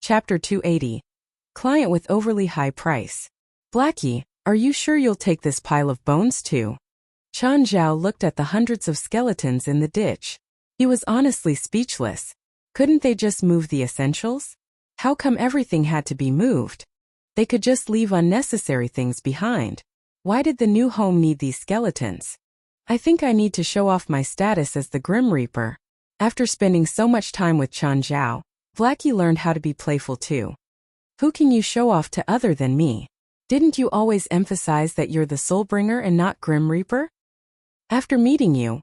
Chapter 280. Client with overly high price. Blackie, are you sure you'll take this pile of bones too? Chan Zhao looked at the hundreds of skeletons in the ditch. He was honestly speechless. Couldn't they just move the essentials? How come everything had to be moved? They could just leave unnecessary things behind. Why did the new home need these skeletons? I think I need to show off my status as the Grim Reaper. After spending so much time with Chan Zhao, Blackie learned how to be playful too. Who can you show off to other than me? Didn't you always emphasize that you're the Soulbringer and not Grim Reaper? After meeting you,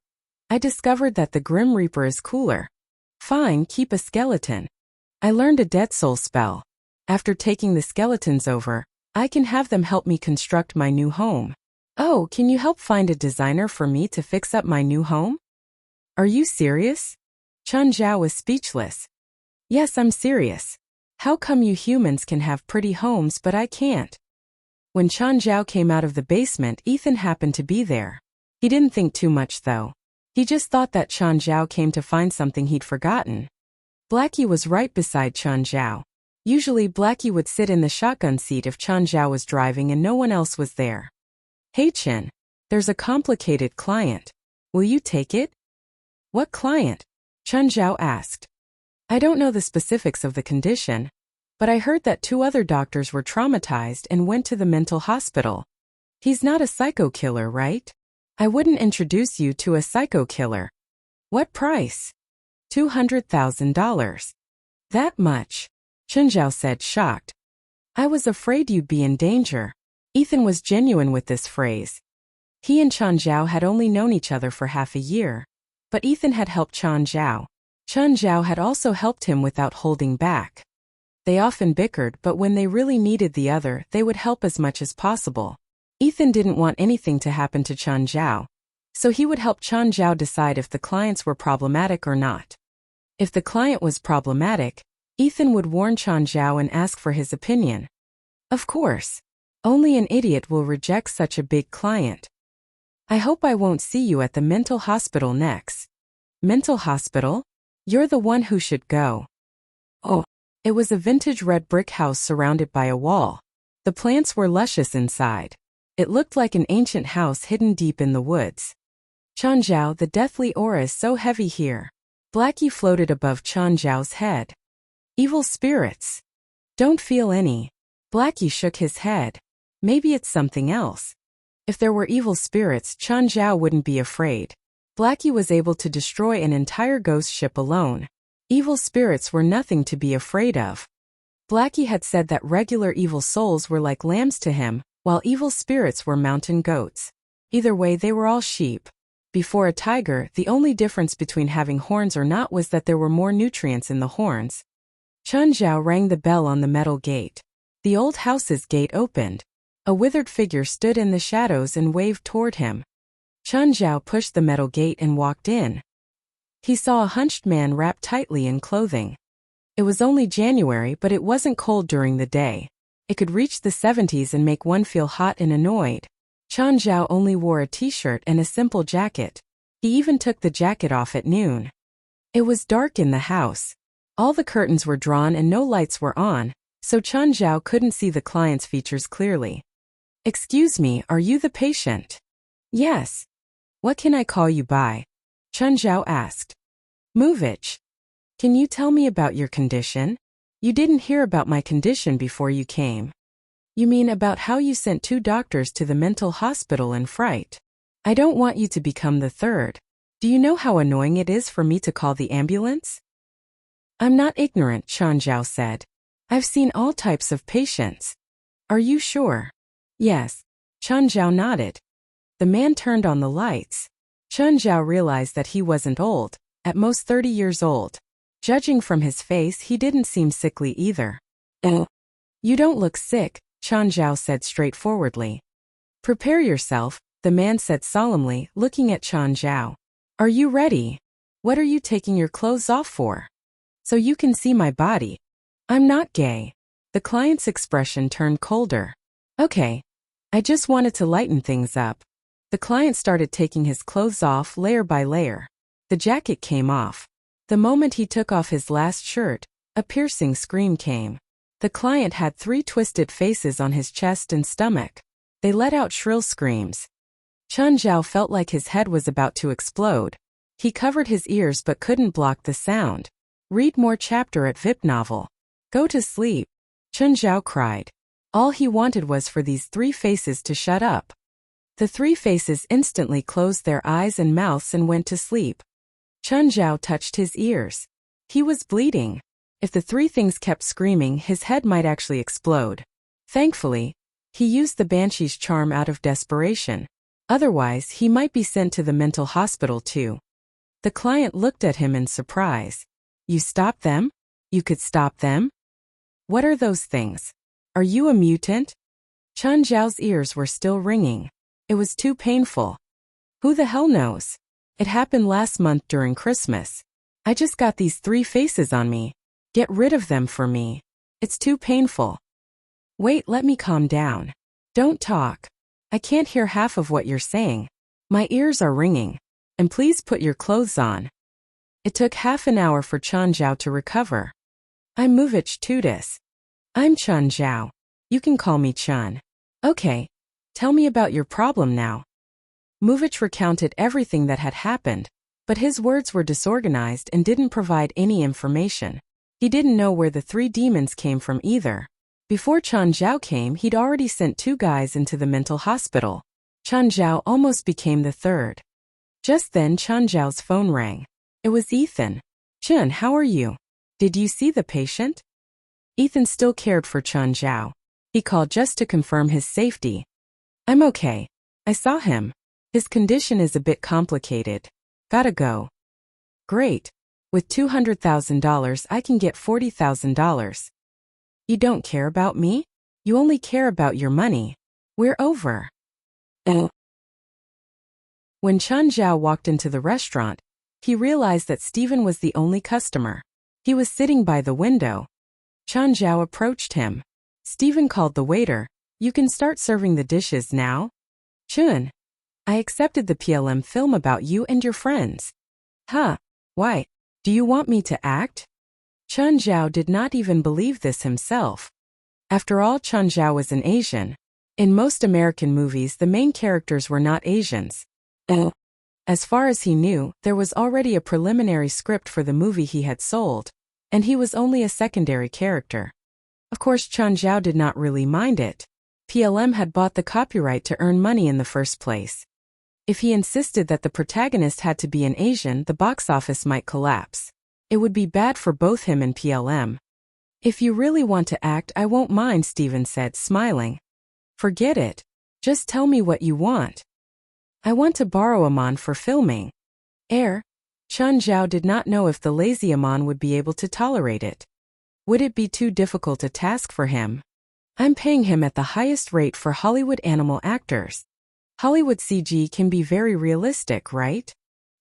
I discovered that the Grim Reaper is cooler. Fine, keep a skeleton. I learned a Dead Soul spell. After taking the skeletons over, I can have them help me construct my new home. Oh, can you help find a designer for me to fix up my new home? Are you serious? Chan Zhao was speechless. Yes, I'm serious. How come you humans can have pretty homes but I can't? When Chan Zhao came out of the basement, Ethan happened to be there. He didn't think too much though. He just thought that Chan Zhao came to find something he'd forgotten. Blackie was right beside Chan Zhao. Usually Blackie would sit in the shotgun seat if Chan Zhao was driving and no one else was there. Hey Chen, there's a complicated client. Will you take it? What client? Chan Zhao asked. I don't know the specifics of the condition, but I heard that 2 other doctors were traumatized and went to the mental hospital. He's not a psycho killer, right? I wouldn't introduce you to a psycho killer. What price? $200,000. That much? Chan Zhao said, shocked. I was afraid you'd be in danger. Ethan was genuine with this phrase. He and Chan Zhao had only known each other for half a year, but Ethan had helped Chan Zhao. Chan Zhao had also helped him without holding back. They often bickered, but when they really needed the other, they would help as much as possible. Ethan didn't want anything to happen to Chan Zhao, so he would help Chan Zhao decide if the clients were problematic or not. If the client was problematic, Ethan would warn Chan Zhao and ask for his opinion. Of course, only an idiot will reject such a big client. I hope I won't see you at the mental hospital next. Mental hospital? You're the one who should go. Oh, it was a vintage red brick house surrounded by a wall. The plants were luscious inside. It looked like an ancient house hidden deep in the woods. Chan Zhao, the deathly aura is so heavy here. Blackie floated above Chan Zhao's head. Evil spirits. Don't feel any. Blackie shook his head. Maybe it's something else. If there were evil spirits, Chan Zhao wouldn't be afraid. Blackie was able to destroy an entire ghost ship alone. Evil spirits were nothing to be afraid of. Blackie had said that regular evil souls were like lambs to him, while evil spirits were mountain goats. Either way, they were all sheep. Before a tiger, the only difference between having horns or not was that there were more nutrients in the horns. Chan Zhao rang the bell on the metal gate. The old house's gate opened. A withered figure stood in the shadows and waved toward him. Chan Zhao pushed the metal gate and walked in. He saw a hunched man wrapped tightly in clothing. It was only January, but it wasn't cold during the day. It could reach the 70s and make one feel hot and annoyed. Chan Zhao only wore a t-shirt and a simple jacket. He even took the jacket off at noon. It was dark in the house. All the curtains were drawn and no lights were on, so Chan Zhao couldn't see the client's features clearly. Excuse me, are you the patient? Yes. What can I call you by? Chan Zhao asked. Movich. Can you tell me about your condition? You didn't hear about my condition before you came. You mean about how you sent 2 doctors to the mental hospital in fright? I don't want you to become the third. Do you know how annoying it is for me to call the ambulance? I'm not ignorant, Chan Zhao said. I've seen all types of patients. Are you sure? Yes. Chan Zhao nodded. The man turned on the lights. Chan Zhao realized that he wasn't old, at most 30 years old. Judging from his face, he didn't seem sickly either. Oh. You don't look sick, Chan Zhao said straightforwardly. Prepare yourself, the man said solemnly, looking at Chan Zhao. Are you ready? What are you taking your clothes off for? So you can see my body. I'm not gay. The client's expression turned colder. Okay. I just wanted to lighten things up. The client started taking his clothes off layer by layer. The jacket came off. The moment he took off his last shirt, A piercing scream came. The client had 3 twisted faces on his chest and stomach. They let out shrill screams. Chun Zhao felt like his head was about to explode. He covered his ears but couldn't block the sound. Read more chapter at VIP Novel. Go to sleep. Chun Zhao cried. All he wanted was for these 3 faces to shut up. The 3 faces instantly closed their eyes and mouths and went to sleep. Chun Zhao touched his ears. He was bleeding. If the 3 things kept screaming, his head might actually explode. Thankfully, he used the Banshee's charm out of desperation. Otherwise, he might be sent to the mental hospital too. The client looked at him in surprise. You stopped them? You could stop them? What are those things? Are you a mutant? Chun Zhao's ears were still ringing. It was too painful. Who the hell knows? It happened last month during Christmas. I just got these 3 faces on me. Get rid of them for me. It's too painful. Wait, let me calm down. Don't talk. I can't hear half of what you're saying. My ears are ringing. And please put your clothes on. It took half an hour for Chun Zhao to recover. I'm Muvich Tudis. I'm Chun Zhao. You can call me Chun. Okay. Tell me about your problem now. Muvich recounted everything that had happened, but his words were disorganized and didn't provide any information. He didn't know where the 3 demons came from either. Before Chun Zhao came, he'd already sent 2 guys into the mental hospital. Chun Zhao almost became the 3rd. Just then Chun Zhao's phone rang. It was Ethan. Chun, how are you? Did you see the patient? Ethan still cared for Chun Zhao. He called just to confirm his safety. I'm okay. I saw him. His condition is a bit complicated. Gotta go. Great. With $200,000 I can get $40,000. You don't care about me? You only care about your money. We're over. When Chun Zhao walked into the restaurant, he realized that Stephen was the only customer. He was sitting by the window. Chun Zhao approached him. Stephen called the waiter. You can start serving the dishes now. Chun, I accepted the PLM film about you and your friends. Huh? Why? Do you want me to act? Chun Zhao did not even believe this himself. After all, Chun Zhao was an Asian. In most American movies, the main characters were not Asians. As far as he knew, there was already a preliminary script for the movie he had sold, and he was only a secondary character. Of course, Chun Zhao did not really mind it. PLM had bought the copyright to earn money in the first place. If he insisted that the protagonist had to be an Asian, the box office might collapse. It would be bad for both him and PLM. If you really want to act, I won't mind, Stephen said, smiling. Forget it. Just tell me what you want. I want to borrow Amon for filming. Chun Zhao did not know if the lazy Amon would be able to tolerate it. Would it be too difficult a task for him? I'm paying him at the highest rate for Hollywood animal actors. Hollywood CG can be very realistic, right?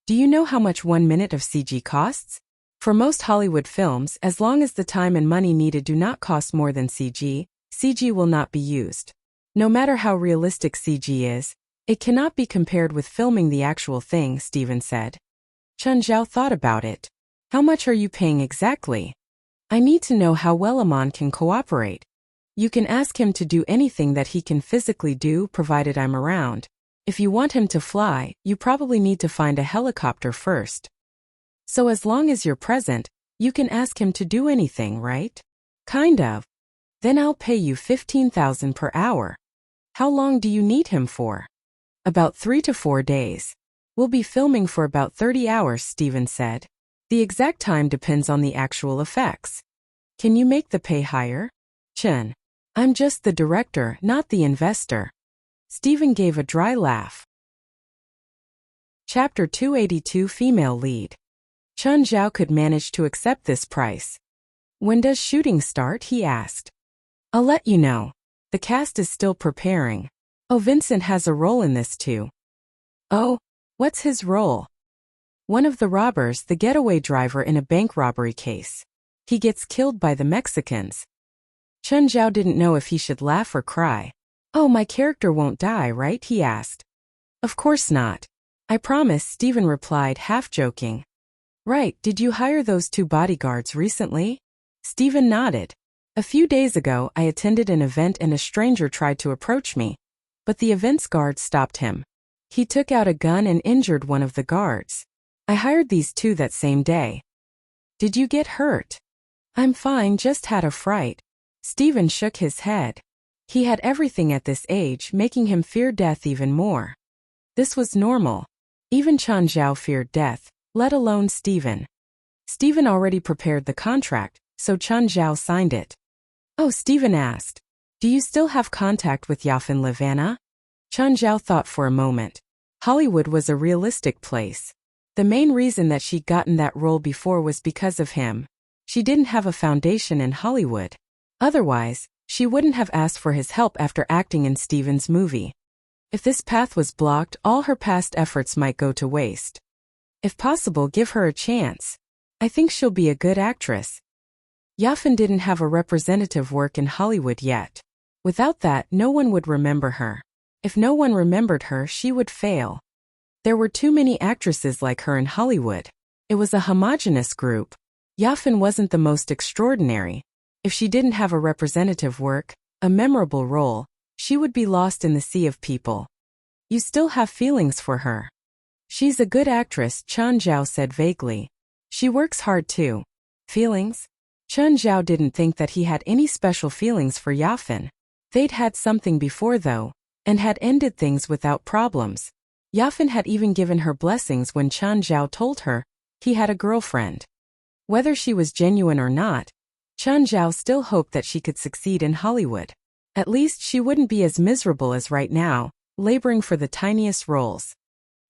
Do you know how much 1 minute of CG costs? For most Hollywood films, as long as the time and money needed do not cost more than CG, CG will not be used. No matter how realistic CG is, it cannot be compared with filming the actual thing, Stephen said. Chun Zhao thought about it. How much are you paying exactly? I need to know how well Amon can cooperate. You can ask him to do anything that he can physically do provided I'm around. If you want him to fly, you probably need to find a helicopter first. So as long as you're present, you can ask him to do anything, right? Kind of. Then I'll pay you $15,000 per hour. How long do you need him for? About 3 to 4 days. We'll be filming for about 30 hours, Stephen said. The exact time depends on the actual effects. Can you make the pay higher? Chun, I'm just the director, not the investor. Stephen gave a dry laugh. Chapter 282 Female Lead. Chun Zhao could manage to accept this price. When does shooting start? He asked. I'll let you know. The cast is still preparing. Oh, Vincent has a role in this too. Oh, what's his role? One of the robbers, the getaway driver in a bank robbery case. He gets killed by the Mexicans. Chun Zhao didn't know if he should laugh or cry. Oh, my character won't die, right? He asked. Of course not. I promise, Stephen replied, half joking. Right, did you hire those 2 bodyguards recently? Stephen nodded. A few days ago, I attended an event and a stranger tried to approach me, but the event's guard stopped him. He took out a gun and injured one of the guards. I hired these two that same day. Did you get hurt? I'm fine, just had a fright. Stephen shook his head. He had everything at this age, making him fear death even more. This was normal. Even Chen Zhao feared death, let alone Stephen. Stephen already prepared the contract, so Chen Zhao signed it. Oh, Stephen asked, do you still have contact with Yafin Livana? Chen Zhao thought for a moment. Hollywood was a realistic place. The main reason that she'd gotten that role before was because of him. She didn't have a foundation in Hollywood. Otherwise, she wouldn't have asked for his help after acting in Stephen's movie. If this path was blocked, all her past efforts might go to waste. If possible, give her a chance. I think she'll be a good actress. Yafin didn't have a representative work in Hollywood yet. Without that, no one would remember her. If no one remembered her, she would fail. There were too many actresses like her in Hollywood. It was a homogeneous group. Yafin wasn't the most extraordinary. If she didn't have a representative work, a memorable role, she would be lost in the sea of people. You still have feelings for her. She's a good actress, Chen Zhao said vaguely. She works hard too. Feelings? Chen Zhao didn't think that he had any special feelings for Yafin. They'd had something before though, and had ended things without problems. Yafin had even given her blessings when Chen Zhao told her he had a girlfriend. Whether she was genuine or not, Chen Zhao still hoped that she could succeed in Hollywood. At least she wouldn't be as miserable as right now, laboring for the tiniest roles.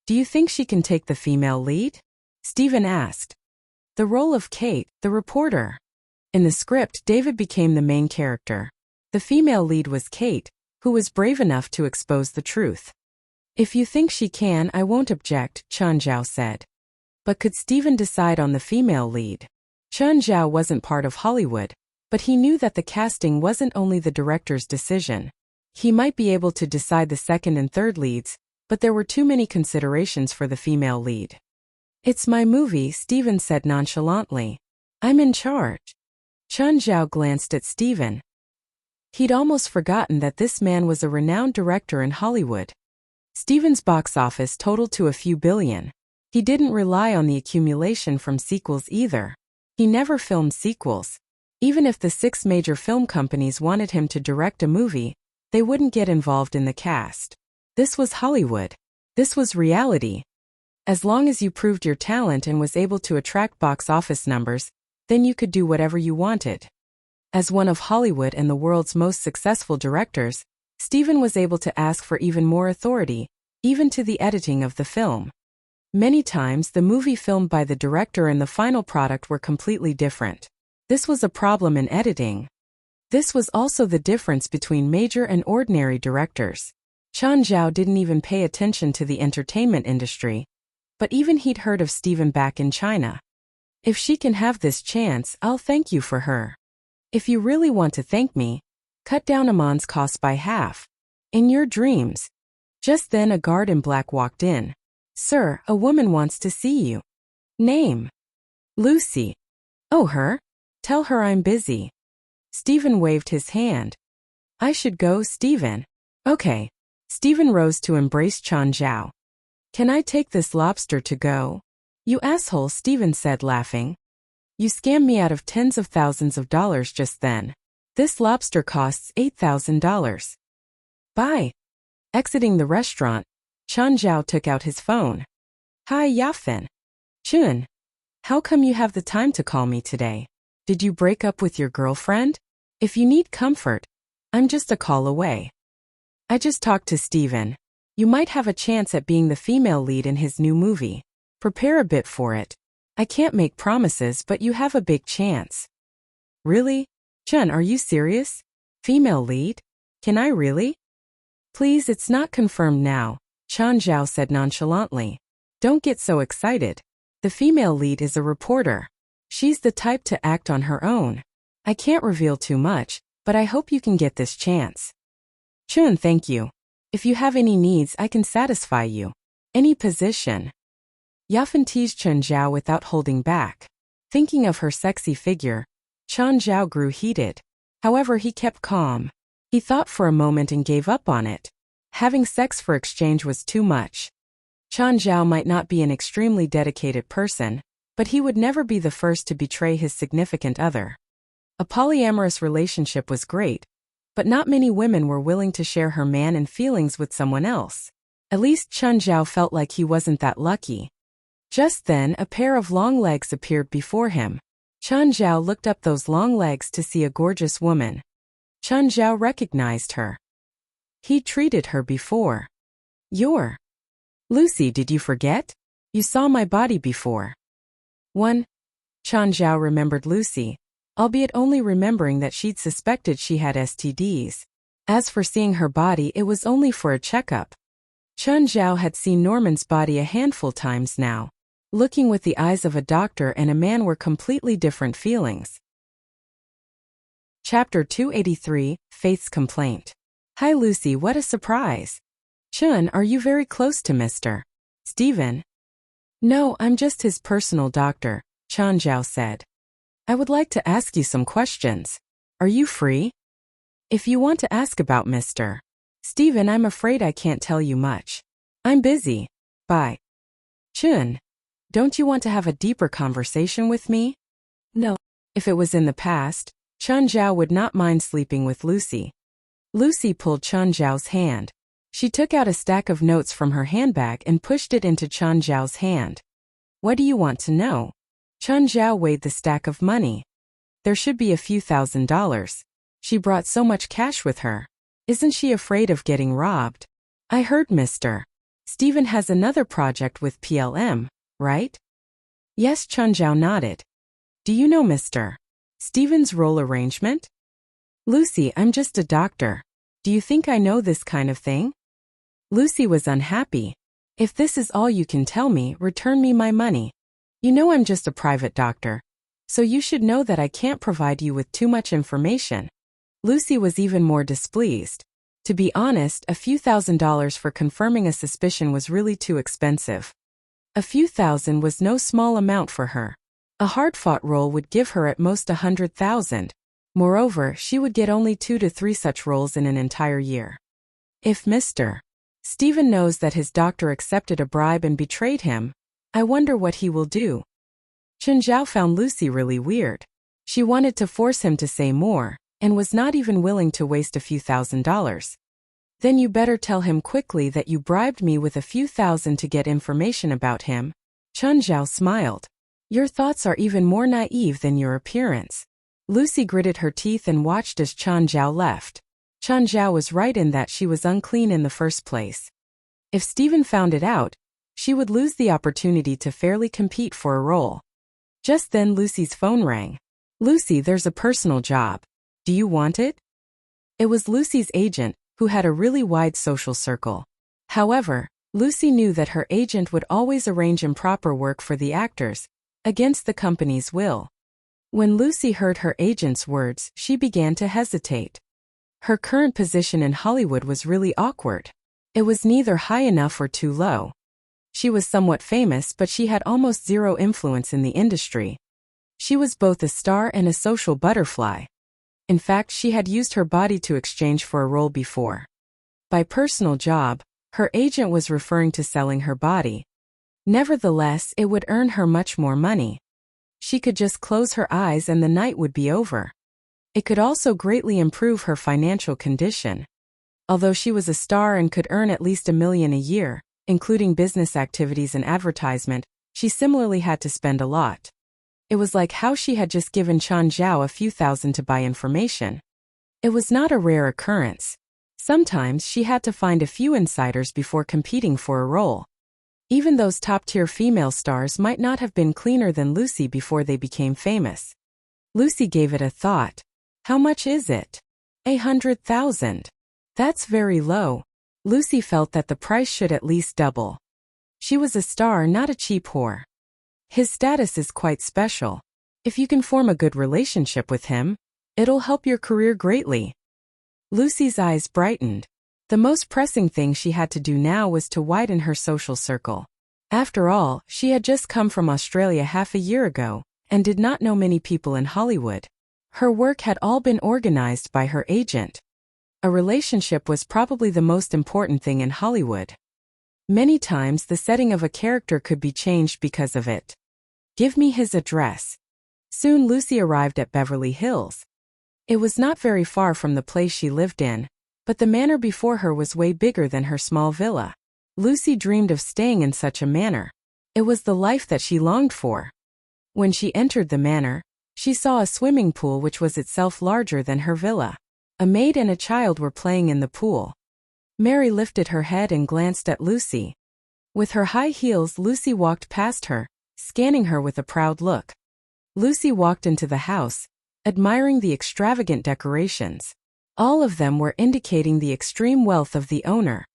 Do you think she can take the female lead? Stephen asked. The role of Kate, the reporter. In the script, David became the main character. The female lead was Kate, who was brave enough to expose the truth. If you think she can, I won't object, Chen Zhao said. But could Stephen decide on the female lead? Chen Zhao wasn't part of Hollywood, but he knew that the casting wasn't only the director's decision. He might be able to decide the second and third leads, but there were too many considerations for the female lead. It's my movie, Stephen said nonchalantly. I'm in charge. Chen Zhao glanced at Stephen. He'd almost forgotten that this man was a renowned director in Hollywood. Stephen's box office totaled to a few billion. He didn't rely on the accumulation from sequels either. He never filmed sequels. Even if the 6 major film companies wanted him to direct a movie, they wouldn't get involved in the cast. This was Hollywood. This was reality. As long as you proved your talent and was able to attract box office numbers, then you could do whatever you wanted. As one of Hollywood and the world's most successful directors, Stephen was able to ask for even more authority, even to the editing of the film. Many times, the movie filmed by the director and the final product were completely different. This was a problem in editing. This was also the difference between major and ordinary directors. Chen Zhao didn't even pay attention to the entertainment industry, but even he'd heard of Stephen back in China. If she can have this chance, I'll thank you for her. If you really want to thank me, cut down Amon's cost by half. In your dreams. Just then a guard in black walked in. Sir, a woman wants to see you. Name? Lucy. Oh, her? Tell her I'm busy. Stephen waved his hand. I should go, Stephen. Okay. Stephen rose to embrace Chen Zhao. Can I take this lobster to go? You asshole, Stephen said laughing. You scammed me out of tens of thousands of dollars just then. This lobster costs $8,000. Bye. Exiting the restaurant, Chen Zhao took out his phone. Hi, Yafin. Chun. How come you have the time to call me today? Did you break up with your girlfriend? If you need comfort, I'm just a call away. I just talked to Stephen. You might have a chance at being the female lead in his new movie. Prepare a bit for it. I can't make promises, but you have a big chance. Really? Chun, are you serious? Female lead? Can I really? Please, it's not confirmed now, Chen Zhao said nonchalantly. Don't get so excited. The female lead is a reporter. She's the type to act on her own. I can't reveal too much, but I hope you can get this chance. Chun, thank you. If you have any needs, I can satisfy you. Any position. Yafin teased Chen Zhao without holding back. Thinking of her sexy figure, Chen Zhao grew heated. However, he kept calm. He thought for a moment and gave up on it. Having sex for exchange was too much. Chen Zhao might not be an extremely dedicated person, but he would never be the first to betray his significant other. A polyamorous relationship was great, but not many women were willing to share her man and feelings with someone else. At least Chen Zhao felt like he wasn't that lucky. Just then, a pair of long legs appeared before him. Chen Zhao looked up those long legs to see a gorgeous woman. Chen Zhao recognized her. He treated her before. "You're Lucy, did you forget? You saw my body before." Chen Zhao remembered Lucy, albeit only remembering that she'd suspected she had STDs. As for seeing her body, it was only for a checkup. Chen Zhao had seen Norman's body a handful times now. Looking with the eyes of a doctor and a man were completely different feelings. Chapter 283, Faith's Complaint. "Hi Lucy, what a surprise. Chen, are you very close to Mr. Stephen?" "No, I'm just his personal doctor," Chen Zhao said. "I would like to ask you some questions. Are you free?" "If you want to ask about Mr. Stephen, I'm afraid I can't tell you much. I'm busy. Bye." "Chen, don't you want to have a deeper conversation with me?" "No." If it was in the past, Chen Zhao would not mind sleeping with Lucy. Lucy pulled Chen Zhao's hand. She took out a stack of notes from her handbag and pushed it into Chen Zhao's hand. "What do you want to know?" Chen Zhao weighed the stack of money. There should be a few $1,000s. She brought so much cash with her. Isn't she afraid of getting robbed? "I heard Mr. Stephen has another project with PLM, right?" Yes, Chen Zhao nodded. "Do you know Mr. Stephen's role arrangement?" "Lucy, I'm just a doctor. Do you think I know this kind of thing?" Lucy was unhappy. "If this is all you can tell me, return me my money. You know I'm just a private doctor, so you should know that I can't provide you with too much information." Lucy was even more displeased. To be honest, a few $1,000s for confirming a suspicion was really too expensive. A few thousand was no small amount for her. A hard-fought role would give her at most 100,000. Moreover, she would get only 2 to 3 such roles in an entire year. If Mr. Stephen knows that his doctor accepted a bribe and betrayed him, I wonder what he will do. Chen Zhao found Lucy really weird. She wanted to force him to say more, and was not even willing to waste a few $1,000s. "Then you better tell him quickly that you bribed me with a few thousand to get information about him." Chen Zhao smiled. "Your thoughts are even more naive than your appearance." Lucy gritted her teeth and watched as Chen Zhao left. Chen Zhao was right in that she was unclean in the first place. If Stephen found it out, she would lose the opportunity to fairly compete for a role. Just then Lucy's phone rang. "Lucy, there's a personal job. Do you want it?" It was Lucy's agent, who had a really wide social circle. However, Lucy knew that her agent would always arrange improper work for the actors, against the company's will. When Lucy heard her agent's words, she began to hesitate. Her current position in Hollywood was really awkward. It was neither high enough or too low. She was somewhat famous, but she had almost zero influence in the industry. She was both a star and a social butterfly. In fact, she had used her body to exchange for a role before. By personal job, her agent was referring to selling her body. Nevertheless, it would earn her much more money. She could just close her eyes and the night would be over. It could also greatly improve her financial condition. Although she was a star and could earn at least $1 million a year, including business activities and advertisement, she similarly had to spend a lot. It was like how she had just given Chen Zhao a few thousand to buy information. It was not a rare occurrence. Sometimes she had to find a few insiders before competing for a role. Even those top-tier female stars might not have been cleaner than Lucy before they became famous. Lucy gave it a thought. "How much is it?" 100,000. That's very low. Lucy felt that the price should at least double. She was a star, not a cheap whore. His status is quite special. If you can form a good relationship with him, it'll help your career greatly. Lucy's eyes brightened. The most pressing thing she had to do now was to widen her social circle. After all, she had just come from Australia half a year ago, and did not know many people in Hollywood. Her work had all been organized by her agent. A relationship was probably the most important thing in Hollywood. Many times the setting of a character could be changed because of it. Give me his address. Soon Lucy arrived at Beverly Hills. It was not very far from the place she lived in, but the manor before her was way bigger than her small villa. Lucy dreamed of staying in such a manor. It was the life that she longed for. When she entered the manor, she saw a swimming pool which was itself larger than her villa. A maid and a child were playing in the pool. Mary lifted her head and glanced at Lucy. With her high heels, Lucy walked past her, scanning her with a proud look. Lucy walked into the house, admiring the extravagant decorations. All of them were indicating the extreme wealth of the owner.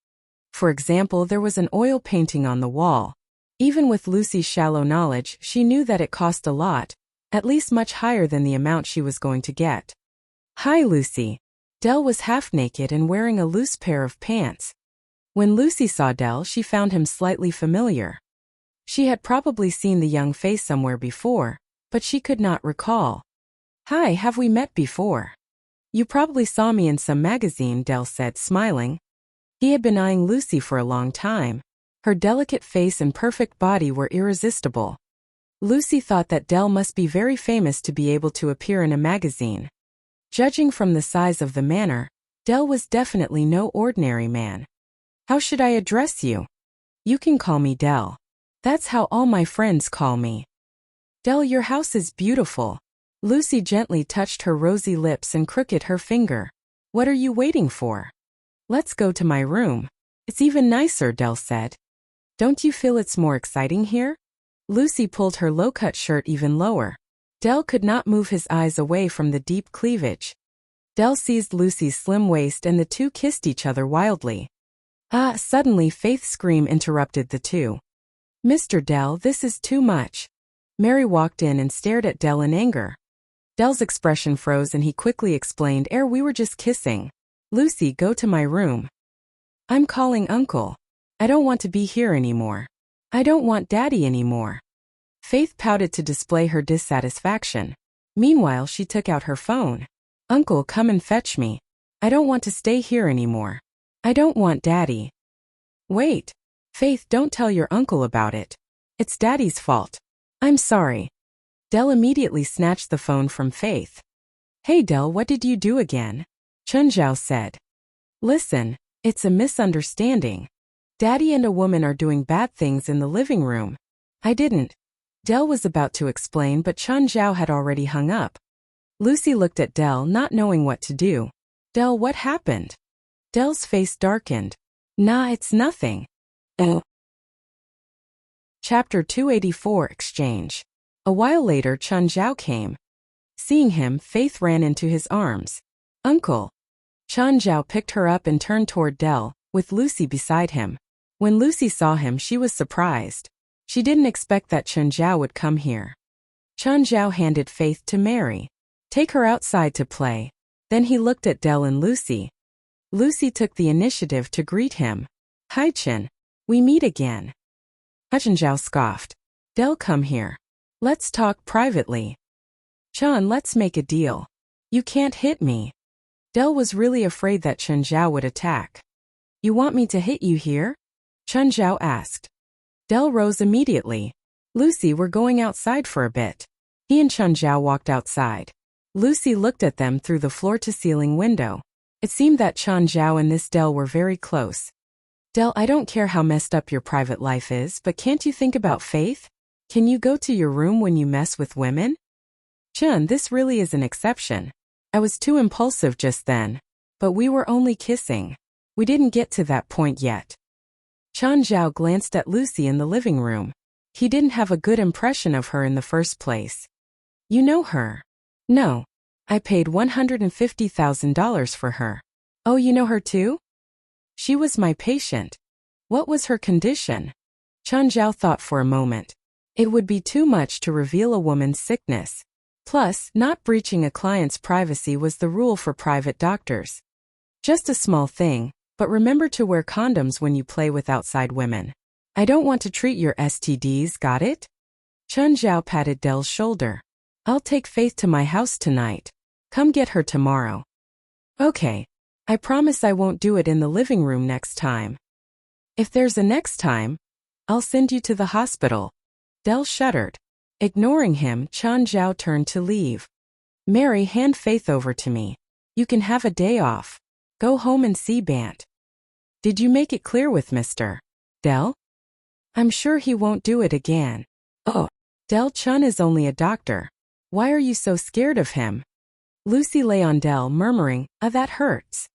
For example, there was an oil painting on the wall. Even with Lucy's shallow knowledge, she knew that it cost a lot, at least much higher than the amount she was going to get. "Hi, Lucy." Del was half naked and wearing a loose pair of pants. When Lucy saw Del, she found him slightly familiar. She had probably seen the young face somewhere before, but she could not recall. "Hi, have we met before?" "You probably saw me in some magazine," Del said, smiling. He had been eyeing Lucy for a long time. Her delicate face and perfect body were irresistible. Lucy thought that Del must be very famous to be able to appear in a magazine. Judging from the size of the manor, Del was definitely no ordinary man. "How should I address you?" "You can call me Del. That's how all my friends call me." "Del, your house is beautiful." Lucy gently touched her rosy lips and crooked her finger. "What are you waiting for?" "Let's go to my room. It's even nicer," Del said. "Don't you feel it's more exciting here?" Lucy pulled her low-cut shirt even lower. Del could not move his eyes away from the deep cleavage. Del seized Lucy's slim waist and the two kissed each other wildly. Suddenly Faith's scream interrupted the two. "Mr. Del, this is too much." Mary walked in and stared at Del in anger. Del's expression froze and he quickly explained, "We were just kissing." "Lucy, go to my room." "I'm calling Uncle. I don't want to be here anymore. I don't want Daddy anymore." Faith pouted to display her dissatisfaction. Meanwhile, she took out her phone. "Uncle, come and fetch me. I don't want to stay here anymore. I don't want Daddy." "Wait. Faith, don't tell your uncle about it. It's Daddy's fault." "I'm sorry." Del immediately snatched the phone from Faith. "Hey Del, what did you do again?" Chunjiao said. "Listen, it's a misunderstanding. Daddy and a woman are doing bad things in the living room." "I didn't." Del was about to explain, but Chunjiao had already hung up. Lucy looked at Del, not knowing what to do. "Del, what happened?" Del's face darkened. "Nah, it's nothing." Oh. Chapter 284 Exchange. A while later, Chunjiao came. Seeing him, Faith ran into his arms. "Uncle." Chunjiao picked her up and turned toward Del, with Lucy beside him. When Lucy saw him, she was surprised. She didn't expect that Chunjiao would come here. Chunjiao handed Faith to Mary. "Take her outside to play." Then he looked at Del and Lucy. Lucy took the initiative to greet him. "Hi Chun. We meet again." Chunjiao scoffed. "Del, come here. Let's talk privately." "Chun, let's make a deal. You can't hit me." Del was really afraid that Chunjiao would attack. "You want me to hit you here?" Chunjiao asked. Del rose immediately. "Lucy, we're going outside for a bit." He and Chunjiao walked outside. Lucy looked at them through the floor-to-ceiling window. It seemed that Chunjiao and this Del were very close. "Del, I don't care how messed up your private life is, but can't you think about Faith? Can you go to your room when you mess with women?" "Chun, this really is an exception. I was too impulsive just then. But we were only kissing. We didn't get to that point yet." Chunjiao glanced at Lucy in the living room. He didn't have a good impression of her in the first place. "You know her?" "No. I paid $150,000 for her." "Oh, you know her too?" "She was my patient." "What was her condition?" Chunjiao thought for a moment. It would be too much to reveal a woman's sickness. Plus, not breaching a client's privacy was the rule for private doctors. "Just a small thing, but remember to wear condoms when you play with outside women. I don't want to treat your STDs, got it?" Chunjiao patted Del's shoulder. "I'll take Faith to my house tonight." Come get her tomorrow. Okay. I promise I won't do it in the living room next time. If there's a next time, I'll send you to the hospital. Dell shuddered. Ignoring him, Chan Zhao turned to leave. Mary, hand Faith over to me. You can have a day off. Go home and see Bant. Did you make it clear with Mr. Dell? I'm sure he won't do it again. Oh, Dell Chun is only a doctor. Why are you so scared of him? Lucy lay on Dell, murmuring, that hurts.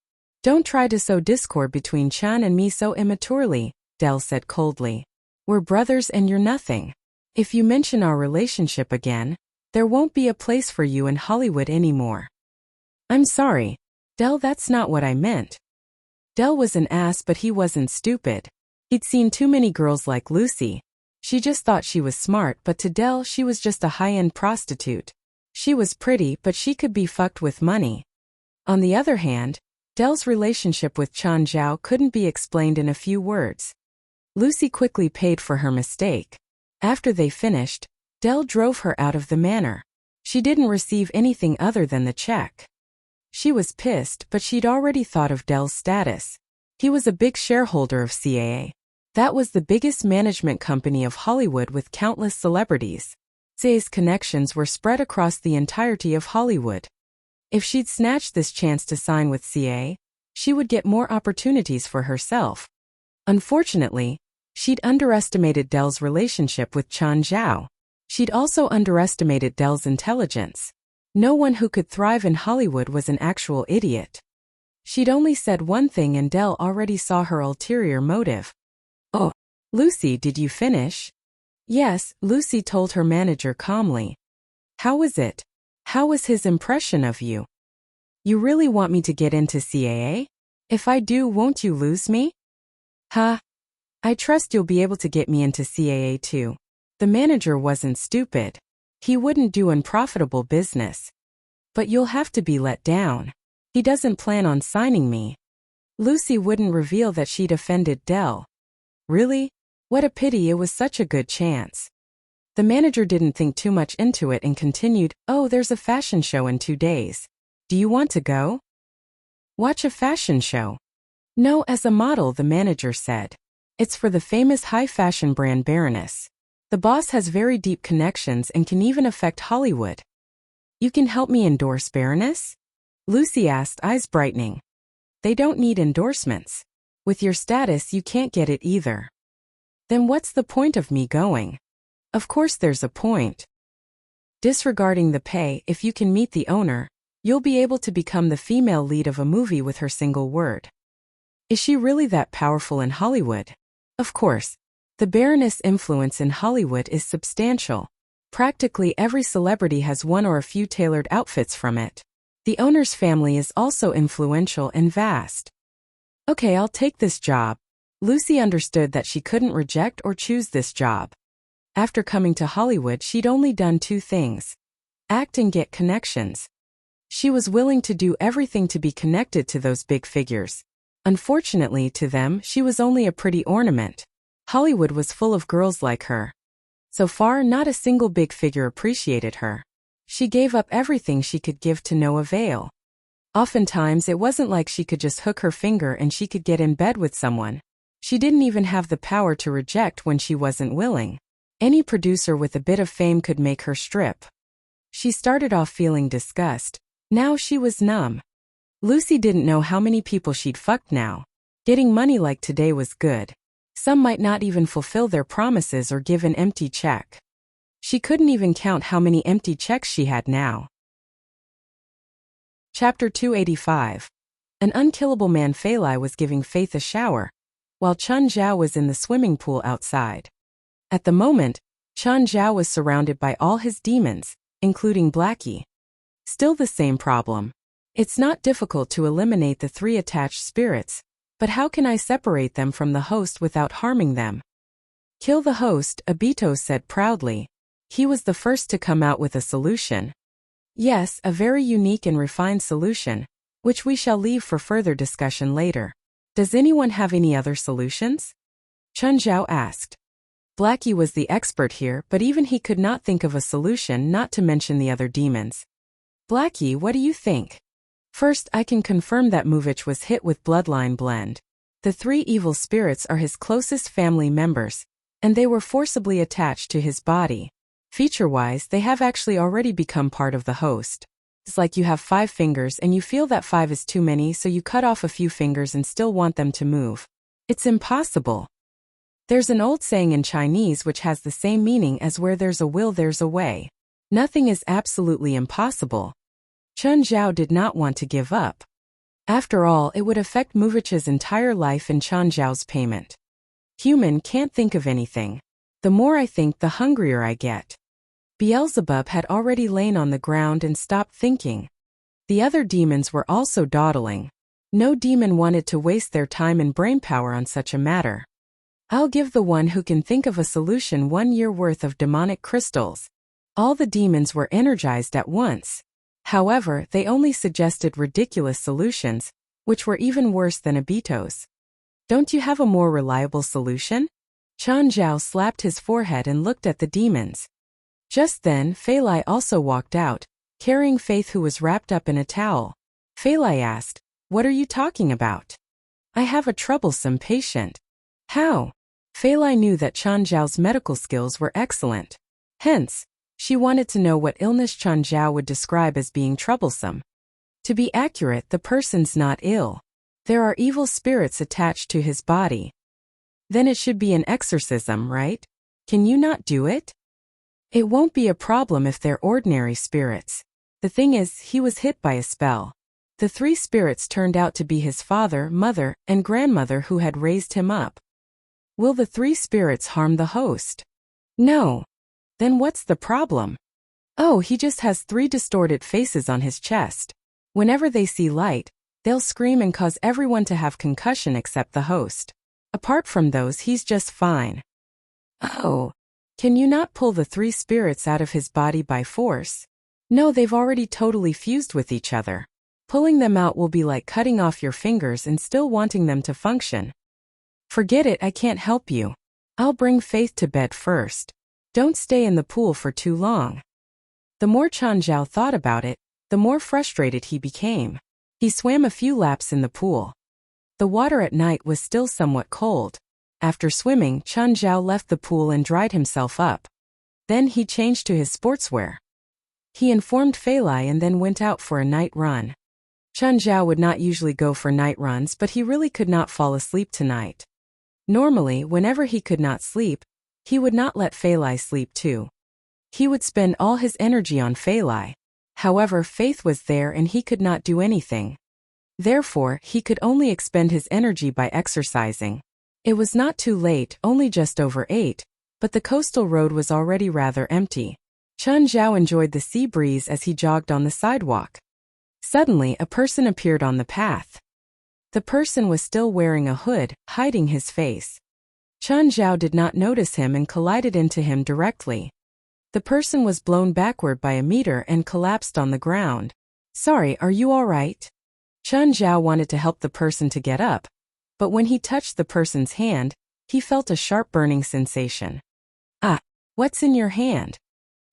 Don't try to sow discord between Chun and me so immaturely, Dell said coldly. We're brothers and you're nothing. If you mention our relationship again, there won't be a place for you in Hollywood anymore. I'm sorry, Dell, that's not what I meant. Dell was an ass, but he wasn't stupid. He'd seen too many girls like Lucy. She just thought she was smart, but to Dell she was just a high-end prostitute. She was pretty, but she could be fucked with money. On the other hand, Dell's relationship with Chan Zhao couldn't be explained in a few words. Lucy quickly paid for her mistake. After they finished, Dell drove her out of the manor. She didn't receive anything other than the check. She was pissed, but she'd already thought of Dell's status. He was a big shareholder of CAA. That was the biggest management company of Hollywood with countless celebrities. CAA's connections were spread across the entirety of Hollywood. If she'd snatched this chance to sign with CAA, she would get more opportunities for herself. Unfortunately, she'd underestimated Dell's relationship with Chan Zhao. She'd also underestimated Dell's intelligence. No one who could thrive in Hollywood was an actual idiot. She'd only said one thing and Dell already saw her ulterior motive. Oh, Lucy, did you finish? Yes, Lucy told her manager calmly. How was it? How was his impression of you? You really want me to get into CAA? If I do, won't you lose me? Huh? I trust you'll be able to get me into CAA too. The manager wasn't stupid. He wouldn't do unprofitable business. But you'll have to be let down. He doesn't plan on signing me. Lucy wouldn't reveal that she'd offended Dell. Really? What a pity, it was such a good chance. The manager didn't think too much into it and continued, oh, there's a fashion show in 2 days. Do you want to go? Watch a fashion show? No, as a model, the manager said. It's for the famous high fashion brand Baroness. The boss has very deep connections and can even affect Hollywood. You can help me endorse Baroness? Lucy asked, eyes brightening. They don't need endorsements. With your status, you can't get it either. Then what's the point of me going? Of course there's a point. Disregarding the pay, if you can meet the owner, you'll be able to become the female lead of a movie with her single word. Is she really that powerful in Hollywood? Of course. The Baroness' influence in Hollywood is substantial. Practically every celebrity has one or a few tailored outfits from it. The owner's family is also influential and vast. Okay, I'll take this job. Lucy understood that she couldn't reject or choose this job. After coming to Hollywood, she'd only done 2 things: act and get connections. She was willing to do everything to be connected to those big figures. Unfortunately, to them, she was only a pretty ornament. Hollywood was full of girls like her. So far, not a single big figure appreciated her. She gave up everything she could give to no avail. Oftentimes, it wasn't like she could just hook her finger and she could get in bed with someone. She didn't even have the power to reject when she wasn't willing. Any producer with a bit of fame could make her strip. She started off feeling disgust. Now she was numb. Lucy didn't know how many people she'd fucked now. Getting money like today was good. Some might not even fulfill their promises or give an empty check. She couldn't even count how many empty checks she had now. Chapter 285. An unkillable man Fei Lai was giving Faith a shower, while Chun Zhao was in the swimming pool outside. At the moment, Chun Zhao was surrounded by all his demons, including Blackie. Still the same problem. It's not difficult to eliminate the 3 attached spirits, but how can I separate them from the host without harming them? Kill the host, Obito said proudly. He was the first to come out with a solution. Yes, a very unique and refined solution, which we shall leave for further discussion later. Does anyone have any other solutions? Chun Zhao asked. Blackie was the expert here, but even he could not think of a solution, not to mention the other demons. Blackie, what do you think? First, I can confirm that Muvich was hit with bloodline blend. The three evil spirits are his closest family members, and they were forcibly attached to his body. Feature-wise, they have actually already become part of the host. It's like you have 5 fingers and you feel that 5 is too many, so you cut off a few fingers and still want them to move. It's impossible. There's an old saying in Chinese which has the same meaning as where there's a will there's a way. Nothing is absolutely impossible. Chun Zhao did not want to give up. After all, it would affect Muvich's entire life and Chun Zhao's payment. Human can't think of anything. The more I think, the hungrier I get. Beelzebub had already lain on the ground and stopped thinking. The other demons were also dawdling. No demon wanted to waste their time and brainpower on such a matter. I'll give the one who can think of a solution 1 year worth of demonic crystals. All the demons were energized at once. However, they only suggested ridiculous solutions, which were even worse than Obito's. Don't you have a more reliable solution? Chun Zhao slapped his forehead and looked at the demons. Just then, Fei Lai also walked out, carrying Faith, who was wrapped up in a towel. Fei Lai asked, "What are you talking about?" "I have a troublesome patient." "How?" Fei Lai knew that Chun Zhao's medical skills were excellent. Hence, she wanted to know what illness Chun Zhao would describe as being troublesome. To be accurate, the person's not ill. There are evil spirits attached to his body. Then it should be an exorcism, right? Can you not do it? It won't be a problem if they're ordinary spirits. The thing is, he was hit by a spell. The 3 spirits turned out to be his father, mother, and grandmother who had raised him up. Will the 3 spirits harm the host? No. Then what's the problem? Oh, he just has 3 distorted faces on his chest. Whenever they see light, they'll scream and cause everyone to have concussion except the host. Apart from those, he's just fine. Oh. Can you not pull the 3 spirits out of his body by force? No, they've already totally fused with each other. Pulling them out will be like cutting off your fingers and still wanting them to function. Forget it, I can't help you. I'll bring Faith to bed first. Don't stay in the pool for too long. The more Chun Zhao thought about it, the more frustrated he became. He swam a few laps in the pool. The water at night was still somewhat cold. After swimming, Chun Zhao left the pool and dried himself up. Then he changed to his sportswear. He informed Fei Lai and then went out for a night run. Chun Zhao would not usually go for night runs, but he really could not fall asleep tonight. Normally, whenever he could not sleep, he would not let Fei Lai sleep too. He would spend all his energy on Fei Lai. However, Faith was there and he could not do anything. Therefore, he could only expend his energy by exercising. It was not too late, only just over 8, but the coastal road was already rather empty. Chun Zhao enjoyed the sea breeze as he jogged on the sidewalk. Suddenly, a person appeared on the path. The person was still wearing a hood, hiding his face. Chun Zhao did not notice him and collided into him directly. The person was blown backward by a meteor and collapsed on the ground. "Sorry, are you all right?" Chun Zhao wanted to help the person to get up, but when he touched the person's hand, he felt a sharp burning sensation. "Ah, what's in your hand?"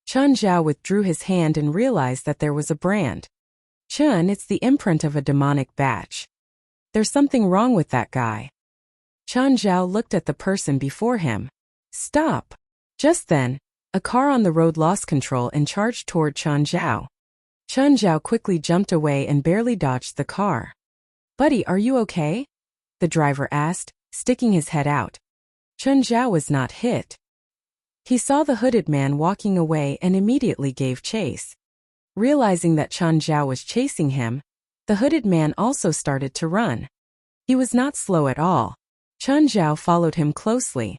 Chun Zhao withdrew his hand and realized that there was a brand. "Chun, it's the imprint of a demonic batch. There's something wrong with that guy." Chun Zhao looked at the person before him. "Stop!" Just then, a car on the road lost control and charged toward Chun Zhao. Chun Zhao quickly jumped away and barely dodged the car. "Buddy, are you okay?" the driver asked, sticking his head out. Chun Zhao was not hit. He saw the hooded man walking away and immediately gave chase. Realizing that Chun Zhao was chasing him, the hooded man also started to run. He was not slow at all. Chun Zhao followed him closely.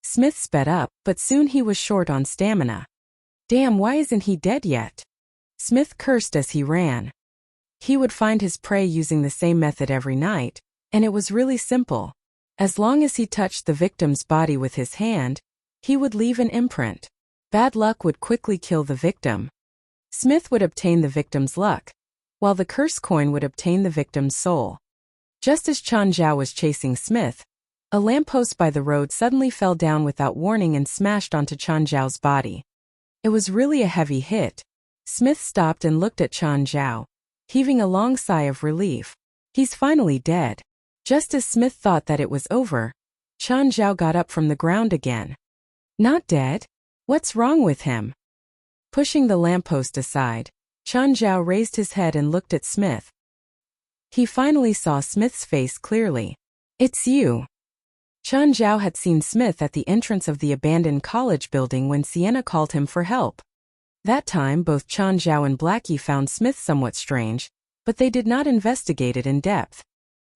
Smith sped up, but soon he was short on stamina. Damn, why isn't he dead yet? Smith cursed as he ran. He would find his prey using the same method every night, and it was really simple. As long as he touched the victim's body with his hand, he would leave an imprint. Bad luck would quickly kill the victim. Smith would obtain the victim's luck, while the curse coin would obtain the victim's soul. Just as Chun Zhao was chasing Smith, a lamppost by the road suddenly fell down without warning and smashed onto Chun Zhao's body. It was really a heavy hit. Smith stopped and looked at Chen Zhao, heaving a long sigh of relief. He's finally dead. Just as Smith thought that it was over, Chen Zhao got up from the ground again. Not dead? What's wrong with him? Pushing the lamppost aside, Chen Zhao raised his head and looked at Smith. He finally saw Smith's face clearly. It's you. Chen Zhao had seen Smith at the entrance of the abandoned college building when Sienna called him for help. That time both Chen Zhao and Blackie found Smith somewhat strange, but they did not investigate it in depth.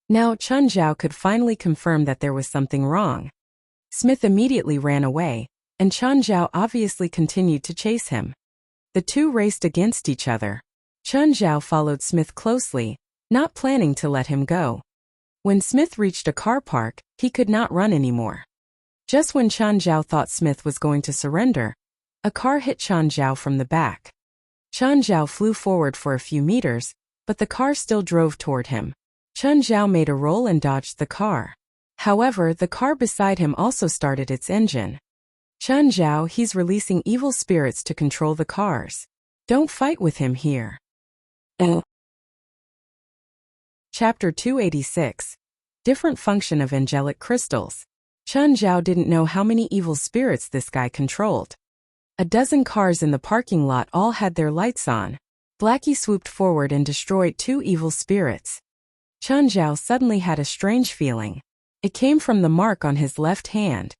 Now Chen Zhao could finally confirm that there was something wrong. Smith immediately ran away, and Chen Zhao obviously continued to chase him. The two raced against each other. Chen Zhao followed Smith closely, not planning to let him go. When Smith reached a car park, he could not run anymore. Just when Chen Zhao thought Smith was going to surrender, a car hit Chen Zhao from the back. Chen Zhao flew forward for a few meters, but the car still drove toward him. Chen Zhao made a roll and dodged the car. However, the car beside him also started its engine. Chen Zhao, he's releasing evil spirits to control the cars. Don't fight with him here. Chapter 286. Different function of angelic crystals. Chen Zhao didn't know how many evil spirits this guy controlled. A dozen cars in the parking lot all had their lights on. Blackie swooped forward and destroyed 2 evil spirits. Chen Zhao suddenly had a strange feeling. It came from the mark on his left hand.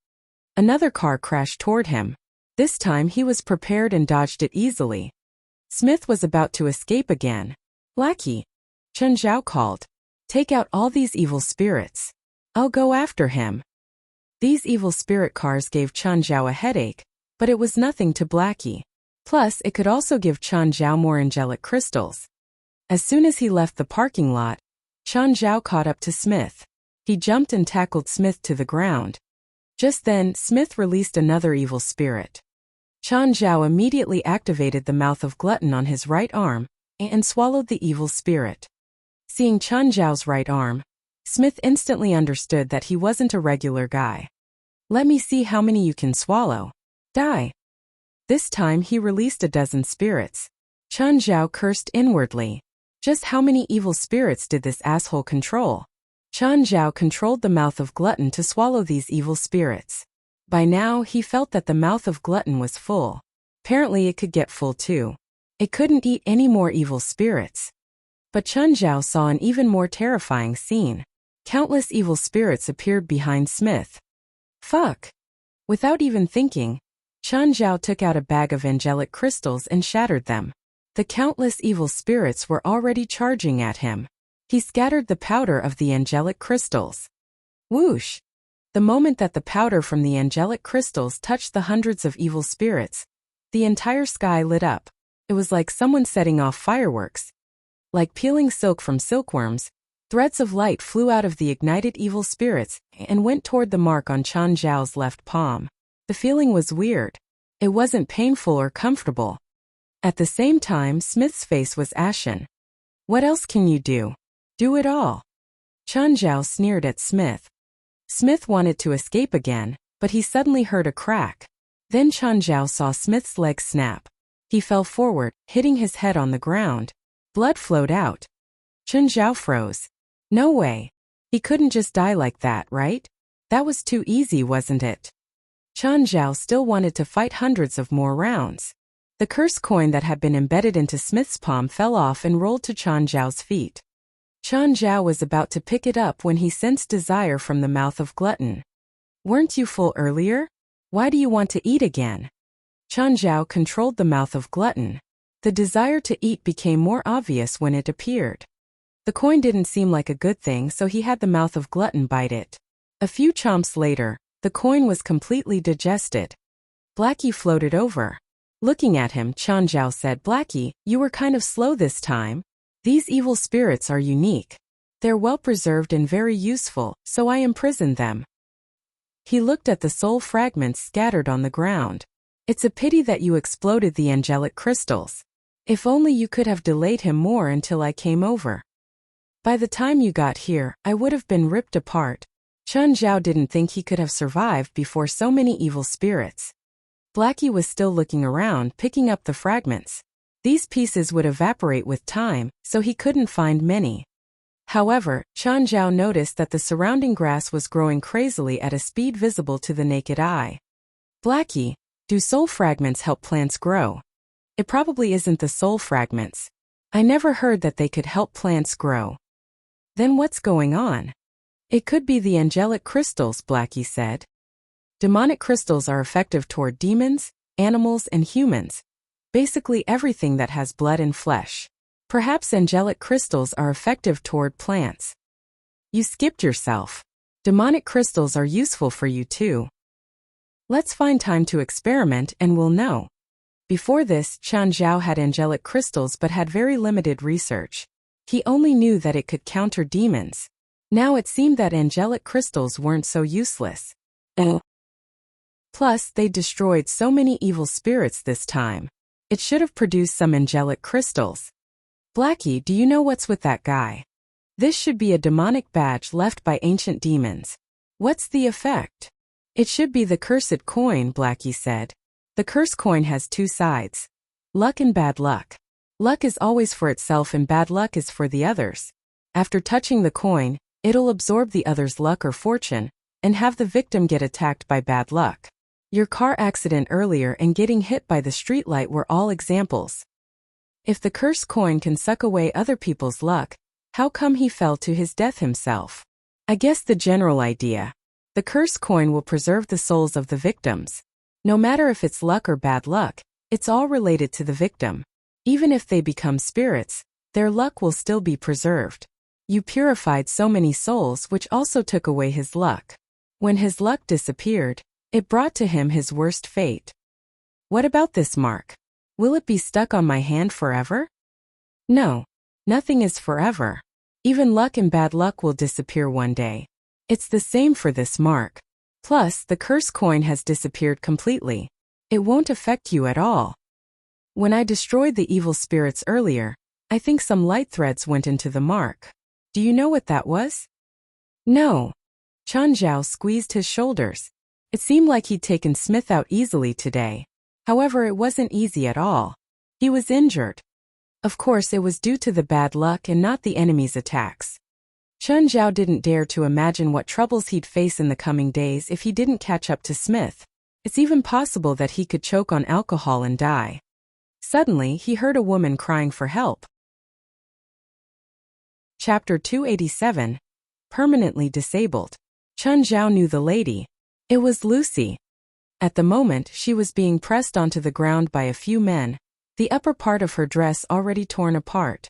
Another car crashed toward him. This time he was prepared and dodged it easily. Smith was about to escape again. Blackie, Chen Zhao called. Take out all these evil spirits. I'll go after him. These evil spirit cars gave Chen Zhao a headache, but it was nothing to Blackie. Plus, it could also give Chen Zhao more angelic crystals. As soon as he left the parking lot, Chen Zhao caught up to Smith. He jumped and tackled Smith to the ground. Just then, Smith released another evil spirit. Chen Zhao immediately activated the mouth of glutton on his right arm and swallowed the evil spirit. Seeing Chen Zhao's right arm, Smith instantly understood that he wasn't a regular guy. Let me see how many you can swallow. Die. This time he released a dozen spirits. Chen Zhao cursed inwardly. Just how many evil spirits did this asshole control? Chen Zhao controlled the mouth of glutton to swallow these evil spirits. By now, he felt that the mouth of glutton was full. Apparently it could get full too. It couldn't eat any more evil spirits. But Chen Zhao saw an even more terrifying scene. Countless evil spirits appeared behind Smith. Fuck! Without even thinking, Chen Zhao took out a bag of angelic crystals and shattered them. The countless evil spirits were already charging at him. He scattered the powder of the angelic crystals. Whoosh! The moment that the powder from the angelic crystals touched the hundreds of evil spirits, the entire sky lit up. It was like someone setting off fireworks. Like peeling silk from silkworms, threads of light flew out of the ignited evil spirits and went toward the mark on Chen Zhao's left palm. The feeling was weird. It wasn't painful or comfortable. At the same time, Smith's face was ashen. What else can you do? Do it all. Chen Zhao sneered at Smith. Smith wanted to escape again, but he suddenly heard a crack. Then Chen Zhao saw Smith's leg snap. He fell forward, hitting his head on the ground. Blood flowed out. Chen Zhao froze. No way. He couldn't just die like that, right? That was too easy, wasn't it? Chen Zhao still wanted to fight hundreds of more rounds. The curse coin that had been embedded into Smith's palm fell off and rolled to Chen Zhao's feet. Chen Zhao was about to pick it up when he sensed desire from the mouth of glutton. Weren't you full earlier? Why do you want to eat again? Chen Zhao controlled the mouth of glutton. The desire to eat became more obvious when it appeared. The coin didn't seem like a good thing, so he had the mouth of glutton bite it. A few chomps later, the coin was completely digested. Blackie floated over. Looking at him, Chen Zhao said, Blackie, you were kind of slow this time. These evil spirits are unique. They're well preserved and very useful, so I imprisoned them. He looked at the soul fragments scattered on the ground. It's a pity that you exploded the angelic crystals. If only you could have delayed him more until I came over. By the time you got here, I would have been ripped apart. Chen Zhao didn't think he could have survived before so many evil spirits. Blackie was still looking around, picking up the fragments. These pieces would evaporate with time, so he couldn't find many. However, Chen Zhao noticed that the surrounding grass was growing crazily at a speed visible to the naked eye. Blackie, do soul fragments help plants grow? It probably isn't the soul fragments. I never heard that they could help plants grow. Then what's going on? It could be the angelic crystals, Blackie said. Demonic crystals are effective toward demons, animals, and humans. Basically everything that has blood and flesh. Perhaps angelic crystals are effective toward plants. You skipped yourself. Demonic crystals are useful for you too. Let's find time to experiment and we'll know. Before this, Chen Zhao had angelic crystals but had very limited research. He only knew that it could counter demons. Now it seemed that angelic crystals weren't so useless. Plus, they destroyed so many evil spirits this time. It should have produced some angelic crystals. Blackie, do you know what's with that guy? This should be a demonic badge left by ancient demons. What's the effect? It should be the cursed coin, Blackie said. The curse coin has two sides. Luck and bad luck. Luck is always for itself and bad luck is for the others. After touching the coin, it'll absorb the other's luck or fortune, and have the victim get attacked by bad luck. Your car accident earlier and getting hit by the streetlight were all examples. If the curse coin can suck away other people's luck, how come he fell to his death himself? I guess the general idea. The curse coin will preserve the souls of the victims. No matter if it's luck or bad luck, it's all related to the victim. Even if they become spirits, their luck will still be preserved. You purified so many souls which also took away his luck. When his luck disappeared, it brought to him his worst fate. What about this mark? Will it be stuck on my hand forever? No. Nothing is forever. Even luck and bad luck will disappear one day. It's the same for this mark. Plus, the curse coin has disappeared completely. It won't affect you at all. When I destroyed the evil spirits earlier, I think some light threads went into the mark. Do you know what that was? No. Chen Zhao squeezed his shoulders. It seemed like he'd taken Smith out easily today. However, it wasn't easy at all. He was injured. Of course, it was due to the bad luck and not the enemy's attacks. Chen Zhao didn't dare to imagine what troubles he'd face in the coming days if he didn't catch up to Smith. It's even possible that he could choke on alcohol and die. Suddenly, he heard a woman crying for help. Chapter 287. Permanently disabled. Chen Zhao knew the lady. It was Lucy. At the moment, she was being pressed onto the ground by a few men, the upper part of her dress already torn apart.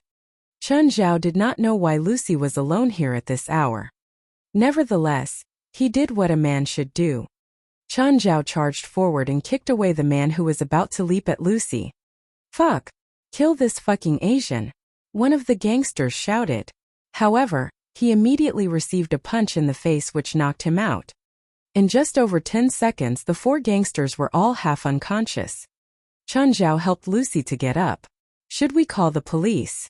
Chen Zhao did not know why Lucy was alone here at this hour. Nevertheless, he did what a man should do. Chen Zhao charged forward and kicked away the man who was about to leap at Lucy. Fuck! Kill this fucking Asian! One of the gangsters shouted. However, he immediately received a punch in the face which knocked him out. In just over 10 seconds, the four gangsters were all half unconscious. Chen Zhao helped Lucy to get up. Should we call the police?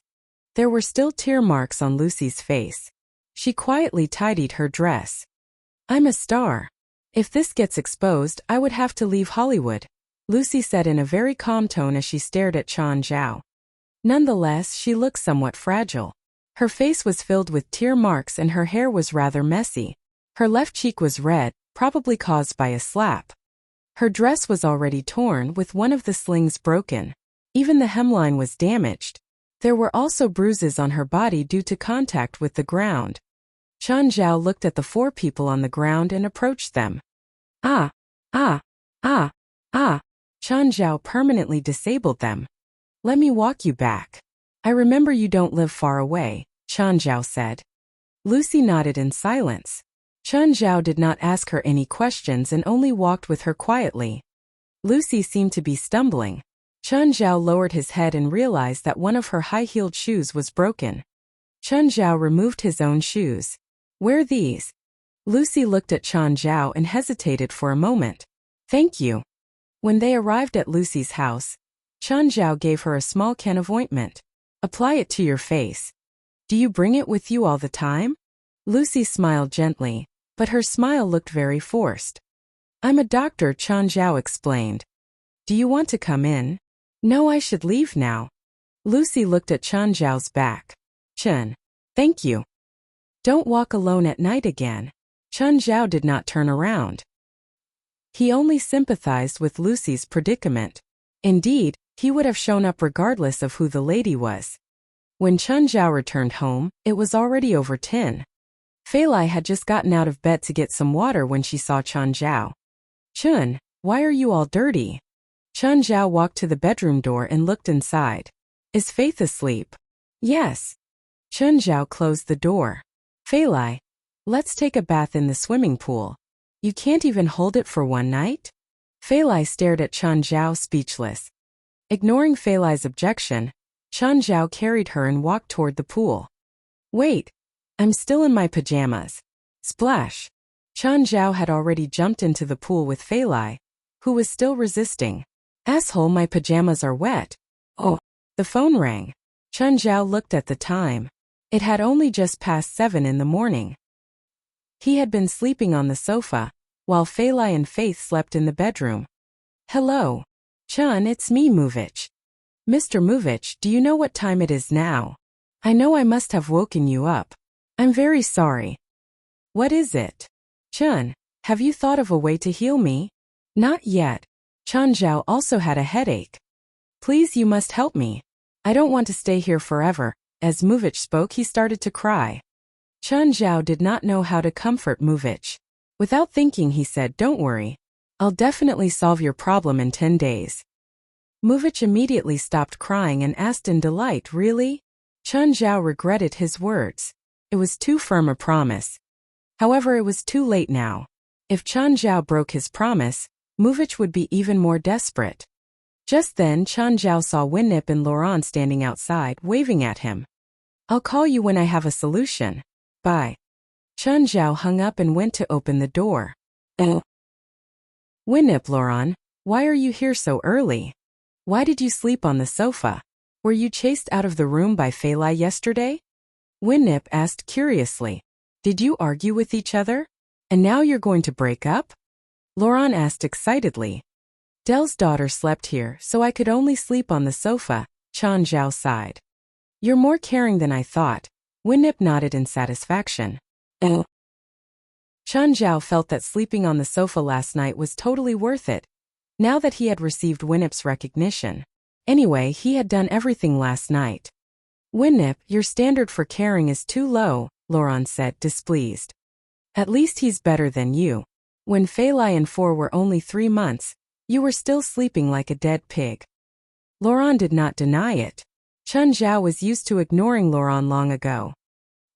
There were still tear marks on Lucy's face. She quietly tidied her dress. I'm a star. If this gets exposed, I would have to leave Hollywood, Lucy said in a very calm tone as she stared at Chen Zhao. Nonetheless, she looked somewhat fragile. Her face was filled with tear marks and her hair was rather messy. Her left cheek was red, probably caused by a slap. Her dress was already torn, with one of the slings broken. Even the hemline was damaged. There were also bruises on her body due to contact with the ground. Chen Zhao looked at the four people on the ground and approached them. Ah! Chen Zhao permanently disabled them. Let me walk you back. I remember you don't live far away, Chen Zhao said. Lucy nodded in silence. Chen Zhao did not ask her any questions and only walked with her quietly. Lucy seemed to be stumbling. Chen Zhao lowered his head and realized that one of her high-heeled shoes was broken. Chen Zhao removed his own shoes. Wear these. Lucy looked at Chen Zhao and hesitated for a moment. Thank you. When they arrived at Lucy's house, Chen Zhao gave her a small can of ointment. Apply it to your face. Do you bring it with you all the time? Lucy smiled gently, but her smile looked very forced. I'm a doctor, Chen Zhao explained. Do you want to come in? No, I should leave now. Lucy looked at Chen Zhao's back. Chen. Thank you. Don't walk alone at night again. Chen Zhao did not turn around. He only sympathized with Lucy's predicament. Indeed, he would have shown up regardless of who the lady was. When Chen Zhao returned home, it was already over 10. Fei Lai had just gotten out of bed to get some water when she saw Chen Zhao. Chun, why are you all dirty? Chen Zhao walked to the bedroom door and looked inside. Is Faith asleep? Yes. Chen Zhao closed the door. Fei Lai, let's take a bath in the swimming pool. You can't even hold it for one night? Fei Lai stared at Chen Zhao speechless. Ignoring Fei Lai's objection, Chen Zhao carried her and walked toward the pool. Wait, I'm still in my pajamas. Splash. Chen Zhao had already jumped into the pool with Fei Lai, who was still resisting. Asshole, my pajamas are wet. Oh. The phone rang. Chen Zhao looked at the time. It had only just passed 7 in the morning. He had been sleeping on the sofa, while Fei Lai and Faith slept in the bedroom. Hello. Chun, it's me, Muvich. Mr. Muvich, do you know what time it is now? I know I must have woken you up. I'm very sorry. What is it? Chun, have you thought of a way to heal me? Not yet. Chen Zhao also had a headache. Please, you must help me. I don't want to stay here forever. As Muvich spoke, he started to cry. Chen Zhao did not know how to comfort Muvich. Without thinking, he said, Don't worry. I'll definitely solve your problem in 10 days. Muvich immediately stopped crying and asked in delight, Really? Chen Zhao regretted his words. It was too firm a promise. However, it was too late now. If Chen Zhao broke his promise, Muvich would be even more desperate. Just then, Chen Zhao saw Winnip and Laurent standing outside, waving at him. I'll call you when I have a solution. Bye. Chen Zhao hung up and went to open the door. Winnip, Laurent, why are you here so early? Why did you sleep on the sofa? Were you chased out of the room by Fei Lai yesterday? Winnip asked curiously. Did you argue with each other? And now you're going to break up? Laurent asked excitedly. Dell's daughter slept here, so I could only sleep on the sofa, Chen Zhao sighed. You're more caring than I thought. Winnip nodded in satisfaction. Chen Zhao felt that sleeping on the sofa last night was totally worth it, now that he had received Winnip's recognition. Anyway, he had done everything last night. Winnip, your standard for caring is too low, Laurent said, displeased. At least he's better than you. When Fei Lai and 4 were only 3 months, you were still sleeping like a dead pig. Laurent did not deny it. Chen Zhao was used to ignoring Laurent long ago.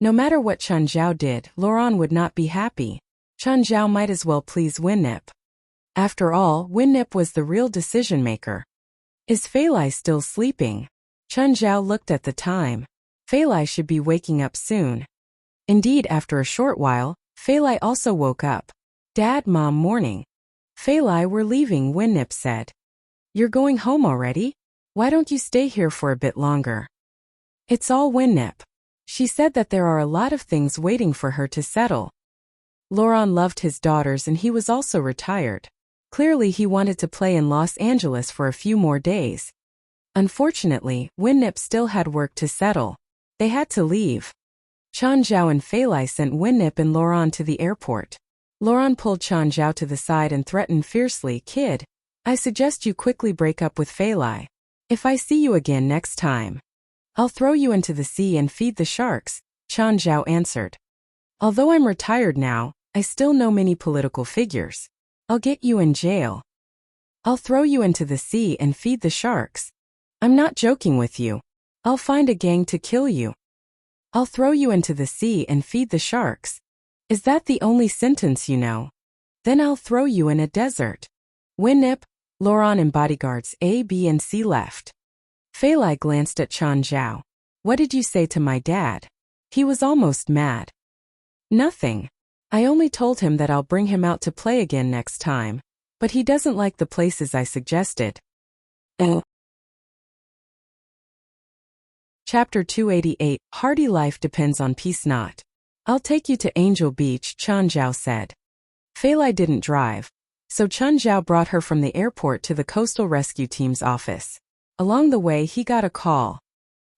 No matter what Chen Zhao did, Laurent would not be happy. Chen Zhao might as well please Winnip. After all, Winnip was the real decision-maker. Is Fei Lai still sleeping? Chen Zhao looked at the time. Fei Lai should be waking up soon. Indeed, after a short while, Fei Lai also woke up. Dad, Mom, morning. Fei Lai, we're leaving, Winnip said. You're going home already? Why don't you stay here for a bit longer? It's all Winnip. She said that there are a lot of things waiting for her to settle. Laurent loved his daughters and he was also retired. Clearly he wanted to play in Los Angeles for a few more days. Unfortunately, Winnip still had work to settle. They had to leave. Chen Zhao and Fei Lai sent Winnip and Laurent to the airport. Laurent pulled Chen Zhao to the side and threatened fiercely, Kid, I suggest you quickly break up with Fei Lai. If I see you again next time, I'll throw you into the sea and feed the sharks, Chen Zhao answered. Although I'm retired now, I still know many political figures. I'll get you in jail. I'll throw you into the sea and feed the sharks. I'm not joking with you. I'll find a gang to kill you. I'll throw you into the sea and feed the sharks. Is that the only sentence you know? Then I'll throw you in a desert. Winnip, Laurent and bodyguards A, B and C left. Fei Lai glanced at Chen Zhao. What did you say to my dad? He was almost mad. Nothing. I only told him that I'll bring him out to play again next time, but he doesn't like the places I suggested. Chapter 288, Hardy life depends on peace not. I'll take you to Angel Beach, Chen Zhao said. Fei Lai didn't drive, so Chen Zhao brought her from the airport to the Coastal Rescue Team's office. Along the way, he got a call.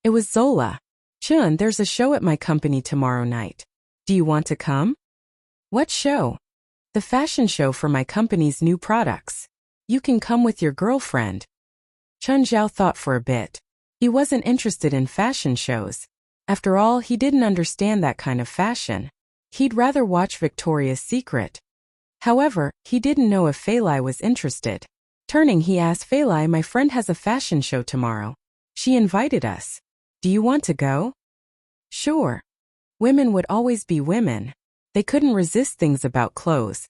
It was Zola. Chun, there's a show at my company tomorrow night. Do you want to come? What show? The fashion show for my company's new products. You can come with your girlfriend. Chun Zhao thought for a bit. He wasn't interested in fashion shows. After all, he didn't understand that kind of fashion. He'd rather watch Victoria's Secret. However, he didn't know if Fei Lai was interested. Turning, he asked Fei Lai, my friend has a fashion show tomorrow. She invited us. Do you want to go? Sure. Women would always be women. They couldn't resist things about clothes.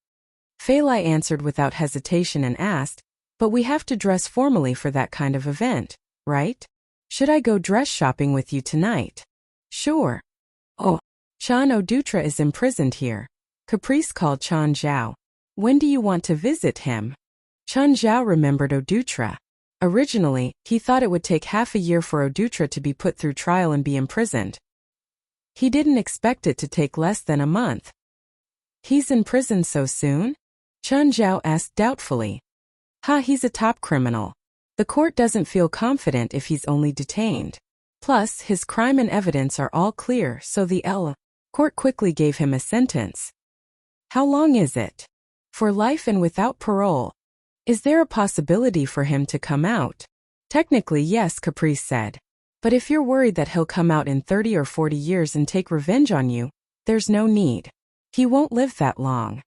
Fei Lai answered without hesitation and asked, but we have to dress formally for that kind of event, right? Should I go dress shopping with you tonight? Sure. Oh, Chan Odutra is imprisoned here. Caprice called Chan Zhao. When do you want to visit him? Chan Zhao remembered Odutra. Originally, he thought it would take half a year for Odutra to be put through trial and be imprisoned. He didn't expect it to take less than a month. He's in prison so soon? Chan Zhao asked doubtfully. He's a top criminal. The court doesn't feel confident if he's only detained. Plus, his crime and evidence are all clear, so the court quickly gave him a sentence. How long is it? For life and without parole. Is there a possibility for him to come out? Technically, yes, Caprice said. But if you're worried that he'll come out in 30 or 40 years and take revenge on you, there's no need. He won't live that long.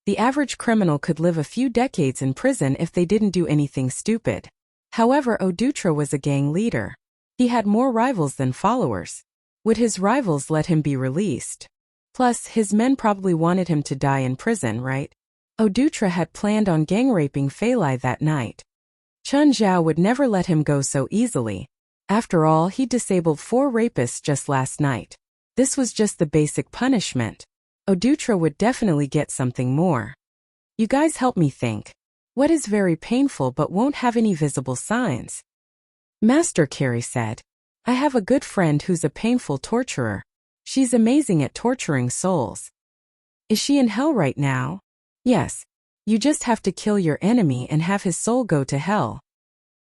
The average criminal could live a few decades in prison if they didn't do anything stupid. However, Odutra was a gang leader. He had more rivals than followers. Would his rivals let him be released? Plus, his men probably wanted him to die in prison, right? Odutra had planned on gang-raping Fei Lai that night. Chun Zhao would never let him go so easily. After all, he disabled 4 rapists just last night. This was just the basic punishment. Odutra would definitely get something more. You guys help me think. What is very painful but won't have any visible signs? Master Carey said. I have a good friend who's a painful torturer. She's amazing at torturing souls. Is she in hell right now? Yes. You just have to kill your enemy and have his soul go to hell.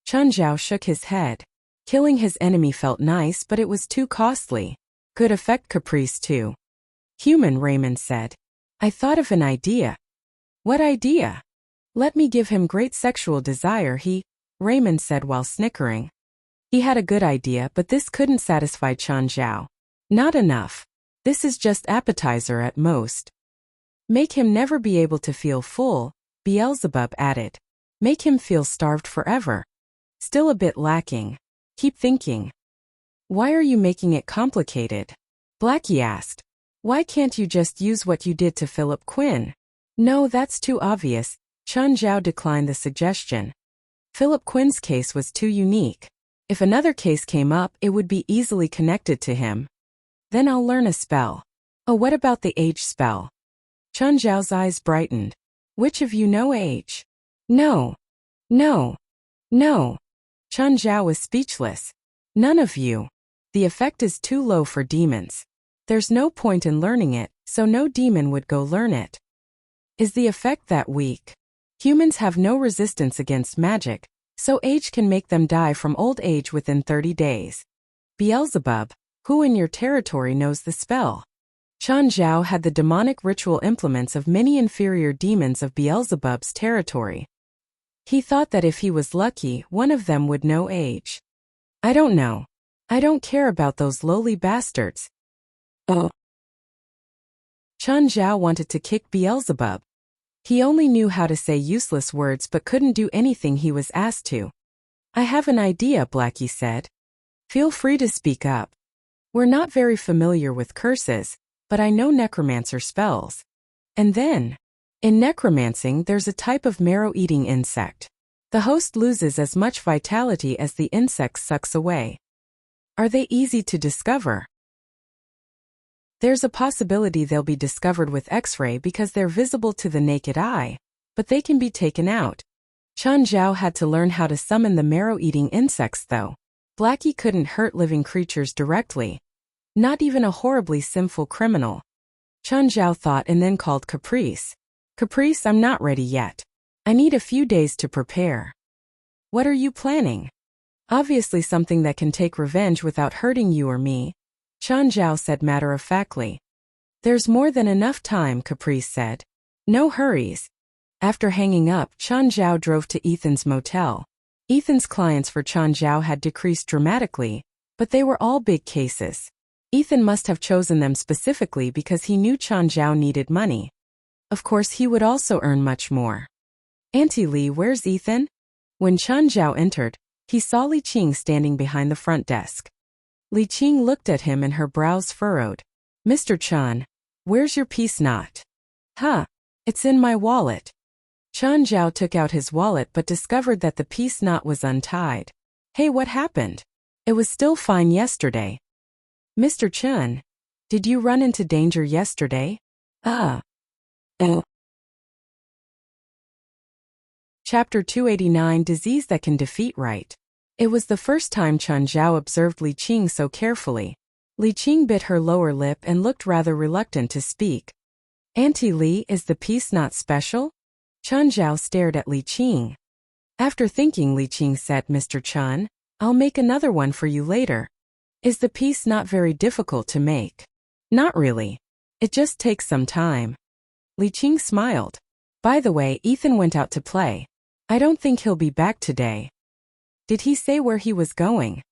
Chun Zhao shook his head. Killing his enemy felt nice, but it was too costly. Could affect Caprice too. Human, Raymond said. I thought of an idea. What idea? Let me give him great sexual desire, Raymond said while snickering. He had a good idea, but this couldn't satisfy Chun Zhao. Not enough. This is just appetizer at most. Make him never be able to feel full, Beelzebub added. Make him feel starved forever. Still a bit lacking. Keep thinking. Why are you making it complicated? Blackie asked. Why can't you just use what you did to Philip Quinn? No, that's too obvious. Chun Zhao declined the suggestion. Philip Quinn's case was too unique. If another case came up, it would be easily connected to him. Then I'll learn a spell. Oh, what about the age spell? Chun Zhao's eyes brightened. Which of you know age? No. No. No. Chun Zhao was speechless. None of you. The effect is too low for demons. There's no point in learning it, so no demon would go learn it. Is the effect that weak? Humans have no resistance against magic, so age can make them die from old age within 30 days. Beelzebub, who in your territory knows the spell? Chun Zhao had the demonic ritual implements of many inferior demons of Beelzebub's territory. He thought that if he was lucky, one of them would know age. I don't know. I don't care about those lowly bastards. Oh. Chun Zhao wanted to kick Beelzebub. He only knew how to say useless words but couldn't do anything he was asked to. I have an idea, Blackie said. Feel free to speak up. We're not very familiar with curses, but I know necromancer spells. And then, in necromancing, there's a type of marrow-eating insect. The host loses as much vitality as the insect sucks away. Are they easy to discover? There's a possibility they'll be discovered with X-ray because they're visible to the naked eye, but they can be taken out. Chun Zhao had to learn how to summon the marrow-eating insects though. Blackie couldn't hurt living creatures directly. Not even a horribly sinful criminal. Chun Zhao thought and then called Caprice. Caprice, I'm not ready yet. I need a few days to prepare. What are you planning? Obviously something that can take revenge without hurting you or me, Chen Zhao said matter-of-factly. There's more than enough time, Caprice said. No hurries. After hanging up, Chen Zhao drove to Ethan's motel. Ethan's clients for Chen Zhao had decreased dramatically, but they were all big cases. Ethan must have chosen them specifically because he knew Chen Zhao needed money. Of course, he would also earn much more. Auntie Li, where's Ethan? When Chen Zhao entered, he saw Li Qing standing behind the front desk. Li Qing looked at him and her brows furrowed. Mr. Chen, where's your peace knot? Huh, it's in my wallet. Chen Zhao took out his wallet but discovered that the peace knot was untied. Hey, what happened? It was still fine yesterday. Mr. Chen, did you run into danger yesterday? Chapter 289, Disease That Can Defeat Right. It was the first time Chen Zhao observed Li Qing so carefully. Li Qing bit her lower lip and looked rather reluctant to speak. Auntie Li, is the peace knot special? Chen Zhao stared at Li Qing. After thinking, Li Qing said, Mr. Chen, I'll make another one for you later. Is the peace knot very difficult to make? Not really. It just takes some time. Li Qing smiled. By the way, Ethan went out to play. I don't think he'll be back today. Did he say where he was going?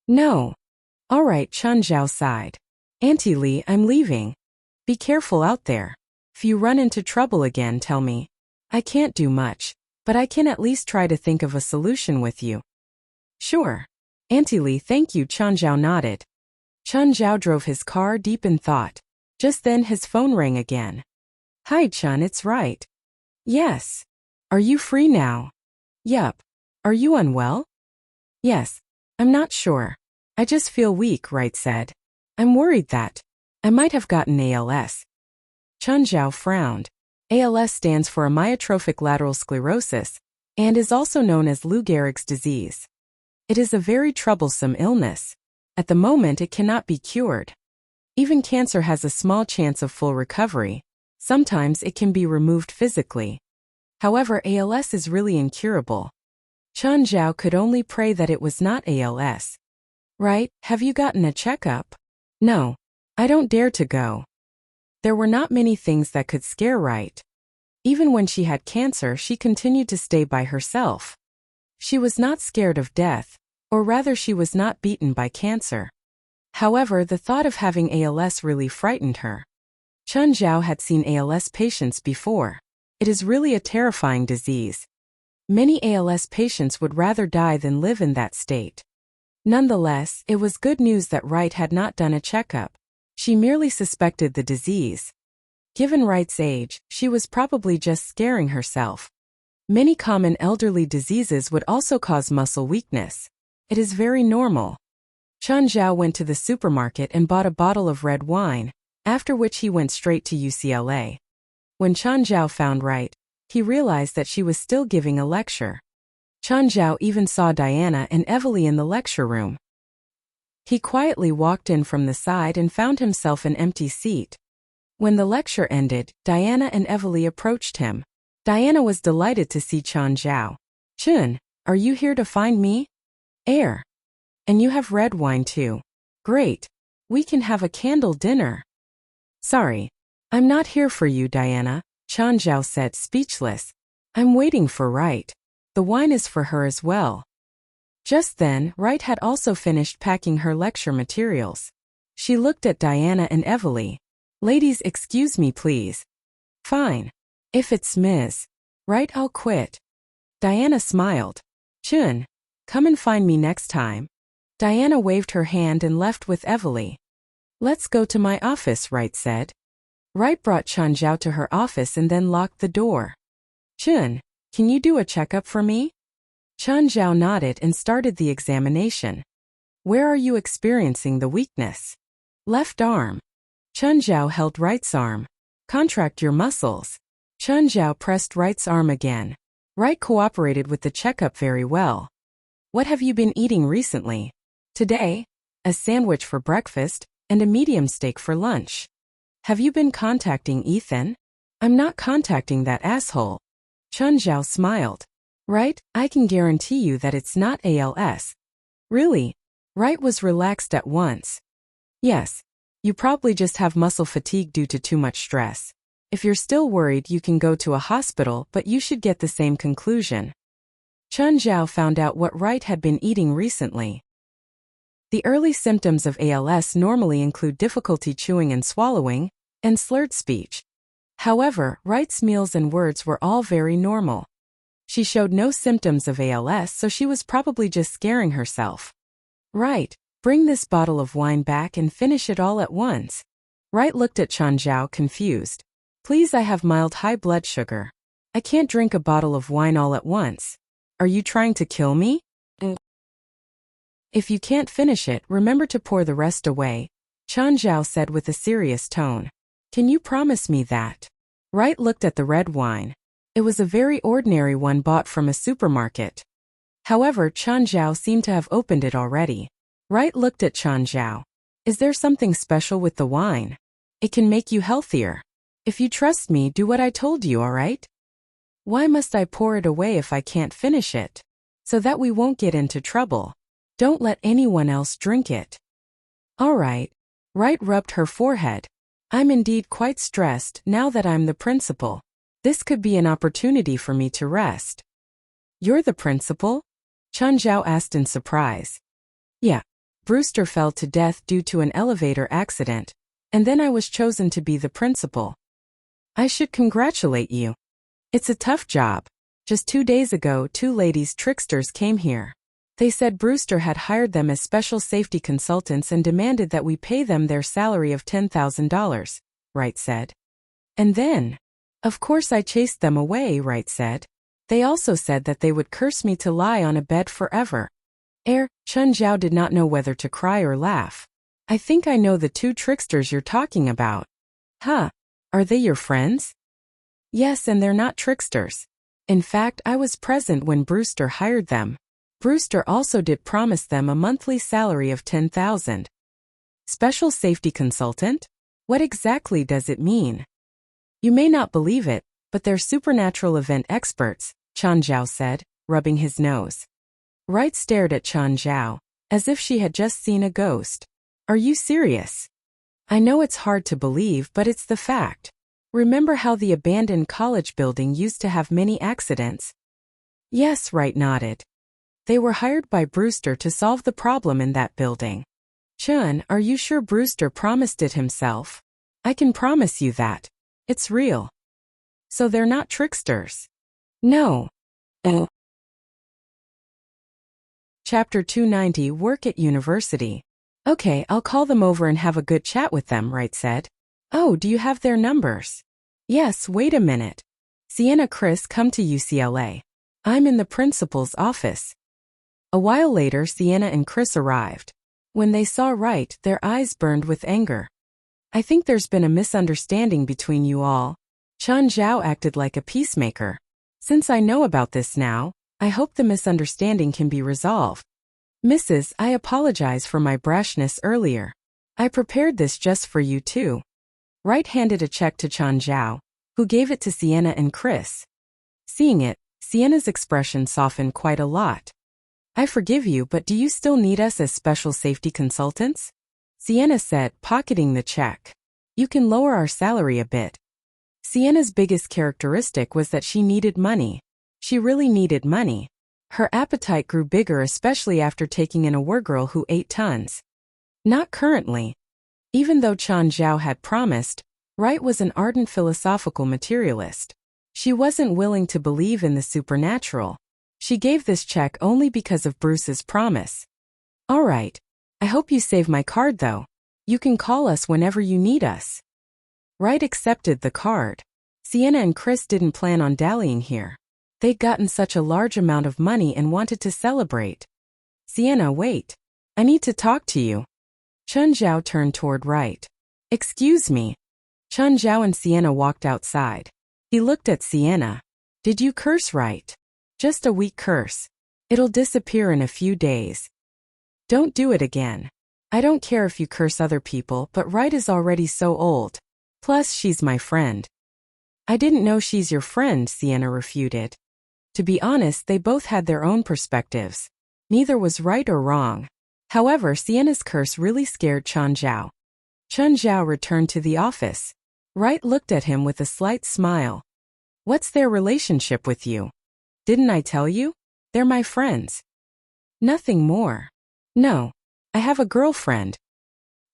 No. All right, Chen Zhao sighed. Auntie Li, I'm leaving. Be careful out there. If you run into trouble again, tell me. I can't do much, but I can at least try to think of a solution with you. Sure. Auntie Li, thank you, Chen Zhao nodded. Chen Zhao drove his car deep in thought. Just then his phone rang again. Hi Chen, it's Right. Yes. Are you free now? Yup. Are you unwell? Yes. I'm not sure. I just feel weak, Right said. I'm worried that I might have gotten ALS. Chen Zhao frowned. ALS stands for amyotrophic lateral sclerosis and is also known as Lou Gehrig's disease. It is a very troublesome illness. At the moment, it cannot be cured. Even cancer has a small chance of full recovery. Sometimes it can be removed physically. However, ALS is really incurable. Chen Zhao could only pray that it was not ALS. Right, have you gotten a checkup? No. I don't dare to go. There were not many things that could scare Right. Even when she had cancer, she continued to stay by herself. She was not scared of death, or rather she was not beaten by cancer. However, the thought of having ALS really frightened her. Chen Zhao had seen ALS patients before. It is really a terrifying disease. Many ALS patients would rather die than live in that state. Nonetheless, it was good news that Right had not done a checkup. She merely suspected the disease. Given Right's age, she was probably just scaring herself. Many common elderly diseases would also cause muscle weakness. It is very normal. Chen Zhao went to the supermarket and bought a bottle of red wine, after which he went straight to UCLA. When Chen Zhao found Right, he realized that she was still giving a lecture. Chen Zhao even saw Diana and Evely in the lecture room. He quietly walked in from the side and found himself an empty seat. When the lecture ended, Diana and Evely approached him. Diana was delighted to see Chen Zhao. Chen, are you here to find me? Air. And you have red wine too. Great. We can have a candle dinner. Sorry. I'm not here for you, Diana, Chen Zhao said, speechless. I'm waiting for Right. The wine is for her as well. Just then, Right had also finished packing her lecture materials. She looked at Diana and Evely. Ladies, excuse me, please. Fine. If it's Ms. Right, I'll quit. Diana smiled. Chun, come and find me next time. Diana waved her hand and left with Evely. Let's go to my office, Right said. Right brought Chen Zhao to her office and then locked the door. Chun, can you do a checkup for me? Chen Zhao nodded and started the examination. Where are you experiencing the weakness? Left arm. Chen Zhao held Right's arm. Contract your muscles. Chen Zhao pressed Right's arm again. Right cooperated with the checkup very well. What have you been eating recently? Today, a sandwich for breakfast and a medium steak for lunch. Have you been contacting Ethan? I'm not contacting that asshole. Chen Zhao smiled. Right, I can guarantee you that it's not ALS. Really? Wright was relaxed at once. Yes. You probably just have muscle fatigue due to too much stress. If you're still worried, you can go to a hospital, but you should get the same conclusion. Chun Zhao found out what Wright had been eating recently. The early symptoms of ALS normally include difficulty chewing and swallowing, and slurred speech. However, Wright's meals and words were all very normal. She showed no symptoms of ALS, so she was probably just scaring herself. Wright, bring this bottle of wine back and finish it all at once. Wright looked at Chun Zhao confused. Please, I have mild high blood sugar. I can't drink a bottle of wine all at once. Are you trying to kill me? If you can't finish it, remember to pour the rest away, Chun Zhao said with a serious tone. Can you promise me that? Wright looked at the red wine. It was a very ordinary one bought from a supermarket. However, Chun Zhao seemed to have opened it already. Wright looked at Chun Zhao. Is there something special with the wine? It can make you healthier. If you trust me, do what I told you, alright? Why must I pour it away if I can't finish it? So that we won't get into trouble. Don't let anyone else drink it. Alright. Wright rubbed her forehead. I'm indeed quite stressed now that I'm the principal. This could be an opportunity for me to rest. You're the principal? Chun Zhao asked in surprise. Yeah. Brewster fell to death due to an elevator accident, and then I was chosen to be the principal. I should congratulate you. It's a tough job. Just 2 days ago, 2 ladies tricksters came here. They said Brewster had hired them as special safety consultants and demanded that we pay them their salary of $10,000, Wright said. And then, of course, I chased them away, Wright said. They also said that they would curse me to lie on a bed forever. Chun Zhao did not know whether to cry or laugh. I think I know the 2 tricksters you're talking about. Huh? Are they your friends? Yes, and they're not tricksters. In fact, I was present when Brewster hired them. Brewster also did promise them a monthly salary of $10,000. Special safety consultant? What exactly does it mean? You may not believe it, but they're supernatural event experts, Chun Zhao said, rubbing his nose. Wright stared at Chun Zhao, as if she had just seen a ghost. Are you serious? I know it's hard to believe, but it's the fact. Remember how the abandoned college building used to have many accidents? Yes, Wright nodded. They were hired by Brewster to solve the problem in that building. Chun, are you sure Brewster promised it himself? I can promise you that. It's real. So they're not tricksters? No. Chapter 290 Work at University. Okay, I'll call them over and have a good chat with them, Wright said. Oh, do you have their numbers? Yes, wait a minute. Sienna, Chris, come to UCLA. I'm in the principal's office. A while later, Sienna and Chris arrived. When they saw Wright, their eyes burned with anger. I think there's been a misunderstanding between you all. Chun Zhao acted like a peacemaker. Since I know about this now, I hope the misunderstanding can be resolved. Mrs., I apologize for my brashness earlier. I prepared this just for you too. Wright handed a check to Chun Zhao, who gave it to Sienna and Chris. Seeing it, Sienna's expression softened quite a lot. I forgive you, but do you still need us as special safety consultants? Sienna said, pocketing the check. You can lower our salary a bit. Sienna's biggest characteristic was that she needed money. She really needed money. Her appetite grew bigger, especially after taking in a workgirl who ate tons. Not currently. Even though Chun Zhao had promised, Wright was an ardent philosophical materialist. She wasn't willing to believe in the supernatural. She gave this check only because of Bruce's promise. All right. I hope you save my card though. You can call us whenever you need us. Wright accepted the card. Sienna and Chris didn't plan on dallying here. They'd gotten such a large amount of money and wanted to celebrate. Sienna, wait. I need to talk to you. Chun Zhao turned toward Wright. Excuse me. Chun Zhao and Sienna walked outside. He looked at Sienna. Did you curse, Wright? Just a weak curse. It'll disappear in a few days. Don't do it again. I don't care if you curse other people, but Wright is already so old. Plus, she's my friend. I didn't know she's your friend, Sienna refuted. To be honest, they both had their own perspectives. Neither was right or wrong. However, Sienna's curse really scared Chen Zhao. Chen Zhao returned to the office. Wright looked at him with a slight smile. What's their relationship with you? Didn't I tell you? They're my friends. Nothing more. No. I have a girlfriend.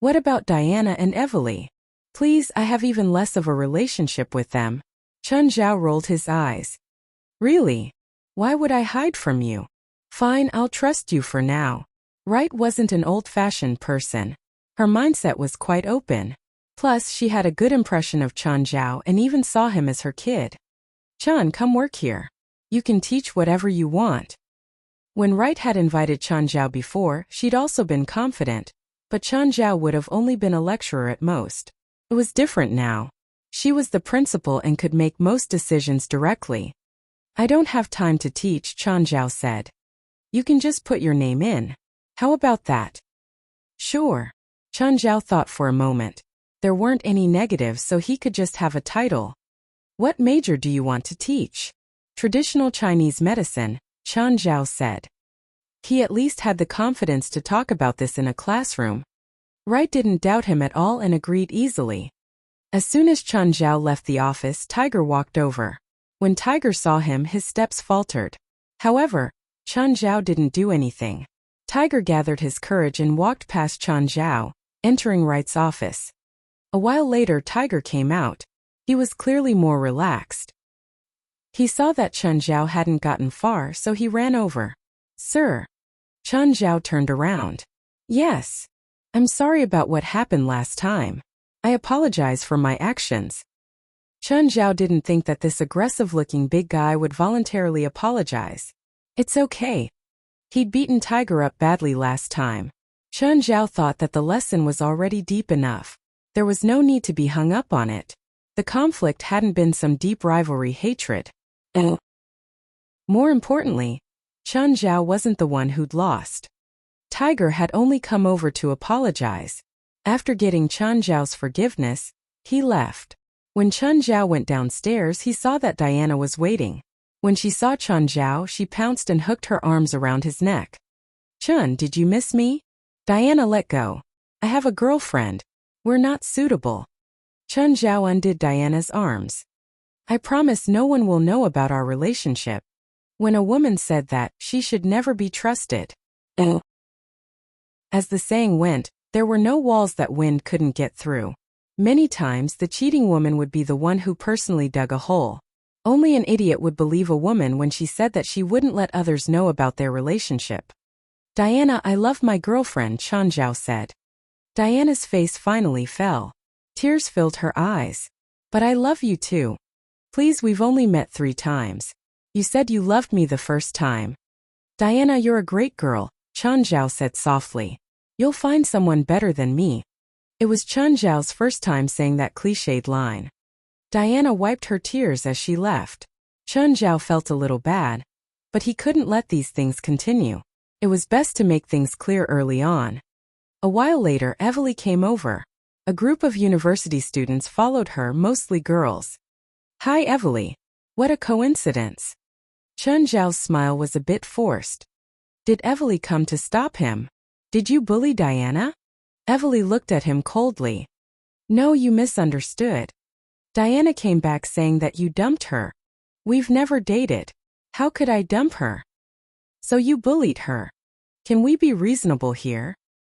What about Diana and Evely? Please, I have even less of a relationship with them. Chen Zhao rolled his eyes. Really? Why would I hide from you? Fine, I'll trust you for now. Wright wasn't an old-fashioned person. Her mindset was quite open. Plus, she had a good impression of Chen Zhao and even saw him as her kid. Chen, come work here. You can teach whatever you want. When Wright had invited Chen Zhao before, she'd also been confident, but Chen Zhao would have only been a lecturer at most. It was different now. She was the principal and could make most decisions directly. I don't have time to teach, Chen Zhao said. You can just put your name in. How about that? Sure. Chen Zhao thought for a moment. There weren't any negatives, so he could just have a title. What major do you want to teach? Traditional Chinese medicine, Chen Zhao said. He at least had the confidence to talk about this in a classroom. Wright didn't doubt him at all and agreed easily. As soon as Chen Zhao left the office, Tiger walked over. When Tiger saw him, his steps faltered. However, Chen Zhao didn't do anything. Tiger gathered his courage and walked past Chen Zhao, entering Wright's office. A while later, Tiger came out. He was clearly more relaxed. He saw that Chen Zhao hadn't gotten far, so he ran over. Sir. Chen Zhao turned around. Yes. I'm sorry about what happened last time. I apologize for my actions. Chen Zhao didn't think that this aggressive-looking big guy would voluntarily apologize. It's okay. He'd beaten Tiger up badly last time. Chen Zhao thought that the lesson was already deep enough. There was no need to be hung up on it. The conflict hadn't been some deep rivalry hatred. More importantly, Chen Zhao wasn't the one who'd lost. Tiger had only come over to apologize. After getting Chen Zhao's forgiveness, he left. When Chen Zhao went downstairs, he saw that Diana was waiting. When she saw Chen Zhao, she pounced and hooked her arms around his neck. Chen, did you miss me? Diana, let go. I have a girlfriend. We're not suitable. Chen Zhao undid Diana's arms. I promise no one will know about our relationship. When a woman said that, she should never be trusted. As the saying went, there were no walls that wind couldn't get through. Many times, the cheating woman would be the one who personally dug a hole. Only an idiot would believe a woman when she said that she wouldn't let others know about their relationship. Diana, I love my girlfriend, Chen Zhao said. Diana's face finally fell. Tears filled her eyes. But I love you too. Please, we've only met 3 times. You said you loved me the first time. Diana, you're a great girl, Chen Zhao said softly. You'll find someone better than me. It was Chen Zhao's first time saying that cliched line. Diana wiped her tears as she left. Chen Zhao felt a little bad, but he couldn't let these things continue. It was best to make things clear early on. A while later, Evely came over. A group of university students followed her, mostly girls. Hi, Evely. What a coincidence. Chen Zhao's smile was a bit forced. Did Evely come to stop him? Did you bully Diana? Evely looked at him coldly. No, you misunderstood. Diana came back saying that you dumped her. We've never dated. How could I dump her? So you bullied her. Can we be reasonable here?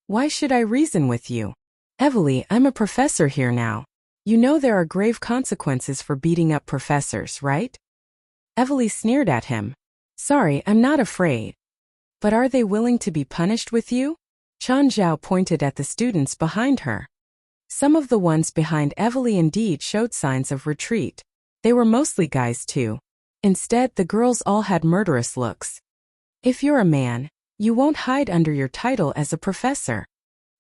Why should I reason with you? Evely, I'm a professor here now. You know there are grave consequences for beating up professors, right? Evely sneered at him. Sorry, I'm not afraid. But are they willing to be punished with you? Chen Zhao pointed at the students behind her. Some of the ones behind Evely indeed showed signs of retreat. They were mostly guys too. Instead, the girls all had murderous looks. If you're a man, you won't hide under your title as a professor.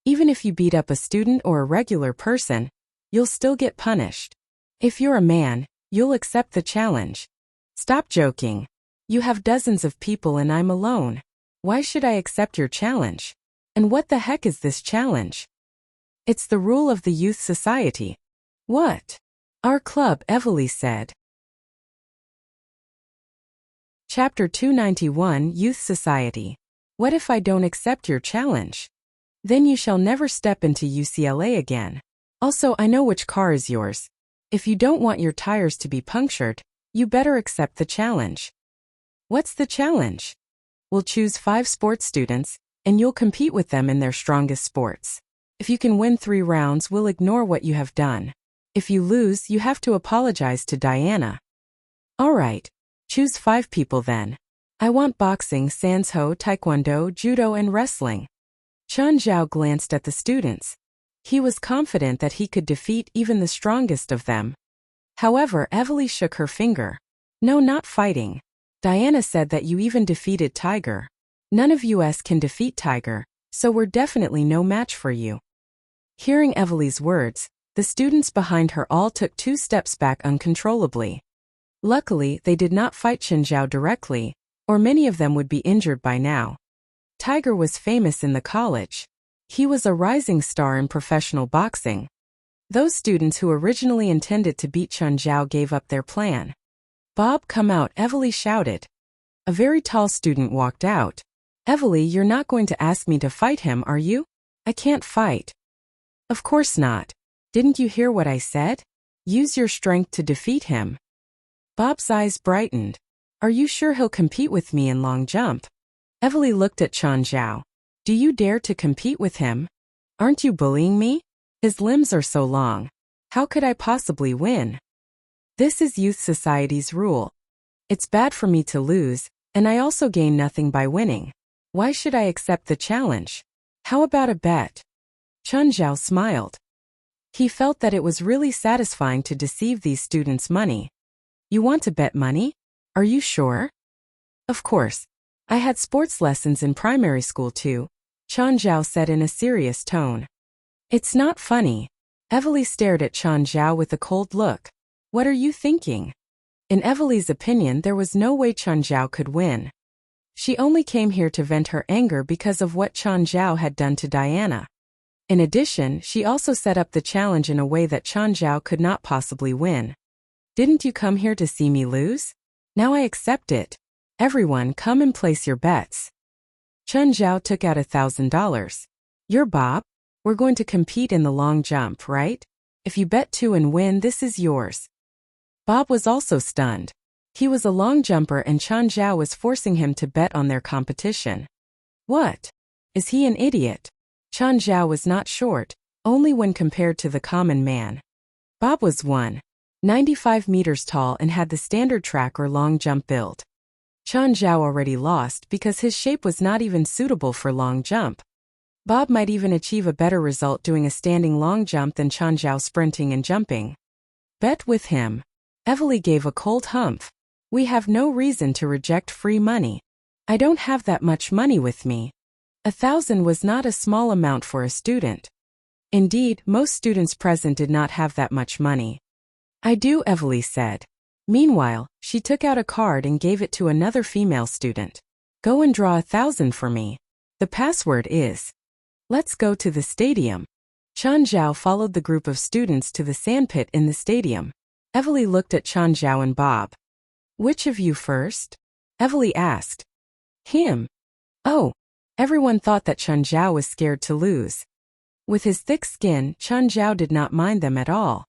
Even if you beat up a student or a regular person, you'll still get punished. If you're a man, you'll accept the challenge. Stop joking. You have dozens of people and I'm alone. Why should I accept your challenge? And what the heck is this challenge? It's the rule of the youth society. What? Our club, Evely said. Chapter 291, Youth Society. What if I don't accept your challenge? Then you shall never step into UCLA again. Also, I know which car is yours. If you don't want your tires to be punctured, you better accept the challenge. What's the challenge? We'll choose 5 sports students, and you'll compete with them in their strongest sports. If you can win 3 rounds, we'll ignore what you have done. If you lose, you have to apologize to Diana. All right. Choose 5 people then. I want boxing, sanso, taekwondo, judo, and wrestling. Chen Zhao glanced at the students. He was confident that he could defeat even the strongest of them. However, Evely shook her finger. No, not fighting. Diana said that you even defeated Tiger. None of us can defeat Tiger, so we're definitely no match for you. Hearing Evely's words, the students behind her all took 2 steps back uncontrollably. Luckily, they did not fight Chen Zhao directly, or many of them would be injured by now. Tiger was famous in the college. He was a rising star in professional boxing. Those students who originally intended to beat Chen Zhao gave up their plan. Bob, come out, Evely shouted. A very tall student walked out. Evely, you're not going to ask me to fight him, are you? I can't fight. Of course not. Didn't you hear what I said? Use your strength to defeat him. Bob's eyes brightened. Are you sure he'll compete with me in long jump? Evely looked at Chen Zhao. Do you dare to compete with him? Aren't you bullying me? His limbs are so long. How could I possibly win? This is Youth Society's rule. It's bad for me to lose, and I also gain nothing by winning. Why should I accept the challenge? How about a bet? Chen Zhao smiled. He felt that it was really satisfying to deceive these students' money. You want to bet money? Are you sure? Of course. I had sports lessons in primary school too, Chen Zhao said in a serious tone. It's not funny. Evely stared at Chen Zhao with a cold look. What are you thinking? In Evely's opinion, there was no way Chen Zhao could win. She only came here to vent her anger because of what Chen Zhao had done to Diana. In addition, she also set up the challenge in a way that Chen Zhao could not possibly win. Didn't you come here to see me lose? Now I accept it. Everyone, come and place your bets. Chen Zhao took out $1,000. You're Bob? We're going to compete in the long jump, right? If you bet 2 and win, this is yours. Bob was also stunned. He was a long jumper and Chen Zhao was forcing him to bet on their competition. What? Is he an idiot? Chen Zhao was not short, only when compared to the common man. Bob was 1.95 meters tall and had the standard track or long jump build. Chen Zhao already lost because his shape was not even suitable for long jump. Bob might even achieve a better result doing a standing long jump than Chen Zhao sprinting and jumping. Bet with him. Evely gave a cold humph. We have no reason to reject free money. I don't have that much money with me. 1,000 was not a small amount for a student. Indeed, most students present did not have that much money. I do, Evely said. Meanwhile, she took out a card and gave it to another female student. Go and draw 1,000 for me. The password is. Let's go to the stadium. Chen Zhao followed the group of students to the sandpit in the stadium. Evely looked at Chen Zhao and Bob. Which of you first? Evely asked. Him. Oh. Everyone thought that Chen Zhao was scared to lose. With his thick skin, Chen Zhao did not mind them at all.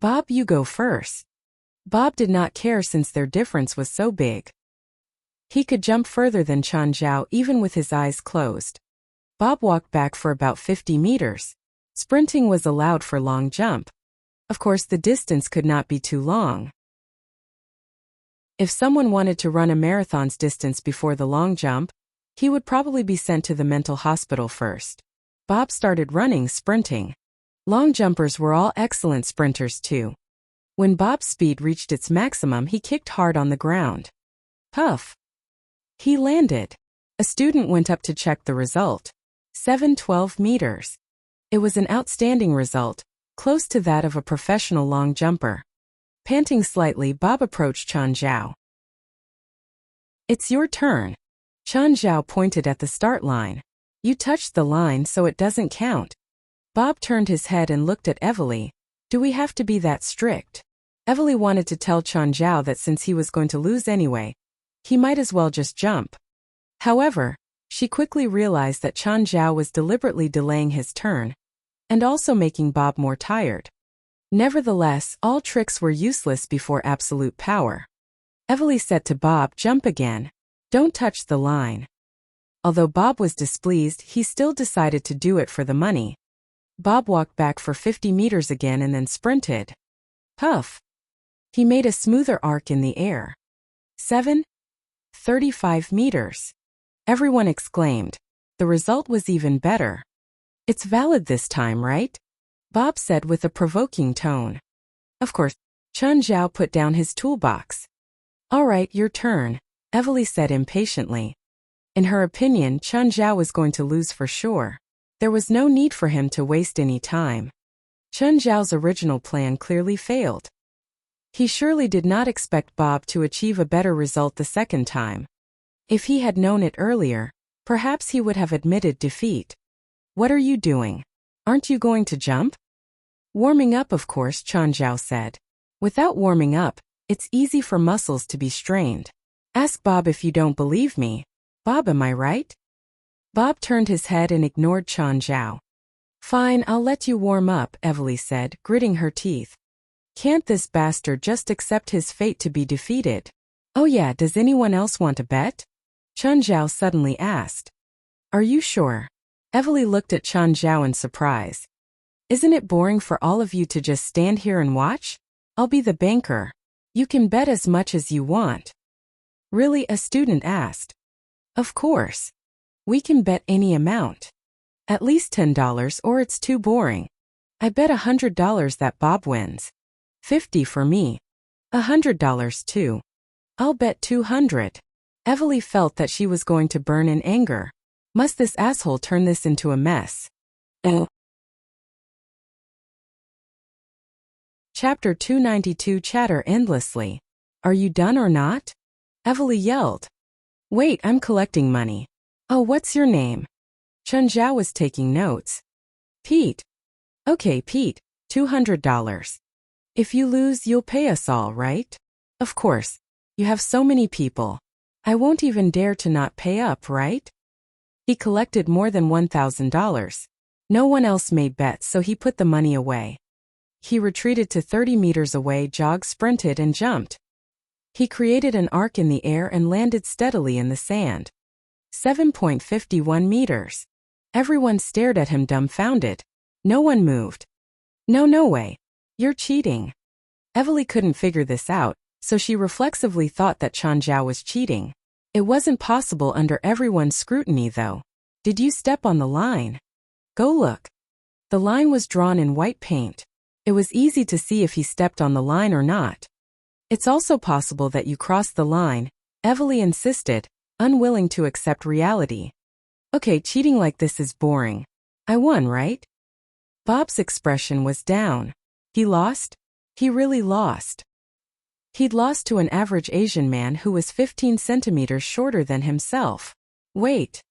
Bob, you go first. Bob did not care since their difference was so big. He could jump further than Chen Zhao even with his eyes closed. Bob walked back for about 50 meters. Sprinting was allowed for long jump. Of course, the distance could not be too long. If someone wanted to run a marathon's distance before the long jump, he would probably be sent to the mental hospital first. Bob started running, sprinting. Long jumpers were all excellent sprinters too. When Bob's speed reached its maximum, he kicked hard on the ground. Puff! He landed. A student went up to check the result. 712 meters. It was an outstanding result, close to that of a professional long jumper. Panting slightly, Bob approached Chen Zhao. It's your turn. Chen Zhao pointed at the start line. You touched the line, so it doesn't count. Bob turned his head and looked at Evely. Do we have to be that strict? Evely wanted to tell Chen Zhao that since he was going to lose anyway, he might as well just jump. However, She quickly realized that Chan Zhao was deliberately delaying his turn, and also making Bob more tired. Nevertheless, all tricks were useless before absolute power. Evely said to Bob, "Jump again. Don't touch the line." Although Bob was displeased, he still decided to do it for the money. Bob walked back for 50 meters again and then sprinted. Puff! He made a smoother arc in the air. 35 meters. Everyone exclaimed. The result was even better. "It's valid this time, right?" Bob said with a provoking tone. Of course. Chan Zhao put down his toolbox. "All right, your turn," Evely said impatiently. In her opinion, Chan Zhao was going to lose for sure. There was no need for him to waste any time. Chan Zhao's original plan clearly failed. He surely did not expect Bob to achieve a better result the second time. If he had known it earlier, perhaps he would have admitted defeat. "What are you doing? Aren't you going to jump?" "Warming up, of course," Chan Zhao said. "Without warming up, it's easy for muscles to be strained. Ask Bob if you don't believe me. Bob, am I right?" Bob turned his head and ignored Chan Zhao. "Fine, I'll let you warm up," Evely said, gritting her teeth. Can't this bastard just accept his fate to be defeated? "Oh yeah, does anyone else want to bet?" Chan Zhao suddenly asked. "Are you sure?" Evely looked at Chan Zhao in surprise. "Isn't it boring for all of you to just stand here and watch? I'll be the banker. You can bet as much as you want." "Really?" a student asked. "Of course. We can bet any amount. At least $10 or it's too boring. I bet $100 that Bob wins. 50 for me. $100 too. I'll bet 200. Evely felt that she was going to burn in anger. Must this asshole turn this into a mess? Chapter 292. Chatter endlessly. "Are you done or not?" Evely yelled. "Wait, I'm collecting money." "Oh, what's your name?" Chan Zhao was taking notes. "Pete." "Okay, Pete, $200. If you lose, you'll pay us all, right?" "Of course. You have so many people. I won't even dare to not pay up, right?" He collected more than $1,000. No one else made bets, so he put the money away. He retreated to 30 meters away, jogged, sprinted, and jumped. He created an arc in the air and landed steadily in the sand. 7.51 meters. Everyone stared at him dumbfounded. No one moved. No way. You're cheating." Evely couldn't figure this out, so she reflexively thought that Chan Zhao was cheating. It wasn't possible under everyone's scrutiny though. "Did you step on the line?" "Go look." The line was drawn in white paint. It was easy to see if he stepped on the line or not. "It's also possible that you crossed the line," Evely insisted, unwilling to accept reality. "Okay, cheating like this is boring. I won, right?" Bob's expression was down. He lost? He really lost. He'd lost to an average Asian man who was 15 centimeters shorter than himself. "Wait.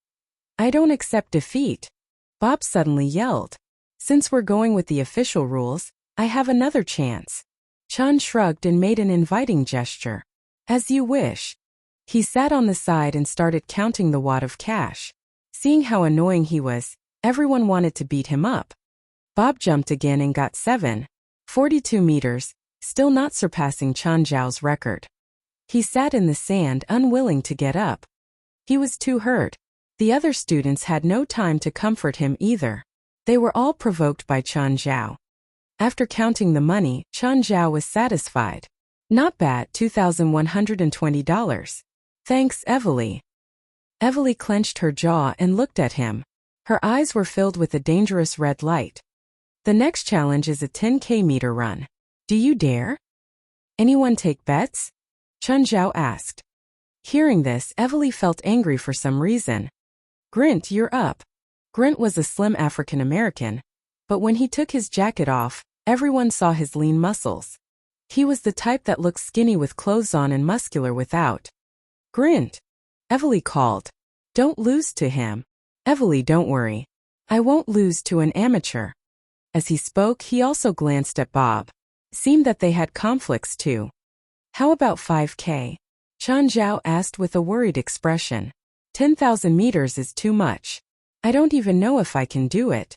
I don't accept defeat," Bob suddenly yelled. "Since we're going with the official rules, I have another chance." Chan shrugged and made an inviting gesture. "As you wish." He sat on the side and started counting the wad of cash. Seeing how annoying he was, everyone wanted to beat him up. Bob jumped again and got 7.42 meters, still not surpassing Chan Zhao's record. He sat in the sand, unwilling to get up. He was too hurt. The other students had no time to comfort him either. They were all provoked by Chan Zhao. After counting the money, Chan Zhao was satisfied. "Not bad, $2,120. Thanks, Evely." Evely clenched her jaw and looked at him. Her eyes were filled with a dangerous red light. "The next challenge is a 10K meter run. Do you dare? Anyone take bets?" Chan Zhao asked. Hearing this, Evely felt angry for some reason. "Grint, you're up." Grint was a slim African American, but when he took his jacket off, everyone saw his lean muscles. He was the type that looked skinny with clothes on and muscular without. "Grint," Evely called. "Don't lose to him." "Evely, don't worry. I won't lose to an amateur." As he spoke, he also glanced at Bob. Seemed that they had conflicts too. "How about 5K? Chan Zhao asked with a worried expression. 10,000 meters is too much. I don't even know if I can do it.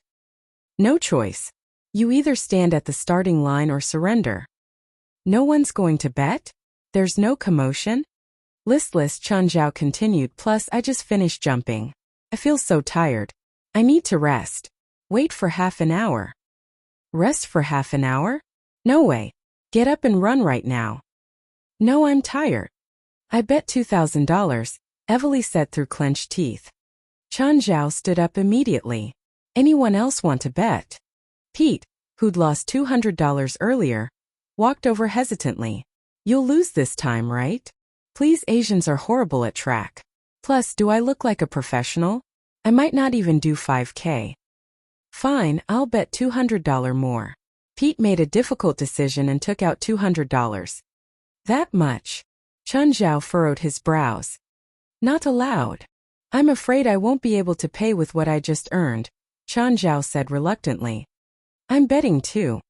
No choice. You either stand at the starting line or surrender. No one's going to bet? There's no commotion? Listless, Chen Zhao continued, plus I just finished jumping. I feel so tired. I need to rest. Wait for half an hour. Rest for half an hour? No way. Get up and run right now. No, I'm tired. I bet $2,000, Evely said through clenched teeth. Chen Zhao stood up immediately. Anyone else want to bet? Pete, who'd lost $200 earlier, walked over hesitantly. You'll lose this time, right? Please, Asians are horrible at track. Plus, do I look like a professional? I might not even do 5K. Fine, I'll bet $200 more. Pete made a difficult decision and took out $200. That much? Chen Zhao furrowed his brows. Not allowed. I'm afraid I won't be able to pay with what I just earned, Chen Zhao said reluctantly. I'm betting too.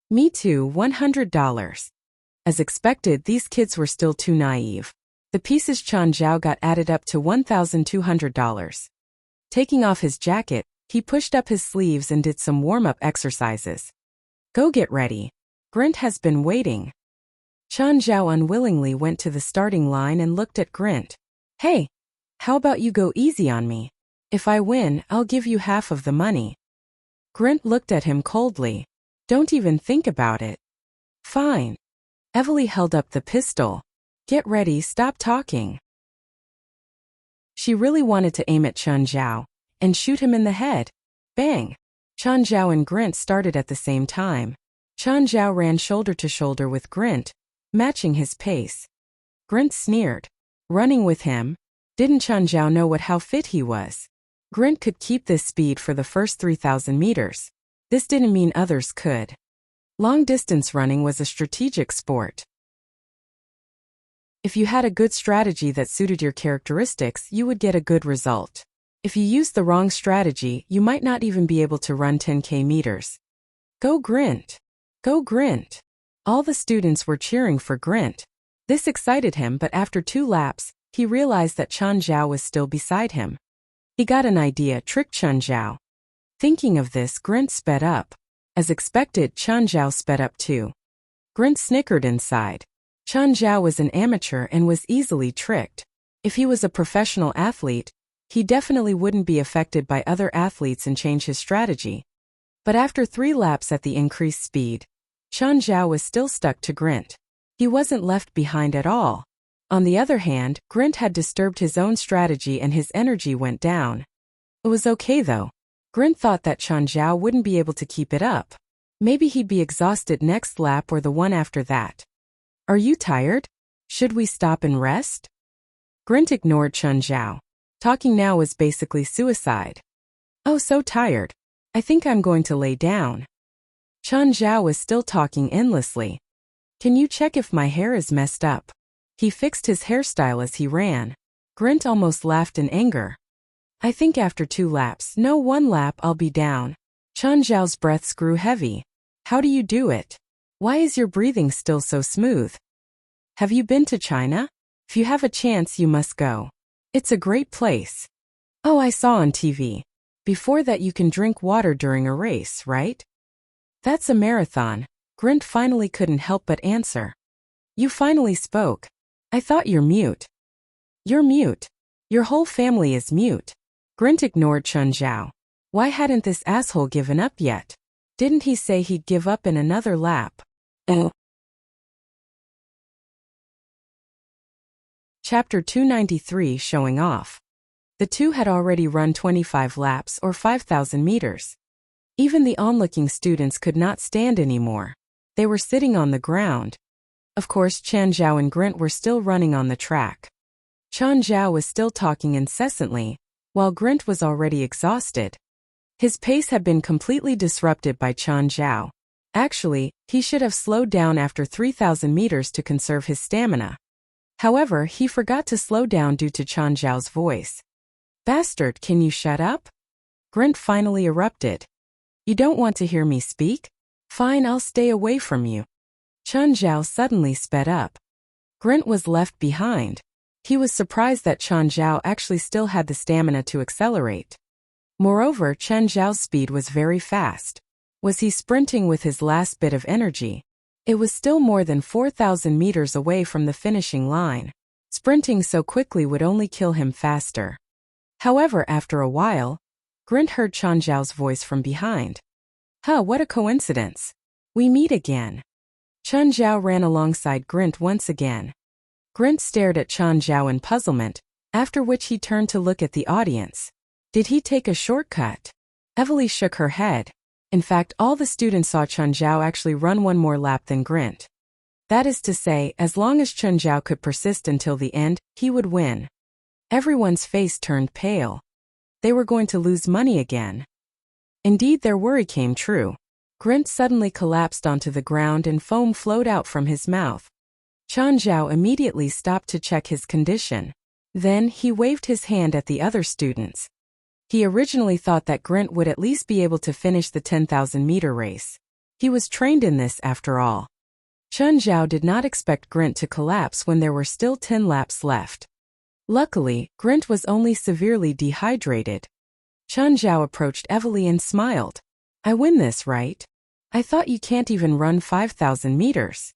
Me too, $100. As expected, these kids were still too naive. The pieces Chen Zhao got added up to $1,200. Taking off his jacket, he pushed up his sleeves and did some warm-up exercises. Go get ready. Grint has been waiting. Chen Zhao unwillingly went to the starting line and looked at Grint. Hey, how about you go easy on me? If I win, I'll give you half of the money. Grint looked at him coldly. Don't even think about it. Fine. Evely held up the pistol. Get ready, stop talking. She really wanted to aim at Chen Zhao and shoot him in the head. Bang! Chen Zhao and Grint started at the same time. Chen Zhao ran shoulder to shoulder with Grint, matching his pace. Grint sneered. Running with him? Didn't Chen Zhao know how fit he was? Grint could keep this speed for the first 3,000 meters. This didn't mean others could. Long-distance running was a strategic sport. If you had a good strategy that suited your characteristics, you would get a good result. If you used the wrong strategy, you might not even be able to run 10K meters. Go Grint! Go Grint! All the students were cheering for Grint. This excited him, but after 2 laps, he realized that Chen Zhao was still beside him. He got an idea, trick Chen Zhao. Thinking of this, Grint sped up. As expected, Chen Zhao sped up too. Grint snickered inside. Chen Zhao was an amateur and was easily tricked. If he was a professional athlete, he definitely wouldn't be affected by other athletes and change his strategy. But after 3 laps at the increased speed, Chen Zhao was still stuck to Grint. He wasn't left behind at all. On the other hand, Grint had disturbed his own strategy and his energy went down. It was okay though. Grint thought that Chen Zhao wouldn't be able to keep it up. Maybe he'd be exhausted next lap or the one after that. Are you tired? Should we stop and rest? Grint ignored Chen Zhao. Talking now was basically suicide. Oh, so tired. I think I'm going to lay down. Chen Zhao was still talking endlessly. Can you check if my hair is messed up? He fixed his hairstyle as he ran. Grint almost laughed in anger. I think after 2 laps, no 1 lap, I'll be down. Chen Zhao's breaths grew heavy. How do you do it? Why is your breathing still so smooth? Have you been to China? If you have a chance, you must go. It's a great place. Oh, I saw on TV. Before that you can drink water during a race, right? That's a marathon. Grint finally couldn't help but answer. You finally spoke. I thought you're mute. You're mute. Your whole family is mute. Grint ignored Chen Zhao. Why hadn't this asshole given up yet? Didn't he say he'd give up in another lap? Chapter 293, Showing Off. The two had already run 25 laps or 5,000 meters. Even the onlooking students could not stand anymore. They were sitting on the ground. Of course, Chen Zhao and Grint were still running on the track. Chen Zhao was still talking incessantly, while Grint was already exhausted. His pace had been completely disrupted by Chen Zhao. Actually, he should have slowed down after 3,000 meters to conserve his stamina. However, he forgot to slow down due to Chen Zhao's voice. Bastard, can you shut up? Grint finally erupted. You don't want to hear me speak? Fine, I'll stay away from you. Chen Zhao suddenly sped up. Grint was left behind. He was surprised that Chen Zhao actually still had the stamina to accelerate. Moreover, Chen Zhao's speed was very fast. Was he sprinting with his last bit of energy? It was still more than 4,000 meters away from the finishing line. Sprinting so quickly would only kill him faster. However, after a while, Grint heard Chen Zhao's voice from behind. Huh, what a coincidence. We meet again. Chen Zhao ran alongside Grint once again. Grint stared at Chen Zhao in puzzlement, after which he turned to look at the audience. Did he take a shortcut? Evely shook her head. In fact, all the students saw Chen Zhao actually run one more lap than Grint. That is to say, as long as Chen Zhao could persist until the end, he would win. Everyone's face turned pale. They were going to lose money again. Indeed, their worry came true. Grint suddenly collapsed onto the ground and foam flowed out from his mouth. Chen Zhao immediately stopped to check his condition. Then, he waved his hand at the other students. He originally thought that Grint would at least be able to finish the 10,000-meter race. He was trained in this after all. Chen Zhao did not expect Grint to collapse when there were still 10 laps left. Luckily, Grint was only severely dehydrated. Chen Zhao approached Evely and smiled. I win this, right? I thought you can't even run 5,000 meters.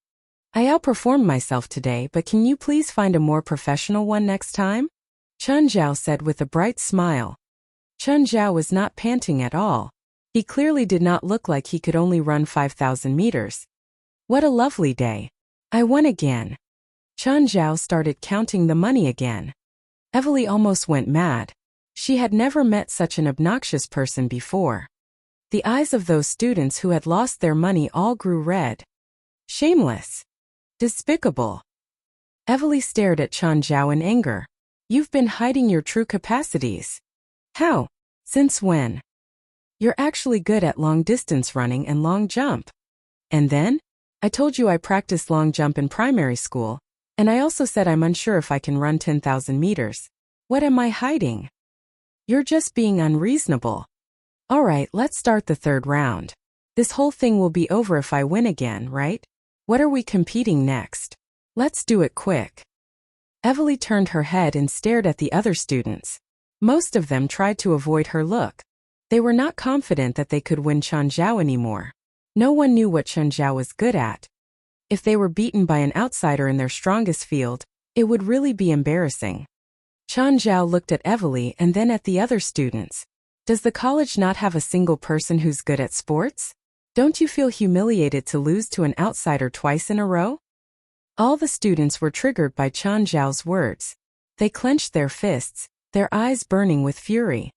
I outperformed myself today, but can you please find a more professional one next time? Chen Zhao said with a bright smile. Chen Zhao was not panting at all. He clearly did not look like he could only run 5,000 meters. What a lovely day. I won again. Chen Zhao started counting the money again. Evely almost went mad. She had never met such an obnoxious person before. The eyes of those students who had lost their money all grew red. Shameless. Despicable. Evely stared at Chen Zhao in anger. You've been hiding your true capacities. How? Since when? You're actually good at long-distance running and long jump. And then? I told you I practiced long jump in primary school, and I also said I'm unsure if I can run 10,000 meters. What am I hiding? You're just being unreasonable. Alright, let's start the third round. This whole thing will be over if I win again, right? What are we competing next? Let's do it quick. Evely turned her head and stared at the other students. Most of them tried to avoid her look. They were not confident that they could win Chen Zhao anymore. No one knew what Chen Zhao was good at. If they were beaten by an outsider in their strongest field, it would really be embarrassing. Chen Zhao looked at Evely and then at the other students. Does the college not have a single person who's good at sports? Don't you feel humiliated to lose to an outsider twice in a row? All the students were triggered by Chen Zhao's words. They clenched their fists, their eyes burning with fury.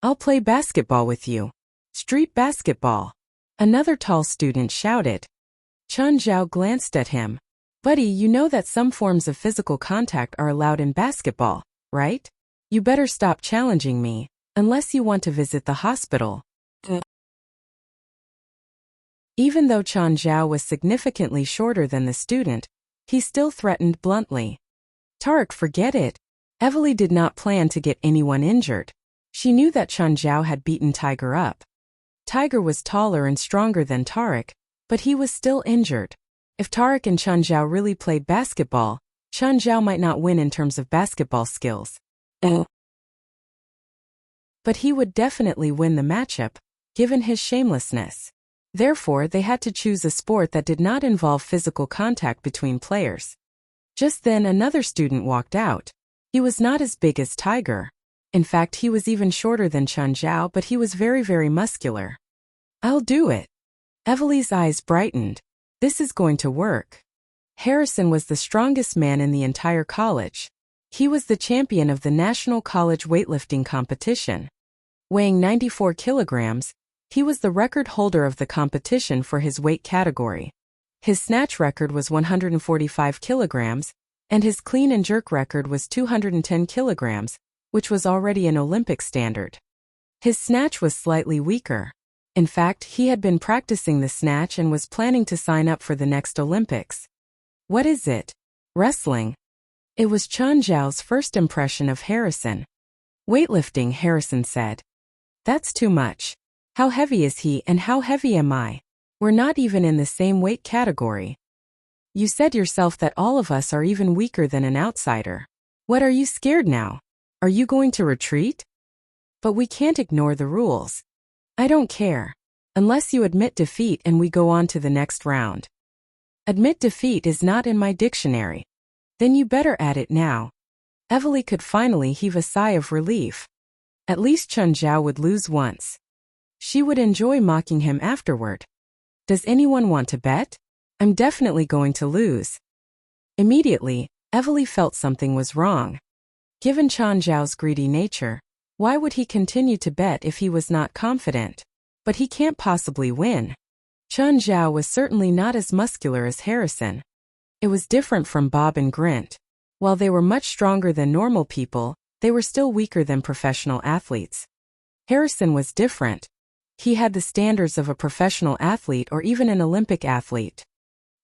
I'll play basketball with you. Street basketball. Another tall student shouted. Chen Zhao glanced at him. Buddy, you know that some forms of physical contact are allowed in basketball, right? You better stop challenging me, unless you want to visit the hospital. Even though Chen Zhao was significantly shorter than the student, he still threatened bluntly. Tarek, forget it. Evely did not plan to get anyone injured. She knew that Chen Zhao had beaten Tiger up. Tiger was taller and stronger than Tarek, but he was still injured. If Tarek and Chen Zhao really played basketball, Chen Zhao might not win in terms of basketball skills. But he would definitely win the matchup, given his shamelessness. Therefore, they had to choose a sport that did not involve physical contact between players. Just then another student walked out. He was not as big as Tiger. In fact, he was even shorter than Chen Zhao, but he was very muscular. I'll do it. Evely's eyes brightened. This is going to work. Harrison was the strongest man in the entire college. He was the champion of the National College weightlifting competition. Weighing 94 kilograms, he was the record holder of the competition for his weight category. His snatch record was 145 kilograms, and his clean and jerk record was 210 kilograms, which was already an Olympic standard. His snatch was slightly weaker. In fact, he had been practicing the snatch and was planning to sign up for the next Olympics. What is it? Wrestling. It was Chen Zhao's first impression of Harrison. Weightlifting, Harrison said. That's too much. How heavy is he and how heavy am I? We're not even in the same weight category. You said yourself that all of us are even weaker than an outsider. What, are you scared now? Are you going to retreat? But we can't ignore the rules. I don't care. Unless you admit defeat and we go on to the next round. Admit defeat is not in my dictionary. Then you better add it now. Evely could finally heave a sigh of relief. At least Chun Zhao would lose once. She would enjoy mocking him afterward. Does anyone want to bet? I'm definitely going to lose. Immediately, Evely felt something was wrong. Given Chun Zhao's greedy nature, why would he continue to bet if he was not confident? But he can't possibly win. Chun Zhao was certainly not as muscular as Harrison. It was different from Bob and Grint. While they were much stronger than normal people, they were still weaker than professional athletes. Harrison was different. He had the standards of a professional athlete or even an Olympic athlete.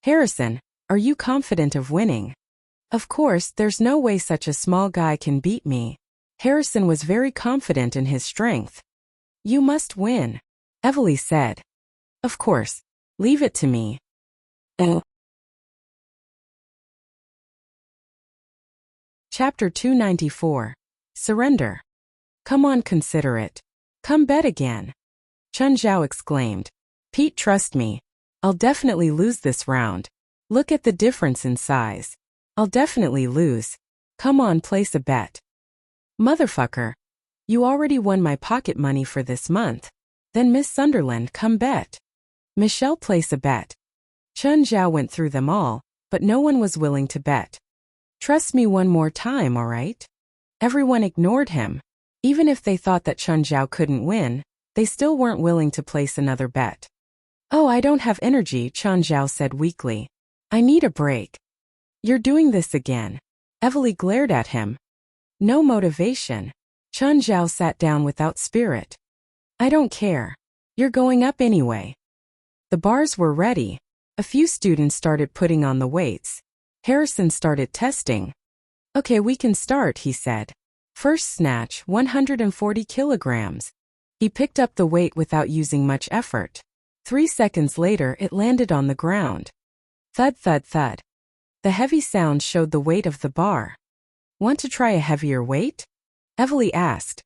Harrison, are you confident of winning? Of course, there's no way such a small guy can beat me. Harrison was very confident in his strength. You must win, Evely said. Of course. Leave it to me. Chapter 294. Surrender. Come on, consider it. Come bet again. Chun Zhao exclaimed. Pete, trust me. I'll definitely lose this round. Look at the difference in size. I'll definitely lose. Come on, place a bet. Motherfucker. You already won my pocket money for this month. Then Miss Sunderland, come bet. Michelle, place a bet. Chun Zhao went through them all, but no one was willing to bet. Trust me one more time, all right? Everyone ignored him. Even if they thought that Chun Zhao couldn't win, they still weren't willing to place another bet. Oh, I don't have energy, Chun Zhao said weakly. I need a break. You're doing this again. Evely glared at him. No motivation. Chun Zhao sat down without spirit. I don't care. You're going up anyway. The bars were ready. A few students started putting on the weights. Harrison started testing. Okay, we can start, he said. First snatch, 140 kilograms. He picked up the weight without using much effort. 3 seconds later, it landed on the ground. Thud, thud, thud. The heavy sound showed the weight of the bar. Want to try a heavier weight? Evely asked.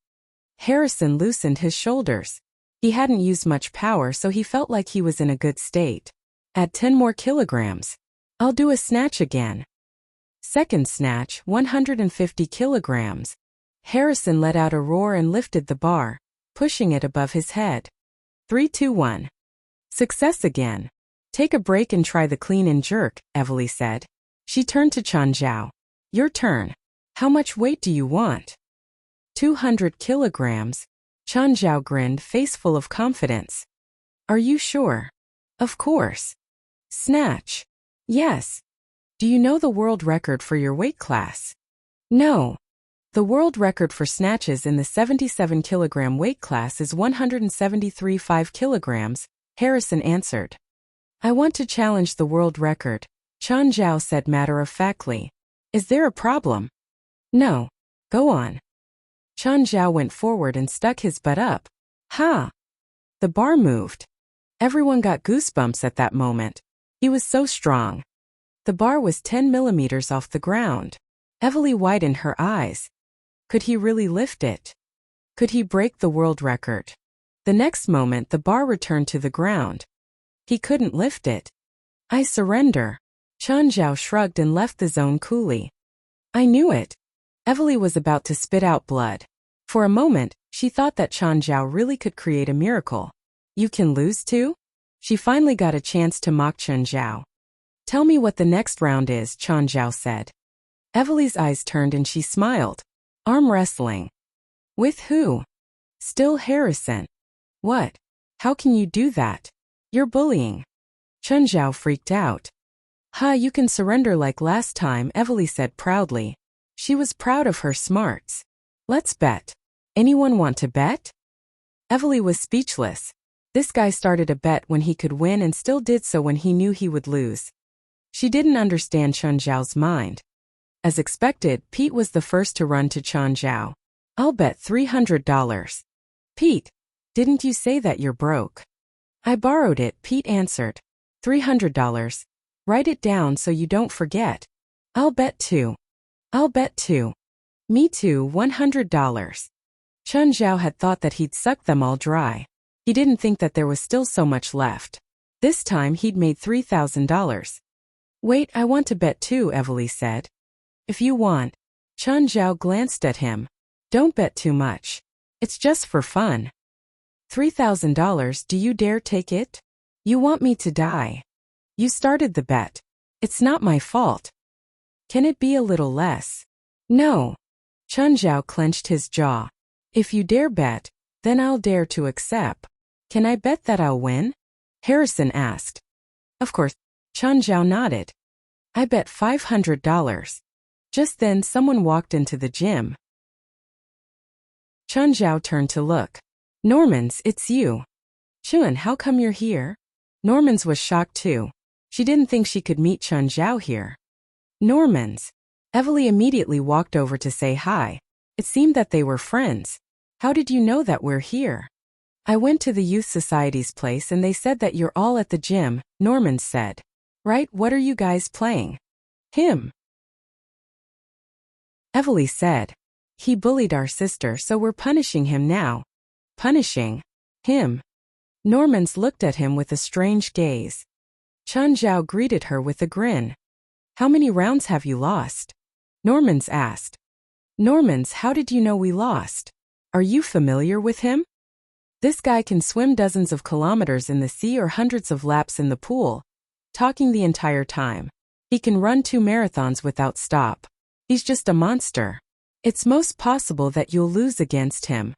Harrison loosened his shoulders. He hadn't used much power, so he felt like he was in a good state. Add 10 more kilograms. I'll do a snatch again. Second snatch, 150 kilograms. Harrison let out a roar and lifted the bar, pushing it above his head. 3, 2, 1. Success again. Take a break and try the clean and jerk, Evely said. She turned to Chun Zhao. Your turn. How much weight do you want? 200 kilograms. Chun Zhao grinned, face full of confidence. Are you sure? Of course. Snatch. Yes. Do you know the world record for your weight class? No. The world record for snatches in the 77 kilogram weight class is 173.5 kilograms, Harrison answered. I want to challenge the world record, Chun Zhao said matter-of-factly. Is there a problem? No. Go on. Chun Zhao went forward and stuck his butt up. Ha! The bar moved. Everyone got goosebumps at that moment. He was so strong. The bar was 10 millimeters off the ground. Evely widened her eyes. Could he really lift it? Could he break the world record? The next moment the bar returned to the ground. He couldn't lift it. I surrender. Chun Zhao shrugged and left the zone coolly. I knew it. Evely was about to spit out blood. For a moment, she thought that Chun Zhao really could create a miracle. You can lose too? She finally got a chance to mock Chun Zhao. Tell me what the next round is, Chun Zhao said. Evely's eyes turned and she smiled. Arm wrestling. With who? Still Harrison. What? How can you do that? You're bullying. Chun Zhao freaked out. Ha, you can surrender like last time, Evely said proudly. She was proud of her smarts. Let's bet. Anyone want to bet? Evely was speechless. This guy started a bet when he could win and still did so when he knew he would lose. She didn't understand Chun Zhao's mind. As expected, Pete was the first to run to Chun Zhao. I'll bet $300. Pete, didn't you say that you're broke? I borrowed it, Pete answered. $300. Write it down so you don't forget. I'll bet 2. I'll bet 2. Me too, $100. Chun Zhao had thought that he'd sucked them all dry. He didn't think that there was still so much left. This time he'd made $3,000. Wait, I want to bet too, Evely said. If you want. Chun Zhao glanced at him. Don't bet too much. It's just for fun. $3,000, do you dare take it? You want me to die. You started the bet. It's not my fault. Can it be a little less? No. Chun Zhao clenched his jaw. If you dare bet, then I'll dare to accept. Can I bet that I'll win? Harrison asked. Of course. Chun Zhao nodded. I bet $500. Just then someone walked into the gym. Chun Zhao turned to look. Normans, it's you. Chun, how come you're here? Normans was shocked too. She didn't think she could meet Chun Zhao here. Normans. Evely immediately walked over to say hi. It seemed that they were friends. How did you know that we're here? I went to the youth society's place and they said that you're all at the gym, Normans said. Right, what are you guys playing? Him. Evely said. He bullied our sister, so we're punishing him now. Punishing? Him. Normans looked at him with a strange gaze. Chun Zhao greeted her with a grin. How many rounds have you lost? Normans asked. Normans, how did you know we lost? Are you familiar with him? This guy can swim dozens of kilometers in the sea or hundreds of laps in the pool, talking the entire time. He can run 2 marathons without stop. He's just a monster. It's most possible that you'll lose against him.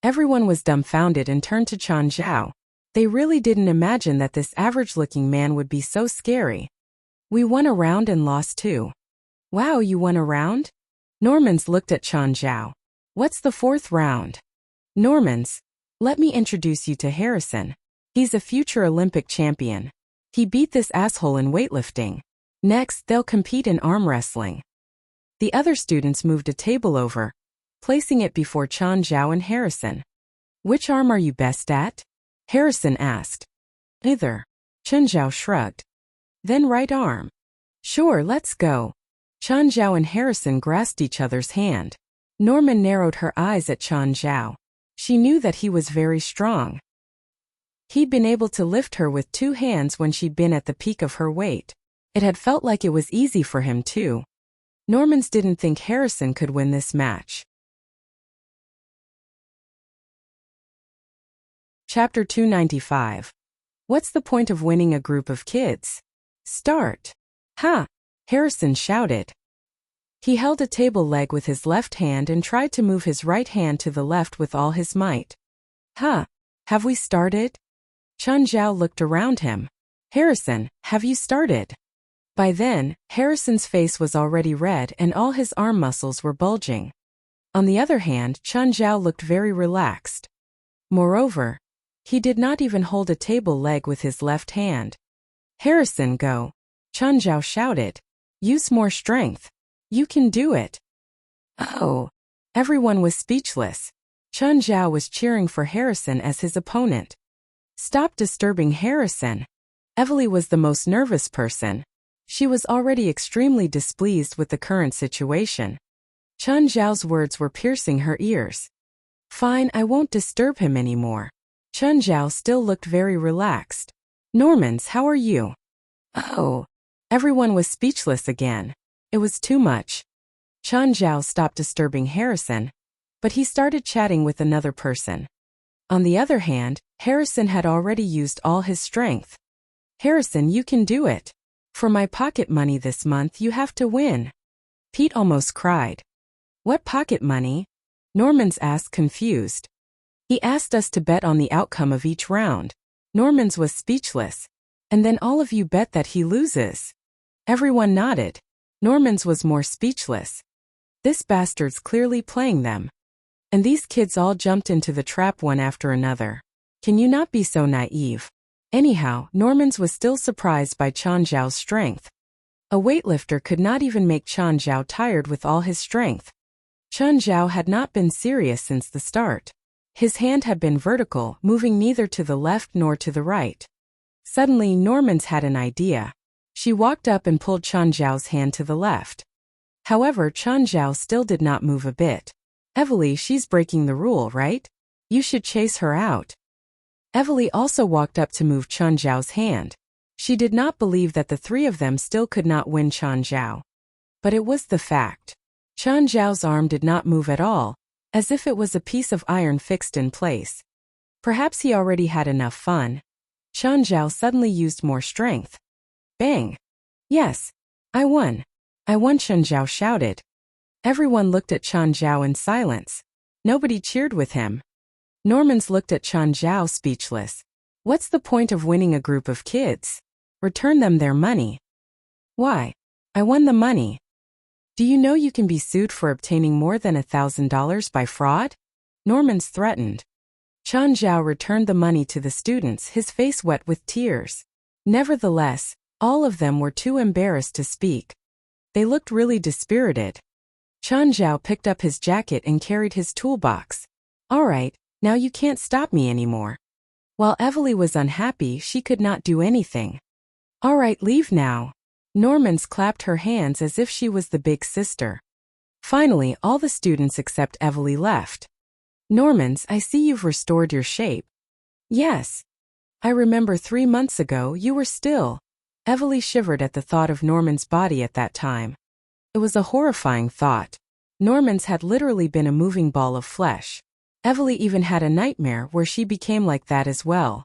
Everyone was dumbfounded and turned to Chun Zhao. They really didn't imagine that this average-looking man would be so scary. We won a round and lost 2. Wow, you won a round? Normans looked at Chun Zhao. What's the 4th round? Normans, let me introduce you to Harrison. He's a future Olympic champion. He beat this asshole in weightlifting. Next, they'll compete in arm wrestling. The other students moved a table over, placing it before Chun Zhao and Harrison. Which arm are you best at? Harrison asked. Neither. Chun Zhao shrugged. Then right arm. Sure, let's go. Chun Zhao and Harrison grasped each other's hand. Norman narrowed her eyes at Chun Zhao. She knew that he was very strong. He'd been able to lift her with 2 hands when she'd been at the peak of her weight. It had felt like it was easy for him too. Normans didn't think Harrison could win this match. Chapter 295. What's the point of winning a group of kids? Start. Ha! Harrison shouted. He held a table leg with his left hand and tried to move his right hand to the left with all his might. Ha! Have we started? Chun Zhao looked around him. Harrison, have you started? By then, Harrison's face was already red and all his arm muscles were bulging. On the other hand, Chun Zhao looked very relaxed. Moreover, he did not even hold a table leg with his left hand. Harrison, go. Chun Zhao shouted. Use more strength. You can do it. Oh. Everyone was speechless. Chun Zhao was cheering for Harrison as his opponent. Stop disturbing Harrison. Evely was the most nervous person. She was already extremely displeased with the current situation. Chun Zhao's words were piercing her ears. Fine, I won't disturb him anymore. Chun Zhao still looked very relaxed. Normans, how are you? Oh. Everyone was speechless again. It was too much. Chun Zhao stopped disturbing Harrison, but he started chatting with another person. On the other hand, Harrison had already used all his strength. Harrison, you can do it. For my pocket money this month you have to win. Pete almost cried. What pocket money? Normans asked, confused. He asked us to bet on the outcome of each round. Normans was speechless. And then all of you bet that he loses. Everyone nodded. Normans was more speechless. This bastard's clearly playing them. And these kids all jumped into the trap one after another. Can you not be so naive? Anyhow, Normans was still surprised by Chun Zhao's strength. A weightlifter could not even make Chun Zhao tired with all his strength. Chun Zhao had not been serious since the start. His hand had been vertical, moving neither to the left nor to the right. Suddenly, Normans had an idea. She walked up and pulled Chun Zhao's hand to the left. However, Chen Zhao still did not move a bit. Evely, she's breaking the rule, right? You should chase her out. Evely also walked up to move Chen Zhao's hand. She did not believe that the three of them still could not win Chen Zhao. But it was the fact. Chen Zhao's arm did not move at all, as if it was a piece of iron fixed in place. Perhaps he already had enough fun. Chen Zhao suddenly used more strength. Bang! Yes, I won. I won, Chen Zhao shouted. Everyone looked at Chen Zhao in silence. Nobody cheered with him. Normans looked at Chen Zhao speechless. What's the point of winning a group of kids? Return them their money. Why? I won the money. Do you know you can be sued for obtaining more than $1,000 by fraud? Normans threatened. Chen Zhao returned the money to the students, his face wet with tears. Nevertheless, all of them were too embarrassed to speak. They looked really dispirited. Chen Zhao picked up his jacket and carried his toolbox. All right, now you can't stop me anymore. While Evely was unhappy, she could not do anything. All right, leave now. Normans clapped her hands as if she was the big sister. Finally, all the students except Evely left. Normans, I see you've restored your shape. Yes. I remember 3 months ago you were still. Evely shivered at the thought of Norman's body at that time. It was a horrifying thought. Norman's had literally been a moving ball of flesh. Evely even had a nightmare where she became like that as well.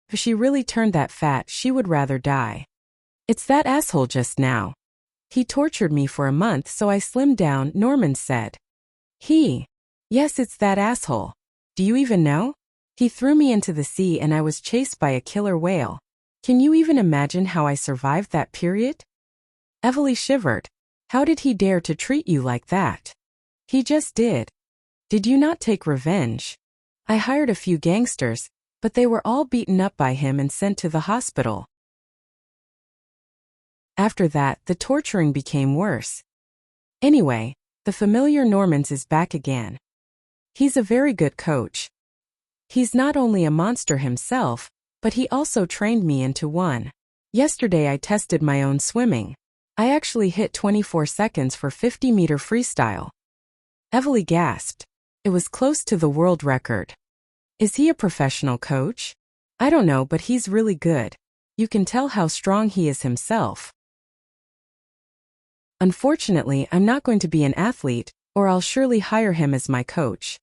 If she really turned that fat, she would rather die. It's that asshole just now. He tortured me for a month so I slimmed down, Norman said. Yes, it's that asshole. Do you even know? He threw me into the sea and I was chased by a killer whale. Can you even imagine how I survived that period? Evely shivered. How did he dare to treat you like that? He just did. Did you not take revenge? I hired a few gangsters, but they were all beaten up by him and sent to the hospital. After that, the torturing became worse. Anyway, the familiar Normans is back again. He's a very good coach. He's not only a monster himself, but he also trained me into one. Yesterday I tested my own swimming. I actually hit 24 seconds for 50-meter freestyle. Evely gasped. It was close to the world record. Is he a professional coach? I don't know, but he's really good. You can tell how strong he is himself. Unfortunately, I'm not going to be an athlete, or I'll surely hire him as my coach.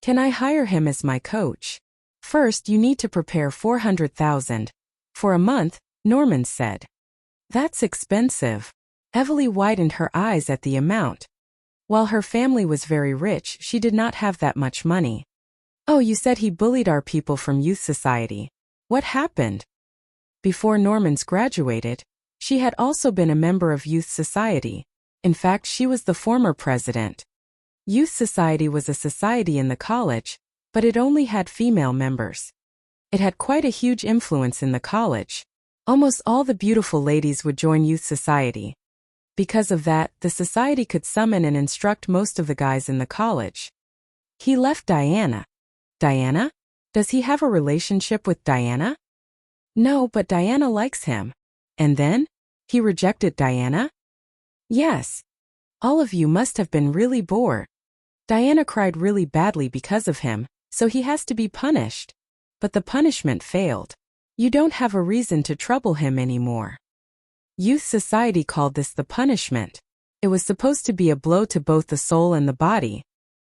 Can I hire him as my coach? First, you need to prepare 400,000. For a month, Norman said. That's expensive. Evely widened her eyes at the amount. While her family was very rich, she did not have that much money. Oh, you said he bullied our people from youth society. What happened? Before Normans graduated, she had also been a member of youth society. In fact, she was the former president. Youth society was a society in the college, but it only had female members. It had quite a huge influence in the college. Almost all the beautiful ladies would join youth society. Because of that, the society could summon and instruct most of the guys in the college. He left Diana. Diana? Does he have a relationship with Diana? No, but Diana likes him. And then? He rejected Diana? Yes. All of you must have been really bored. Diana cried really badly because of him, so he has to be punished. But the punishment failed. You don't have a reason to trouble him anymore. Youth society called this the punishment. It was supposed to be a blow to both the soul and the body.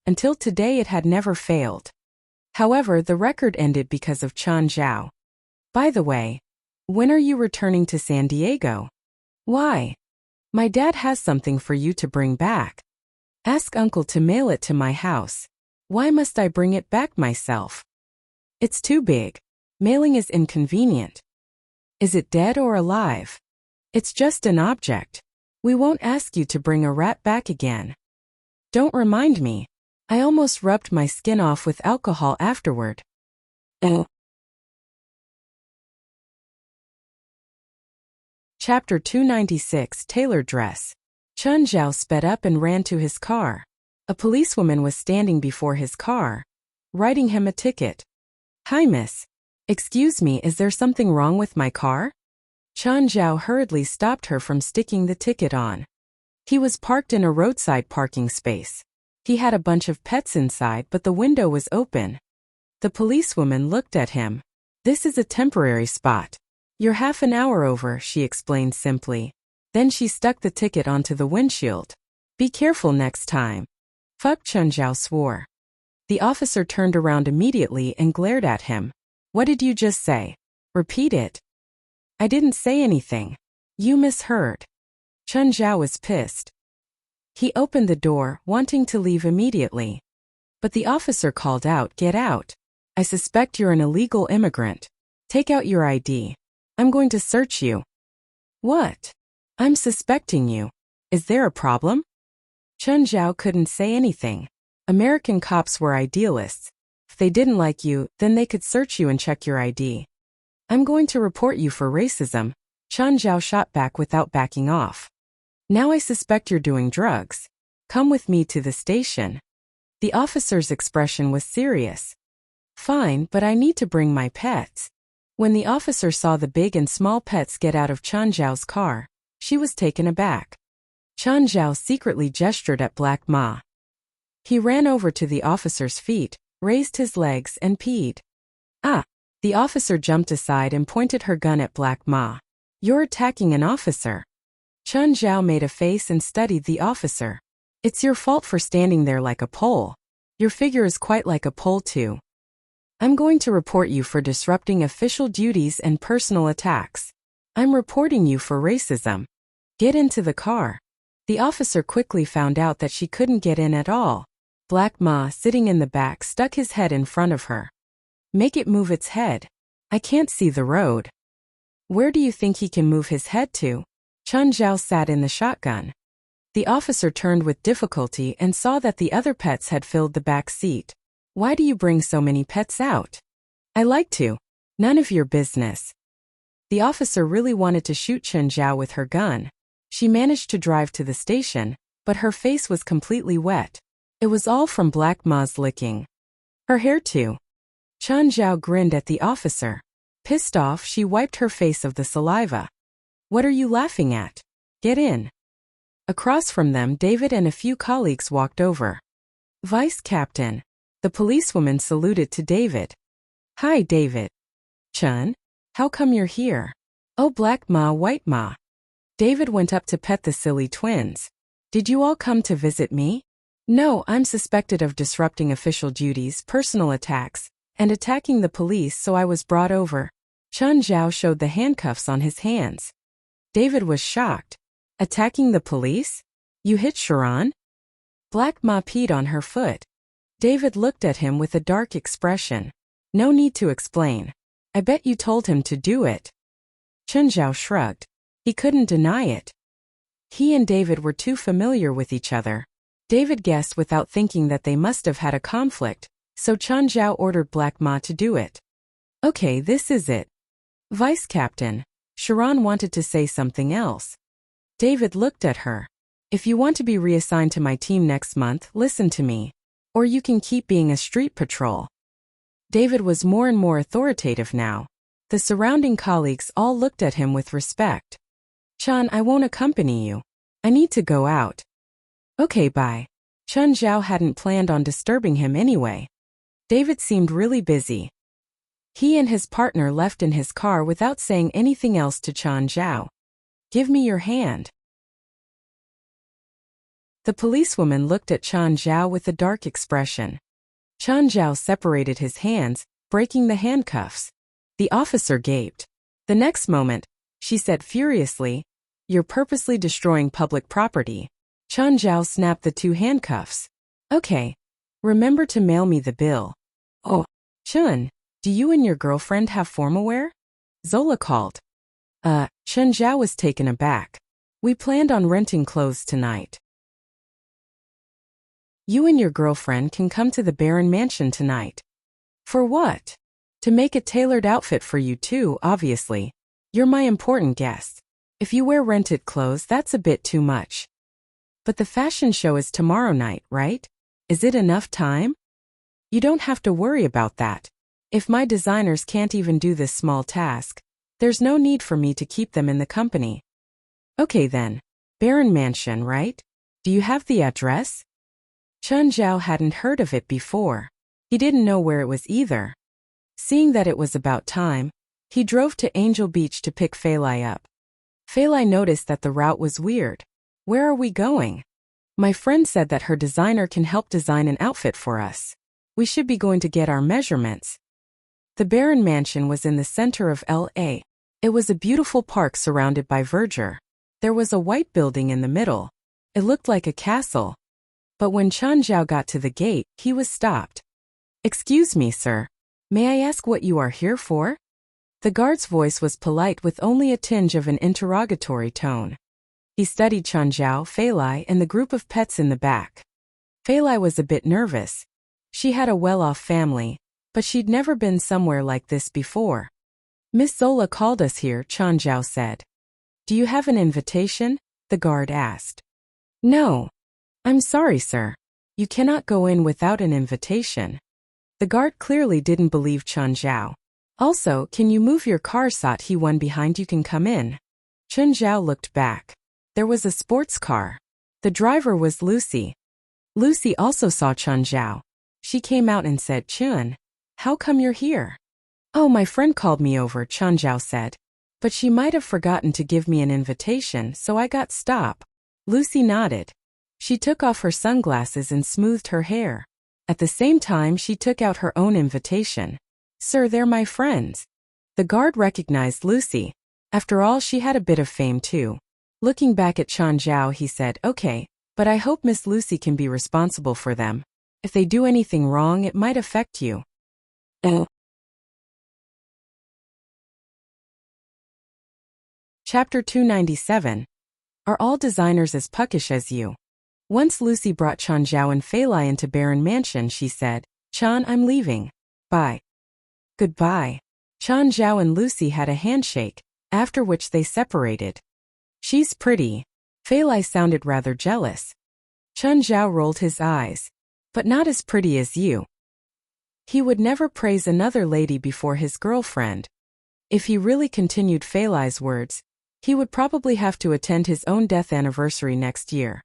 Until today it had never failed. However, the record ended because of Chen Zhao. By the way, when are you returning to San Diego? Why? My dad has something for you to bring back. Ask Uncle to mail it to my house. Why must I bring it back myself? It's too big. Mailing is inconvenient. Is it dead or alive? It's just an object. We won't ask you to bring a rat back again. Don't remind me. I almost rubbed my skin off with alcohol afterward. Chapter 296, Tailor Dress. Chen Zhao sped up and ran to his car. A policewoman was standing before his car, writing him a ticket. Hi, miss. Excuse me, is there something wrong with my car? Chen Zhao hurriedly stopped her from sticking the ticket on. He was parked in a roadside parking space. He had a bunch of pets inside, but the window was open. The policewoman looked at him. This is a temporary spot. You're half an hour over, she explained simply. Then she stuck the ticket onto the windshield. Be careful next time. Fuck, Chen Zhao swore. The officer turned around immediately and glared at him. What did you just say? Repeat it. I didn't say anything. You misheard. Chen Zhao was pissed. He opened the door, wanting to leave immediately. But the officer called out, Get out. I suspect you're an illegal immigrant. Take out your ID. I'm going to search you. What? I'm suspecting you. Is there a problem? Chen Zhao couldn't say anything. American cops were idealists. If they didn't like you, then they could search you and check your ID. I'm going to report you for racism. Chen Zhao shot back without backing off. Now I suspect you're doing drugs. Come with me to the station. The officer's expression was serious. Fine, but I need to bring my pets. When the officer saw the big and small pets get out of Chen Zhao's car, she was taken aback. Chen Zhao secretly gestured at Black Ma. He ran over to the officer's feet, raised his legs and peed. Ah! The officer jumped aside and pointed her gun at Black Ma. You're attacking an officer. Chen Zhao made a face and studied the officer. It's your fault for standing there like a pole. Your figure is quite like a pole too. I'm going to report you for disrupting official duties and personal attacks. I'm reporting you for racism. Get into the car. The officer quickly found out that she couldn't get in at all. Black Ma, sitting in the back, stuck his head in front of her. Make it move its head. I can't see the road. Where do you think he can move his head to? Chen Zhao sat in the shotgun. The officer turned with difficulty and saw that the other pets had filled the back seat. Why do you bring so many pets out? I like to. None of your business. The officer really wanted to shoot Chen Zhao with her gun. She managed to drive to the station, but her face was completely wet. It was all from Black Ma's licking. Her hair too. Chen Zhao grinned at the officer. Pissed off, she wiped her face of the saliva. What are you laughing at? Get in. Across from them, David and a few colleagues walked over. Vice Captain. The policewoman saluted to David. Hi, David. Chen? How come you're here? Oh, Black Ma, White Ma. David went up to pet the silly twins. Did you all come to visit me? No, I'm suspected of disrupting official duties, personal attacks, and attacking the police, so I was brought over. Chen Zhao showed the handcuffs on his hands. David was shocked. Attacking the police? You hit Sharon? Black Ma peed on her foot. David looked at him with a dark expression. No need to explain. I bet you told him to do it. Chen Zhao shrugged. He couldn't deny it. He and David were too familiar with each other. David guessed without thinking that they must have had a conflict, so Chen Zhao ordered Black Ma to do it. Okay, this is it. Vice Captain. Sharon wanted to say something else. David looked at her. If you want to be reassigned to my team next month, listen to me. Or you can keep being a street patrol. David was more and more authoritative now. The surrounding colleagues all looked at him with respect. Chen, I won't accompany you. I need to go out. Okay, bye. Chen Zhao hadn't planned on disturbing him anyway. David seemed really busy. He and his partner left in his car without saying anything else to Chen Zhao. Give me your hand. The policewoman looked at Chen Zhao with a dark expression. Chen Zhao separated his hands, breaking the handcuffs. The officer gaped. The next moment, she said furiously, You're purposely destroying public property. Chen Zhao snapped the two handcuffs. Okay. Remember to mail me the bill. Oh, Chen, do you and your girlfriend have formal wear? Zola called. Chen Zhao was taken aback. We planned on renting clothes tonight. You and your girlfriend can come to the Baron Mansion tonight. For what? To make a tailored outfit for you too, obviously. You're my important guest. If you wear rented clothes, that's a bit too much. But the fashion show is tomorrow night, right? Is it enough time? You don't have to worry about that. If my designers can't even do this small task, there's no need for me to keep them in the company. Okay then. Baron Mansion, right? Do you have the address? Chun Zhao hadn't heard of it before. He didn't know where it was either. Seeing that it was about time, he drove to Angel Beach to pick Fei Lai up. Fei Lai noticed that the route was weird. Where are we going? My friend said that her designer can help design an outfit for us. We should be going to get our measurements. The Baron Mansion was in the center of L.A. It was a beautiful park surrounded by verdure. There was a white building in the middle. It looked like a castle. But when Chun Zhao got to the gate, he was stopped. Excuse me, sir. May I ask what you are here for? The guard's voice was polite with only a tinge of an interrogatory tone. He studied Chun Zhao, Fei Lai, and the group of pets in the back. Fei Lai was a bit nervous. She had a well-off family, but she'd never been somewhere like this before. Miss Zola called us here, Chun Zhao said. Do you have an invitation? The guard asked. No. I'm sorry, sir. You cannot go in without an invitation. The guard clearly didn't believe Chun Zhao. Also, can you move your car so he one behind you can come in? Chun Zhao looked back. There was a sports car. The driver was Lucy. Lucy also saw Chun Zhao. She came out and said, Chun, how come you're here? Oh, my friend called me over, Chun Zhao said. But she might have forgotten to give me an invitation, so I got stopped. Lucy nodded. She took off her sunglasses and smoothed her hair. At the same time, she took out her own invitation. Sir, they're my friends. The guard recognized Lucy. After all, she had a bit of fame too. Looking back at Chun Zhao, he said, okay, but I hope Miss Lucy can be responsible for them. If they do anything wrong, it might affect you. Chapter 297. Are all designers as puckish as you? Once Lucy brought Chun Zhao and Fei Lai into Baron Mansion, she said, Chun, I'm leaving. Bye. Goodbye. Chun Zhao and Lucy had a handshake, after which they separated. She's pretty. Fei Lai sounded rather jealous. Chun Zhao rolled his eyes. But not as pretty as you. He would never praise another lady before his girlfriend. If he really continued Fei Lai's words, he would probably have to attend his own death anniversary next year.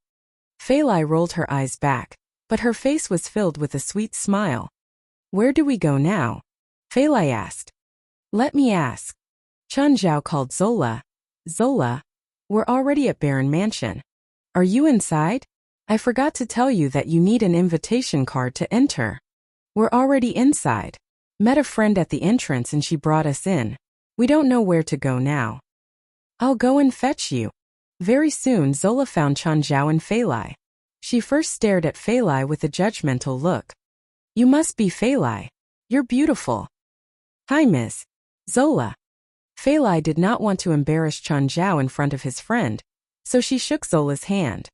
Fei Lai rolled her eyes back, but her face was filled with a sweet smile. Where do we go now? Fei Lai asked. Let me ask. Chun Zhao called Zola. Zola, we're already at Baron Mansion. Are you inside? I forgot to tell you that you need an invitation card to enter. We're already inside. Met a friend at the entrance and she brought us in. We don't know where to go now. I'll go and fetch you. Very soon Zola found Chun Zhao and Fei Lai. She first stared at Fei Lai with a judgmental look. You must be Fei Lai. You're beautiful. Hi, Miss Zola. Fei Lai did not want to embarrass Chun Zhao in front of his friend, so she shook Zola's hand.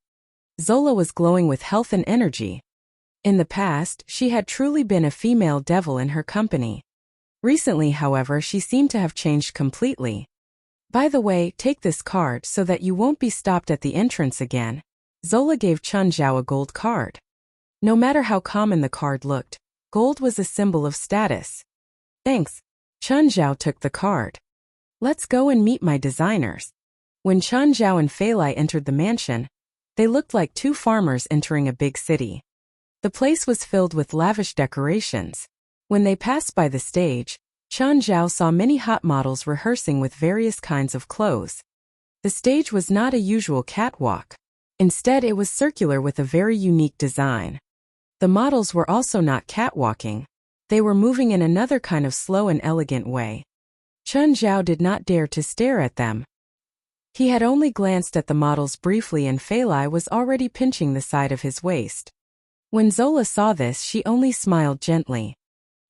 Zola was glowing with health and energy. In the past, she had truly been a female devil in her company. Recently, however, she seemed to have changed completely. By the way, take this card so that you won't be stopped at the entrance again. Zola gave Chun Zhao a gold card. No matter how common the card looked, gold was a symbol of status. Thanks. Chun Zhao took the card. Let's go and meet my designers. When Chun Zhao and Fei Lai entered the mansion, they looked like two farmers entering a big city. The place was filled with lavish decorations. When they passed by the stage, Chun Zhao saw many hot models rehearsing with various kinds of clothes. The stage was not a usual catwalk. Instead, it was circular with a very unique design. The models were also not catwalking. They were moving in another kind of slow and elegant way. Chun Zhao did not dare to stare at them. He had only glanced at the models briefly and Fei Lai was already pinching the side of his waist. When Zola saw this, she only smiled gently.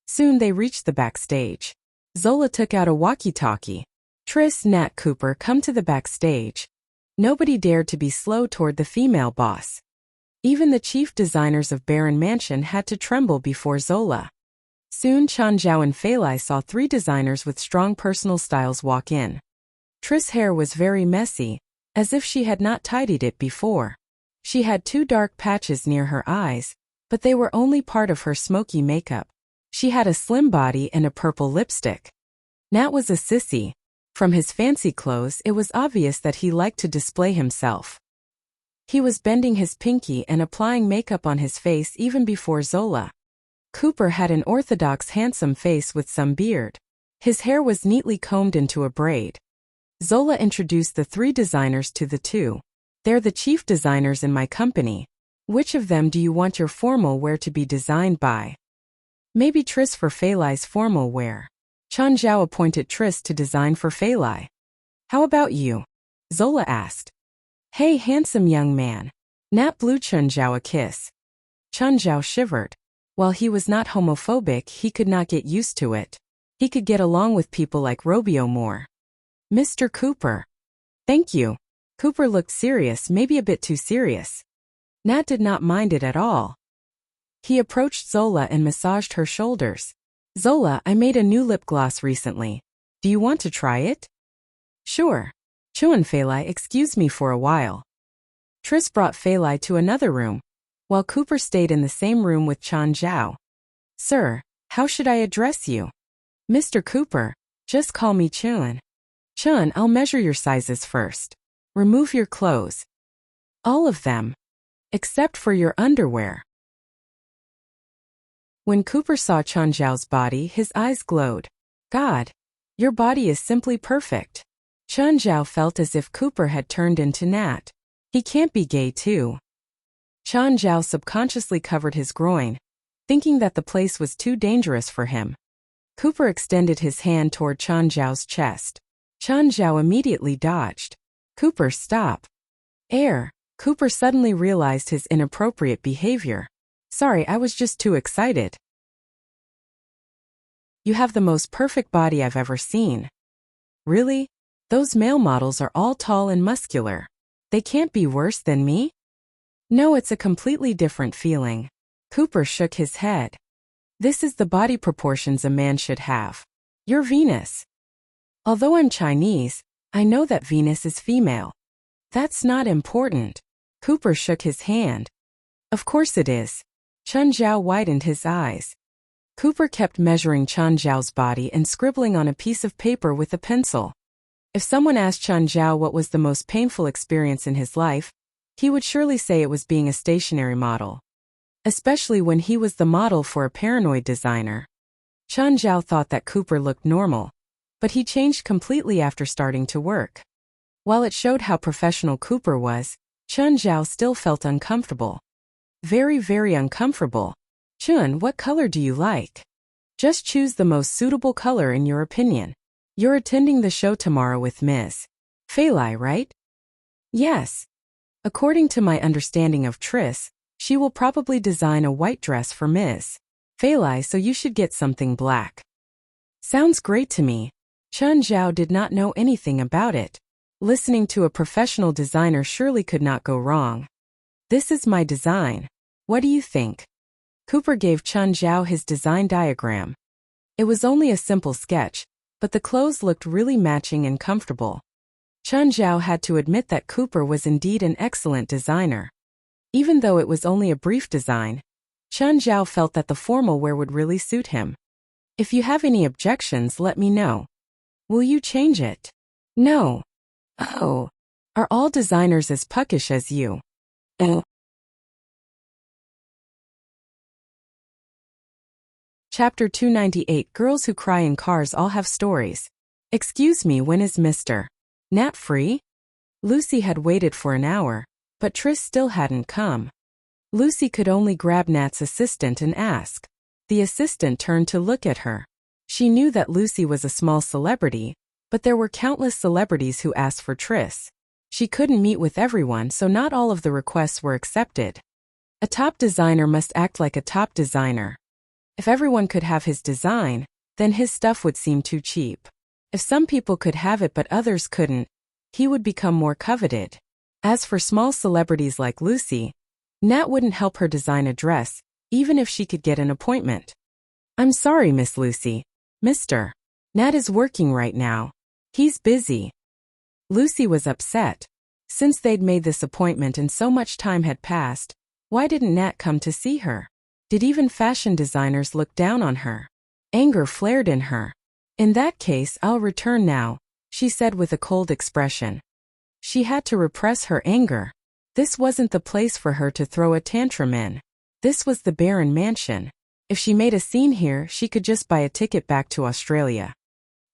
Soon they reached the backstage. Zola took out a walkie-talkie. Tris, Nat, Cooper, come to the backstage. Nobody dared to be slow toward the female boss. Even the chief designers of Baron Mansion had to tremble before Zola. Soon Chun Zhao and Fei Lai saw three designers with strong personal styles walk in. Tris' hair was very messy, as if she had not tidied it before. She had two dark patches near her eyes, but they were only part of her smoky makeup. She had a slim body and a purple lipstick. Nat was a sissy. From his fancy clothes, it was obvious that he liked to display himself. He was bending his pinky and applying makeup on his face even before Zola. Cooper had an orthodox handsome face with some beard. His hair was neatly combed into a braid. Zola introduced the 3 designers to the 2. They're the chief designers in my company. Which of them do you want your formal wear to be designed by? Maybe Triss for Feilai's formal wear. Chen Zhao appointed Triss to design for Feilai. How about you? Zola asked. Hey, handsome young man. Nat blew Chen Zhao a kiss. Chen Zhao shivered. While he was not homophobic, he could not get used to it. He could get along with people like Robio more. Mr. Cooper. Thank you. Cooper looked serious, maybe a bit too serious. Nat did not mind it at all. He approached Zola and massaged her shoulders. Zola, I made a new lip gloss recently. Do you want to try it? Sure. Chuan Feilai, excuse me for a while. Triss brought Feilai to another room, while Cooper stayed in the same room with Chen Zhao. Sir, how should I address you? Mr. Cooper, just call me Chun. Chun, I'll measure your sizes first. Remove your clothes. All of them. Except for your underwear. When Cooper saw Chen Zhao's body, his eyes glowed. God, your body is simply perfect. Chen Zhao felt as if Cooper had turned into Nat. He can't be gay too. Chen Zhao subconsciously covered his groin, thinking that the place was too dangerous for him. Cooper extended his hand toward Chen Zhao's chest. Chen Zhao immediately dodged. Cooper, stop. Air. Cooper suddenly realized his inappropriate behavior. Sorry, I was just too excited. You have the most perfect body I've ever seen. Really? Those male models are all tall and muscular. They can't be worse than me? No, it's a completely different feeling. Cooper shook his head. This is the body proportions a man should have. You're Venus. Although I'm Chinese, I know that Venus is female. That's not important. Cooper shook his hand. Of course it is. Chen Zhao widened his eyes. Cooper kept measuring Chen Zhao's body and scribbling on a piece of paper with a pencil. If someone asked Chen Zhao what was the most painful experience in his life, he would surely say it was being a stationary model. Especially when he was the model for a paranoid designer. Chen Zhao thought that Cooper looked normal, but he changed completely after starting to work. While it showed how professional Cooper was, Chen Zhao still felt uncomfortable. Very, very uncomfortable. Chun, what color do you like? Just choose the most suitable color in your opinion. You're attending the show tomorrow with Ms. Feilai, right? Yes. According to my understanding of Triss, she will probably design a white dress for Ms. Feilai, so you should get something black. Sounds great to me. Chen Zhao did not know anything about it. Listening to a professional designer surely could not go wrong. This is my design. What do you think? Cooper gave Chen Zhao his design diagram. It was only a simple sketch, but the clothes looked really matching and comfortable. Chen Zhao had to admit that Cooper was indeed an excellent designer. Even though it was only a brief design, Chen Zhao felt that the formal wear would really suit him. If you have any objections, let me know. Will you change it? No. Oh. Are all designers as puckish as you? Oh. Chapter 298 Girls Who Cry in Cars All Have Stories. Excuse me, when is Mr. Nat free? Lucy had waited for an hour, but Triss still hadn't come. Lucy could only grab Nat's assistant and ask. The assistant turned to look at her. She knew that Lucy was a small celebrity, but there were countless celebrities who asked for Triss. She couldn't meet with everyone, so not all of the requests were accepted. A top designer must act like a top designer. If everyone could have his design, then his stuff would seem too cheap. If some people could have it but others couldn't, he would become more coveted. As for small celebrities like Lucy, Nat wouldn't help her design a dress, even if she could get an appointment. I'm sorry, Miss Lucy. Mr. Nat is working right now. He's busy. Lucy was upset. Since they'd made this appointment and so much time had passed, why didn't Nat come to see her? Did even fashion designers look down on her? Anger flared in her. In that case, I'll return now, she said with a cold expression. She had to repress her anger. This wasn't the place for her to throw a tantrum in. This was the Barren Mansion. If she made a scene here, she could just buy a ticket back to Australia.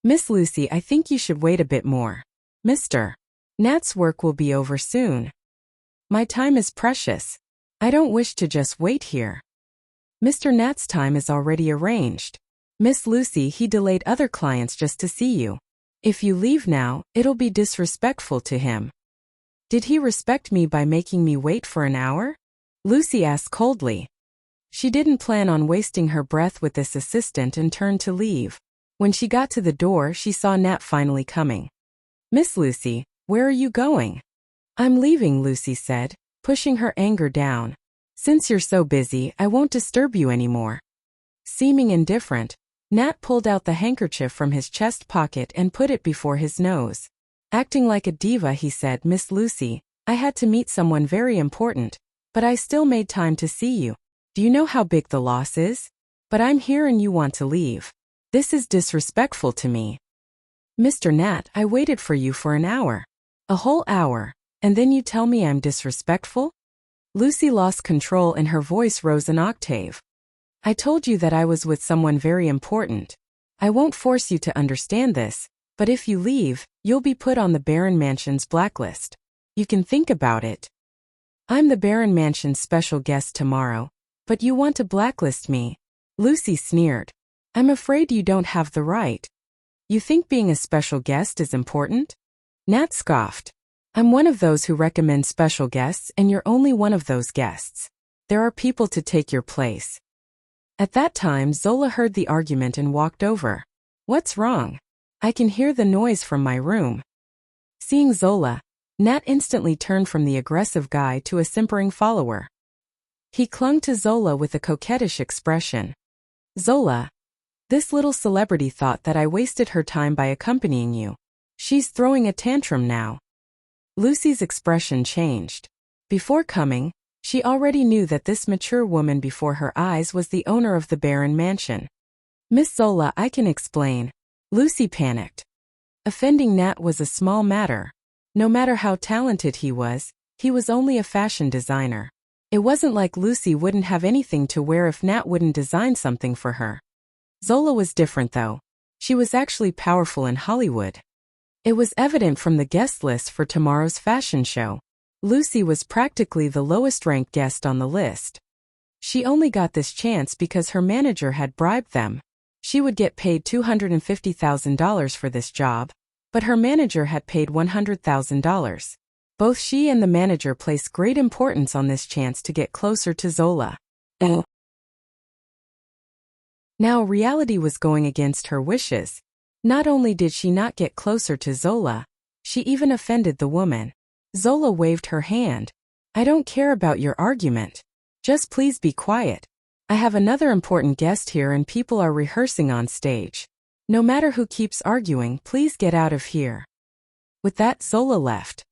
Miss Lucy, I think you should wait a bit more. Mr. Nat's work will be over soon. My time is precious. I don't wish to just wait here. Mr. Nat's time is already arranged. Miss Lucy, he delayed other clients just to see you. If you leave now, it'll be disrespectful to him. Did he respect me by making me wait for an hour? Lucy asked coldly. She didn't plan on wasting her breath with this assistant and turned to leave. When she got to the door, she saw Nat finally coming. Miss Lucy, where are you going? I'm leaving, Lucy said, pushing her anger down. Since you're so busy, I won't disturb you anymore. Seeming indifferent, Nat pulled out the handkerchief from his chest pocket and put it before his nose. Acting like a diva, he said, Miss Lucy, I had to meet someone very important, but I still made time to see you. Do you know how big the loss is? But I'm here and you want to leave. This is disrespectful to me. Mr. Nat, I waited for you for an hour. A whole hour, and then you tell me I'm disrespectful? Lucy lost control and her voice rose an octave. I told you that I was with someone very important. I won't force you to understand this, but if you leave, you'll be put on the Barren Mansion's blacklist. You can think about it. I'm the Barren Mansion's special guest tomorrow, but you want to blacklist me? Lucy sneered. I'm afraid you don't have the right. You think being a special guest is important? Nat scoffed. I'm one of those who recommend special guests and you're only one of those guests. There are people to take your place. At that time, Zola heard the argument and walked over. What's wrong? I can hear the noise from my room. Seeing Zola, Nat instantly turned from the aggressive guy to a simpering follower. He clung to Zola with a coquettish expression. Zola, this little celebrity thought that I wasted her time by accompanying you. She's throwing a tantrum now. Lucy's expression changed. Before coming, she already knew that this mature woman before her eyes was the owner of the Barren Mansion. Miss Zola, I can explain. Lucy panicked. Offending Nat was a small matter. No matter how talented he was only a fashion designer. It wasn't like Lucy wouldn't have anything to wear if Nat wouldn't design something for her. Zola was different though. She was actually powerful in Hollywood. It was evident from the guest list for tomorrow's fashion show. Lucy was practically the lowest-ranked guest on the list. She only got this chance because her manager had bribed them. She would get paid $250,000 for this job, but her manager had paid $100,000. Both she and the manager placed great importance on this chance to get closer to Zola. Now reality was going against her wishes. Not only did she not get closer to Zola, she even offended the woman. Zola waved her hand. I don't care about your argument. Just please be quiet. I have another important guest here and people are rehearsing on stage. No matter who keeps arguing, please get out of here. With that, Zola left.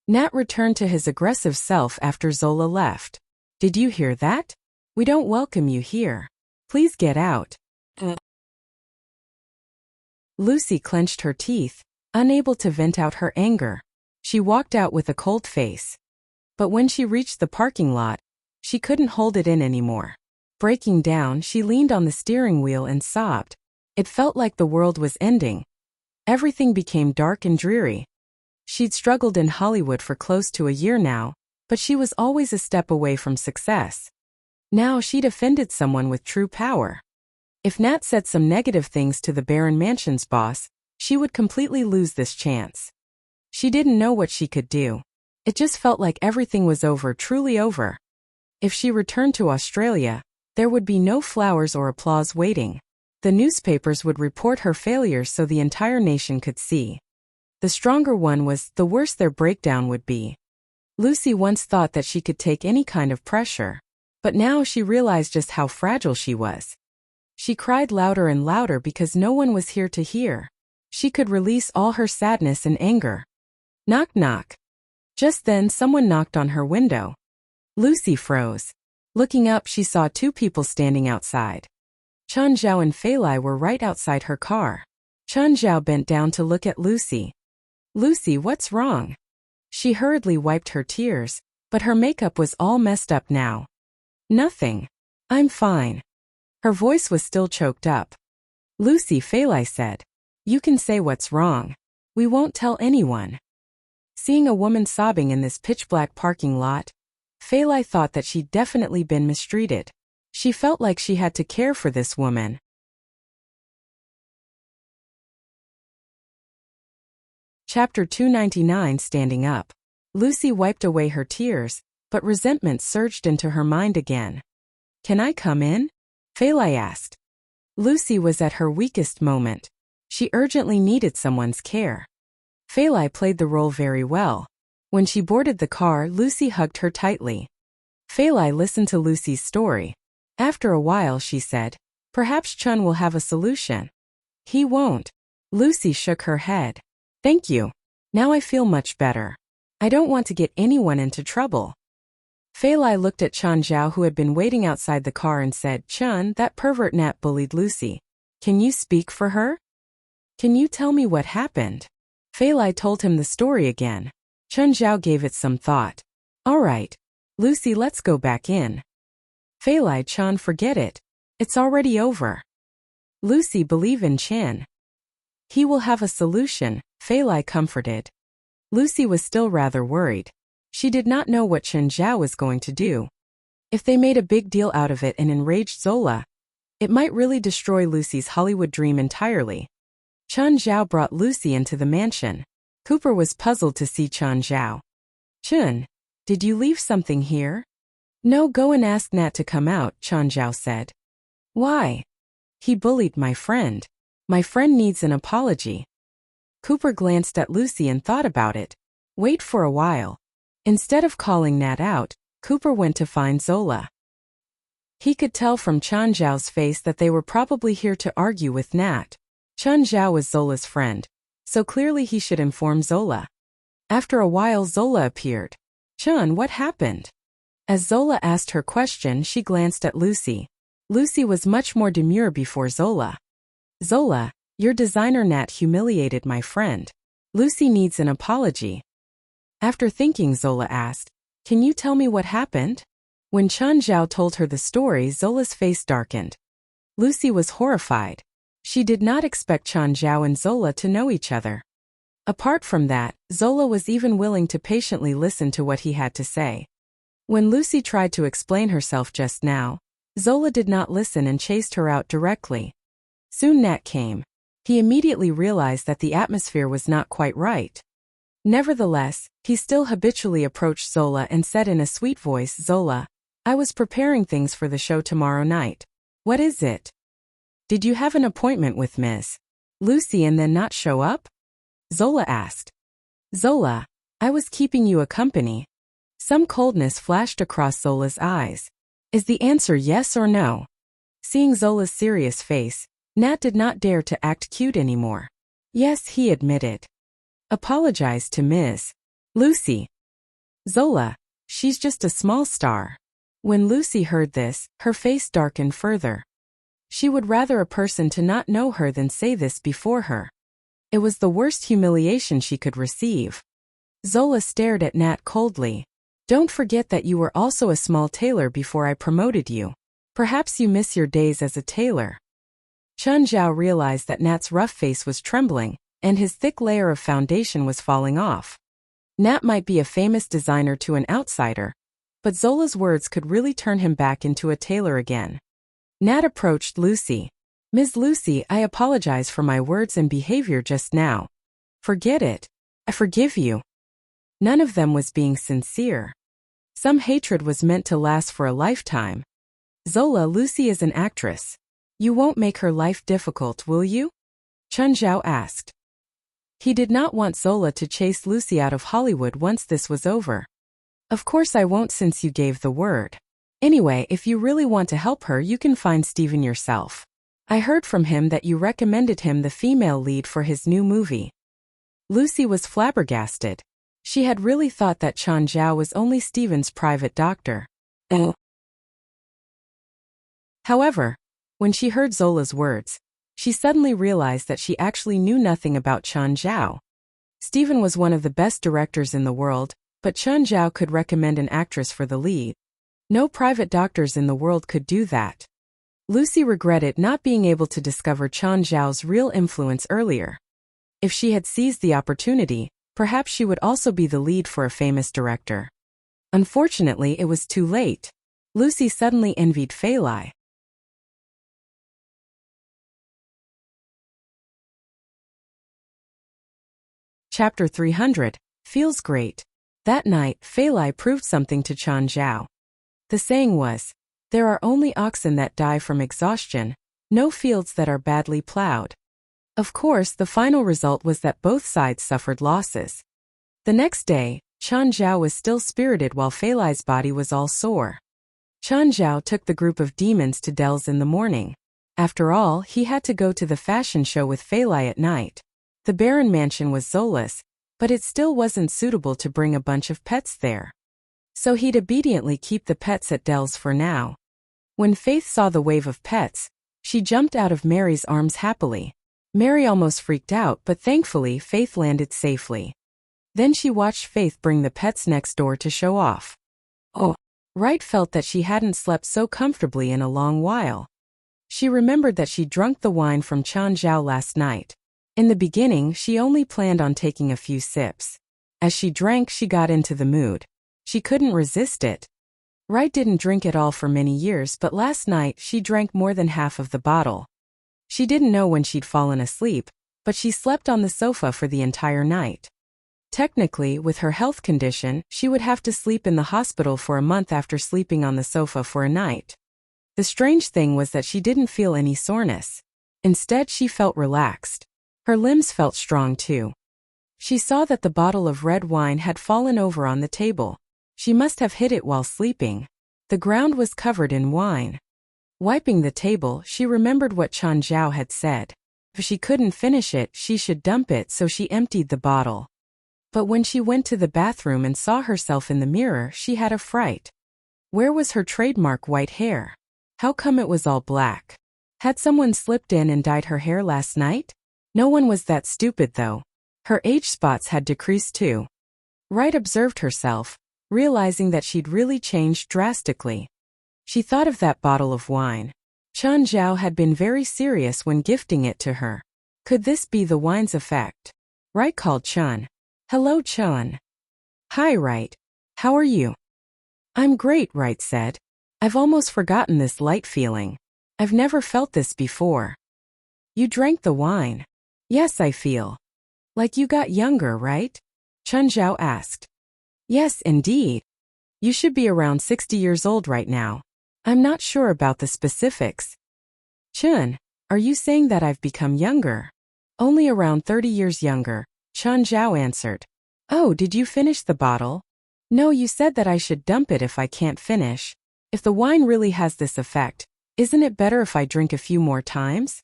Nat returned to his aggressive self after Zola left. Did you hear that? We don't welcome you here. Please get out. Lucy clenched her teeth, unable to vent out her anger. She walked out with a cold face. But when she reached the parking lot, she couldn't hold it in anymore. Breaking down, she leaned on the steering wheel and sobbed. It felt like the world was ending. Everything became dark and dreary. She'd struggled in Hollywood for close to a year now, but she was always a step away from success. Now she'd offended someone with true power. If Nat said some negative things to the Barren Mansion's boss, she would completely lose this chance. She didn't know what she could do. It just felt like everything was over, truly over. If she returned to Australia, there would be no flowers or applause waiting. The newspapers would report her failures so the entire nation could see. The stronger one was, the worse their breakdown would be. Lucy once thought that she could take any kind of pressure, but now she realized just how fragile she was. She cried louder and louder because no one was here to hear. She could release all her sadness and anger. Knock knock. Just then someone knocked on her window. Lucy froze. Looking up, she saw two people standing outside. Chun Zhao and Fei Lai were right outside her car. Chun Zhao bent down to look at Lucy. Lucy, what's wrong? She hurriedly wiped her tears, but her makeup was all messed up now. Nothing. I'm fine. Her voice was still choked up. Lucy, Feilai said. You can say what's wrong. We won't tell anyone. Seeing a woman sobbing in this pitch-black parking lot, Feilai thought that she'd definitely been mistreated. She felt like she had to care for this woman. Chapter 299, Standing Up. Lucy wiped away her tears, but resentment surged into her mind again. Can I come in? Feilai asked. Lucy was at her weakest moment. She urgently needed someone's care. Feilai played the role very well. When she boarded the car, Lucy hugged her tightly. Feilai listened to Lucy's story. After a while, she said, perhaps Chun will have a solution. He won't. Lucy shook her head. Thank you. Now I feel much better. I don't want to get anyone into trouble. Feilai looked at Chun Zhao, who had been waiting outside the car, and said, Chun, that pervert Nat bullied Lucy. Can you speak for her? Can you tell me what happened? Feilai told him the story again. Chun Zhao gave it some thought. All right. Lucy, let's go back in. Feilai, Chun, forget it. It's already over. Lucy, believe in Chen. He will have a solution, Feilai comforted. Lucy was still rather worried. She did not know what Chun Zhao was going to do. If they made a big deal out of it and enraged Zola, it might really destroy Lucy's Hollywood dream entirely. Chun Zhao brought Lucy into the mansion. Cooper was puzzled to see Chun Zhao. Chun, did you leave something here? No, go and ask Nat to come out, Chun Zhao said. Why? He bullied my friend. My friend needs an apology. Cooper glanced at Lucy and thought about it. Wait for a while. Instead of calling Nat out, Cooper went to find Zola. He could tell from Chun Zhao's face that they were probably here to argue with Nat. Chun Zhao was Zola's friend, so clearly he should inform Zola. After a while, Zola appeared. Chun, what happened? As Zola asked her question, she glanced at Lucy. Lucy was much more demure before Zola. Zola, your designer Nat humiliated my friend. Lucy needs an apology. After thinking, Zola asked, can you tell me what happened? When Chun Zhao told her the story, Zola's face darkened. Lucy was horrified. She did not expect Chun Zhao and Zola to know each other. Apart from that, Zola was even willing to patiently listen to what he had to say. When Lucy tried to explain herself just now, Zola did not listen and chased her out directly. Soon Nat came. He immediately realized that the atmosphere was not quite right. Nevertheless, he still habitually approached Zola and said in a sweet voice, Zola, I was preparing things for the show tomorrow night. What is it? Did you have an appointment with Ms. Lucy and then not show up? Zola asked. Zola, I was keeping you a company. Some coldness flashed across Zola's eyes. Is the answer yes or no? Seeing Zola's serious face, Nat did not dare to act cute anymore. Yes, he admitted. Apologize to Ms. Lucy. Zola, she's just a small star. When Lucy heard this, her face darkened further. She would rather a person to not know her than say this before her. It was the worst humiliation she could receive. Zola stared at Nat coldly. Don't forget that you were also a small tailor before I promoted you. Perhaps you miss your days as a tailor. Chun Zhao realized that Nat's rough face was trembling, and his thick layer of foundation was falling off. Nat might be a famous designer to an outsider, but Zola's words could really turn him back into a tailor again. Nat approached Lucy. Ms. Lucy, I apologize for my words and behavior just now. Forget it. I forgive you. None of them was being sincere. Some hatred was meant to last for a lifetime. Zola, Lucy is an actress. You won't make her life difficult, will you? Chun Zhao asked. He did not want Zola to chase Lucy out of Hollywood once this was over. Of course I won't, since you gave the word. Anyway, if you really want to help her, you can find Steven yourself. I heard from him that you recommended him the female lead for his new movie. Lucy was flabbergasted. She had really thought that Chun Zhao was only Steven's private doctor. However, when she heard Zola's words, she suddenly realized that she actually knew nothing about Chun Zhao. Steven was one of the best directors in the world, but Chen Zhao could recommend an actress for the lead. No private doctors in the world could do that. Lucy regretted not being able to discover Chen Zhao's real influence earlier. If she had seized the opportunity, perhaps she would also be the lead for a famous director. Unfortunately, it was too late. Lucy suddenly envied Fei Lai. Chapter 300. Feels great. That night, Fei Lai proved something to Chen Zhao. The saying was, "There are only oxen that die from exhaustion, no fields that are badly plowed." Of course, the final result was that both sides suffered losses. The next day, Chen Zhao was still spirited while Fei Lai's body was all sore. Chen Zhao took the group of demons to Del's in the morning. After all, he had to go to the fashion show with Fei Lai at night. The Baron mansion was Zola's, but it still wasn't suitable to bring a bunch of pets there. So he'd obediently keep the pets at Del's for now. When Faith saw the wave of pets, she jumped out of Mary's arms happily. Mary almost freaked out, but thankfully Faith landed safely. Then she watched Faith bring the pets next door to show off. Oh, Wright felt that she hadn't slept so comfortably in a long while. She remembered that she drunk the wine from Chen Zhao last night. In the beginning, she only planned on taking a few sips. As she drank, she got into the mood. She couldn't resist it. Wright didn't drink at all for many years, but last night she drank more than half of the bottle. She didn't know when she'd fallen asleep, but she slept on the sofa for the entire night. Technically, with her health condition, she would have to sleep in the hospital for a month after sleeping on the sofa for a night. The strange thing was that she didn't feel any soreness. Instead, she felt relaxed. Her limbs felt strong too. She saw that the bottle of red wine had fallen over on the table. She must have hit it while sleeping. The ground was covered in wine. Wiping the table, she remembered what Chen Zhao had said. If she couldn't finish it, she should dump it, so she emptied the bottle. But when she went to the bathroom and saw herself in the mirror, she had a fright. Where was her trademark white hair? How come it was all black? Had someone slipped in and dyed her hair last night? No one was that stupid though. Her age spots had decreased too. Wright observed herself, realizing that she'd really changed drastically. She thought of that bottle of wine. Chen Zhao had been very serious when gifting it to her. Could this be the wine's effect? Wright called Chen. "Hello, Chen." "Hi, Wright. How are you?" "I'm great," Wright said. "I've almost forgotten this light feeling. I've never felt this before." "You drank the wine." "Yes, I feel like you got younger, right?" Chen Zhao asked. "Yes, indeed. You should be around 60 years old right now. I'm not sure about the specifics." "Chen, are you saying that I've become younger?" "Only around 30 years younger," Chen Zhao answered. "Oh, did you finish the bottle?" "No, you said that I should dump it if I can't finish. If the wine really has this effect, isn't it better if I drink a few more times?"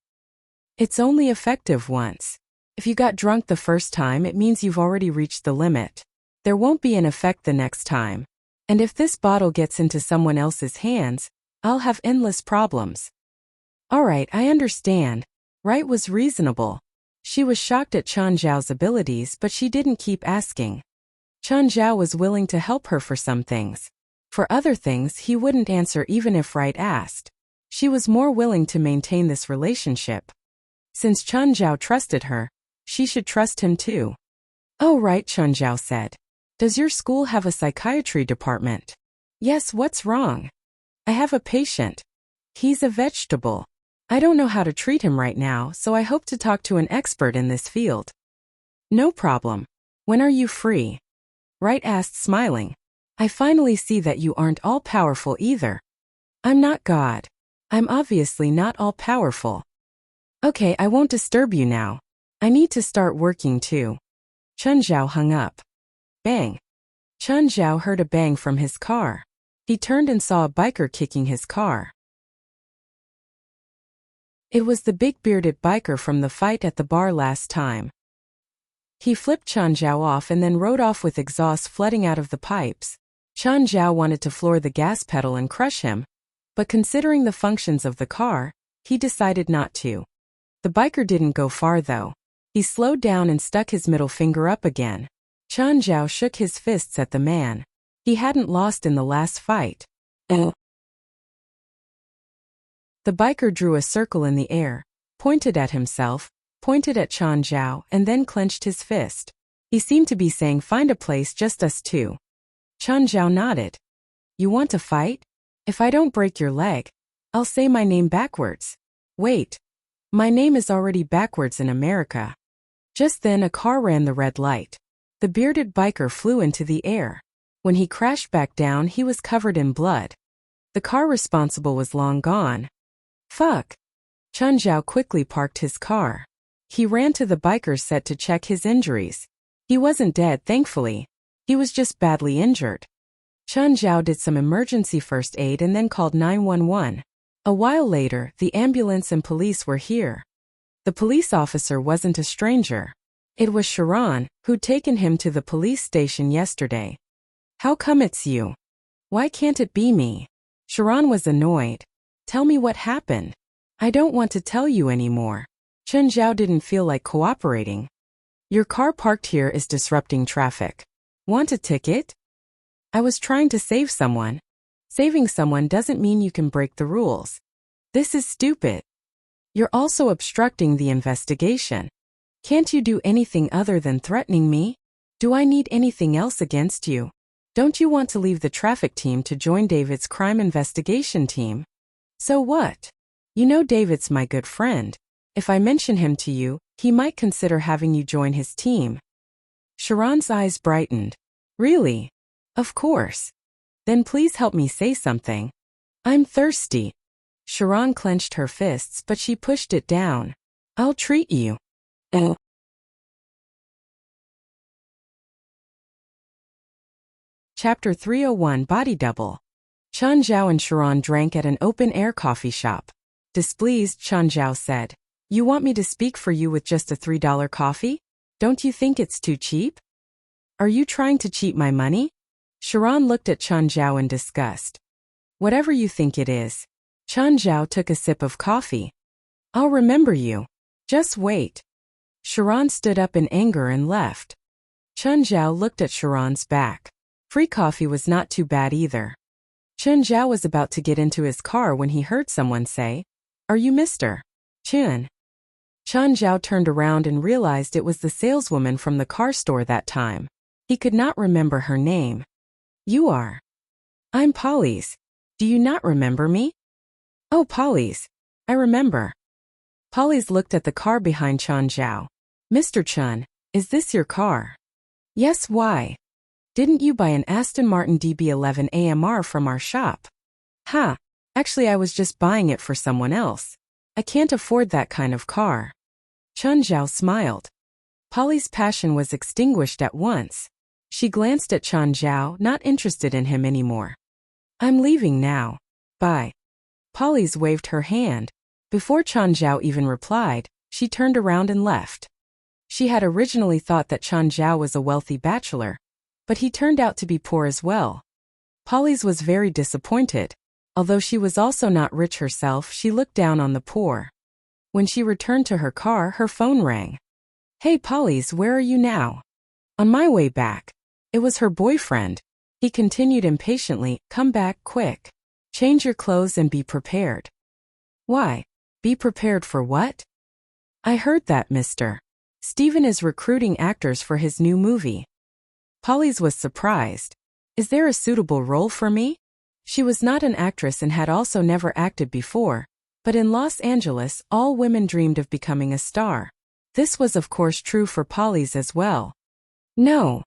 "It's only effective once. If you got drunk the first time, it means you've already reached the limit. There won't be an effect the next time. And if this bottle gets into someone else's hands, I'll have endless problems." "All right, I understand." Wright was reasonable. She was shocked at Chen Zhao's abilities, but she didn't keep asking. Chen Zhao was willing to help her for some things. For other things, he wouldn't answer even if Wright asked. She was more willing to maintain this relationship. Since Chen Zhao trusted her, she should trust him too. "Oh right," Chen Zhao said. "Does your school have a psychiatry department?" "Yes, what's wrong?" "I have a patient. He's a vegetable. I don't know how to treat him right now, so I hope to talk to an expert in this field." "No problem. When are you free?" Wright asked, smiling. "I finally see that you aren't all-powerful either." "I'm not God. I'm obviously not all-powerful." "Okay, I won't disturb you now. I need to start working too." Chen Zhao hung up. Bang. Chen Zhao heard a bang from his car. He turned and saw a biker kicking his car. It was the big bearded biker from the fight at the bar last time. He flipped Chen Zhao off and then rode off with exhaust flooding out of the pipes. Chen Zhao wanted to floor the gas pedal and crush him, but considering the functions of the car, he decided not to. The biker didn't go far though. He slowed down and stuck his middle finger up again. Chen Zhao shook his fists at the man. He hadn't lost in the last fight. The biker drew a circle in the air, pointed at himself, pointed at Chen Zhao, and then clenched his fist. He seemed to be saying, "Find a place, just us two." Chen Zhao nodded. "You want to fight? If I don't break your leg, I'll say my name backwards." "Wait. My name is already backwards in America." Just then a car ran the red light. The bearded biker flew into the air. When he crashed back down, he was covered in blood. The car responsible was long gone. Fuck. Chen Zhao quickly parked his car. He ran to the biker's set to check his injuries. He wasn't dead, thankfully. He was just badly injured. Chen Zhao did some emergency first aid and then called 911. A while later, the ambulance and police were here. The police officer wasn't a stranger. It was Sharon, who'd taken him to the police station yesterday. "How come it's you? Why can't it be me?" Sharon was annoyed. "Tell me what happened." "I don't want to tell you anymore." Chen Zhao didn't feel like cooperating. "Your car parked here is disrupting traffic. Want a ticket?" "I was trying to save someone." "Saving someone doesn't mean you can break the rules. This is stupid. You're also obstructing the investigation. Can't you do anything other than threatening me? Do I need anything else against you? Don't you want to leave the traffic team to join David's crime investigation team?" "So what? You know David's my good friend. If I mention him to you, he might consider having you join his team." Sharon's eyes brightened. "Really? Of course. Then please help me say something. I'm thirsty." Sharon clenched her fists, but she pushed it down. "I'll treat you." Chapter 301 Body Double. Chen Zhao and Sharon drank at an open-air coffee shop. Displeased, Chen Zhao said, "You want me to speak for you with just a $3 coffee? Don't you think it's too cheap? Are you trying to cheat my money?" Sharon looked at Chen Zhao in disgust. "Whatever you think it is." Chen Zhao took a sip of coffee. "I'll remember you. Just wait." Sharon stood up in anger and left. Chen Zhao looked at Sharon's back. Free coffee was not too bad either. Chen Zhao was about to get into his car when he heard someone say, "Are you Mr. Chen?" Chen Zhao turned around and realized it was the saleswoman from the car store that time. He could not remember her name. "You are." "I'm Polly's. Do you not remember me?" "Oh, Polly's. I remember." Polly's looked at the car behind Chen Zhao. "Mr. Chen, is this your car?" "Yes, why? Didn't you buy an Aston Martin DB11 AMR from our shop?" "Ha, actually I was just buying it for someone else. I can't afford that kind of car." Chen Zhao smiled. Polly's passion was extinguished at once. She glanced at Chen Zhao, not interested in him anymore. "I'm leaving now. Bye." Polly's waved her hand. Before Chen Zhao even replied, she turned around and left. She had originally thought that Chen Zhao was a wealthy bachelor, but he turned out to be poor as well. Polly's was very disappointed. Although she was also not rich herself, she looked down on the poor. When she returned to her car, her phone rang. "Hey Polly's, where are you now?" "On my way back." It was her boyfriend. He continued impatiently, "Come back, quick. Change your clothes and be prepared." "Why? Be prepared for what?" "I heard that Mr. Steven is recruiting actors for his new movie." Polly's was surprised. "Is there a suitable role for me?" She was not an actress and had also never acted before, but in Los Angeles, all women dreamed of becoming a star. This was of course true for Polly's as well. "No.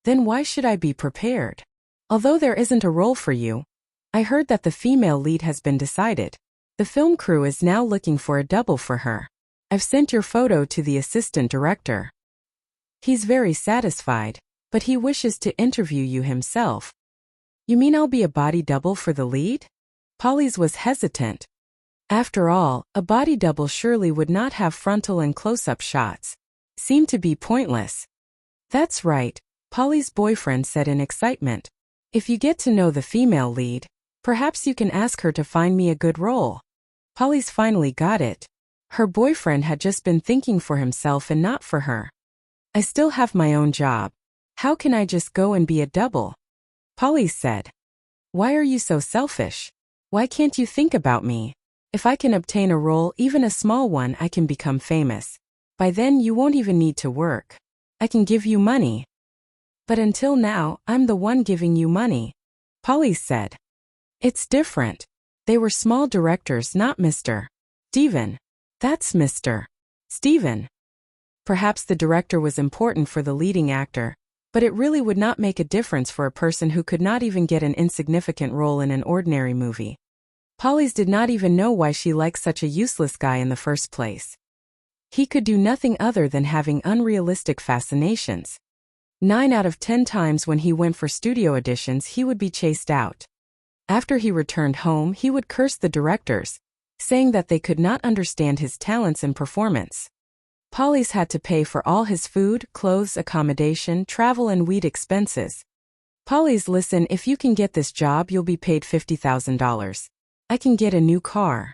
Then why should I be prepared? Although there isn't a role for you, I heard that the female lead has been decided. The film crew is now looking for a double for her. I've sent your photo to the assistant director. He's very satisfied, but he wishes to interview you himself." "You mean I'll be a body double for the lead?" Polly's was hesitant. After all, a body double surely would not have frontal and close-up shots. Seemed to be pointless. "That's right," Polly's boyfriend said in excitement. "If you get to know the female lead, perhaps you can ask her to find me a good role." Polly's finally got it. Her boyfriend had just been thinking for himself and not for her. "I still have my own job. How can I just go and be a double? Polly said. Why are you so selfish? Why can't you think about me? If I can obtain a role, even a small one, I can become famous. By then you won't even need to work. I can give you money. But until now, I'm the one giving you money. Polly said. It's different. They were small directors, not Mr. Stephen. That's Mr. Stephen. Perhaps the director was important for the leading actor, but it really would not make a difference for a person who could not even get an insignificant role in an ordinary movie. Polly's did not even know why she liked such a useless guy in the first place. He could do nothing other than having unrealistic fascinations. 9 out of 10 times when he went for studio auditions, he would be chased out. After he returned home, he would curse the directors, saying that they could not understand his talents and performance. Polly's had to pay for all his food, clothes, accommodation, travel and weed expenses. Polly's, listen, if you can get this job, you'll be paid $50,000. I can get a new car.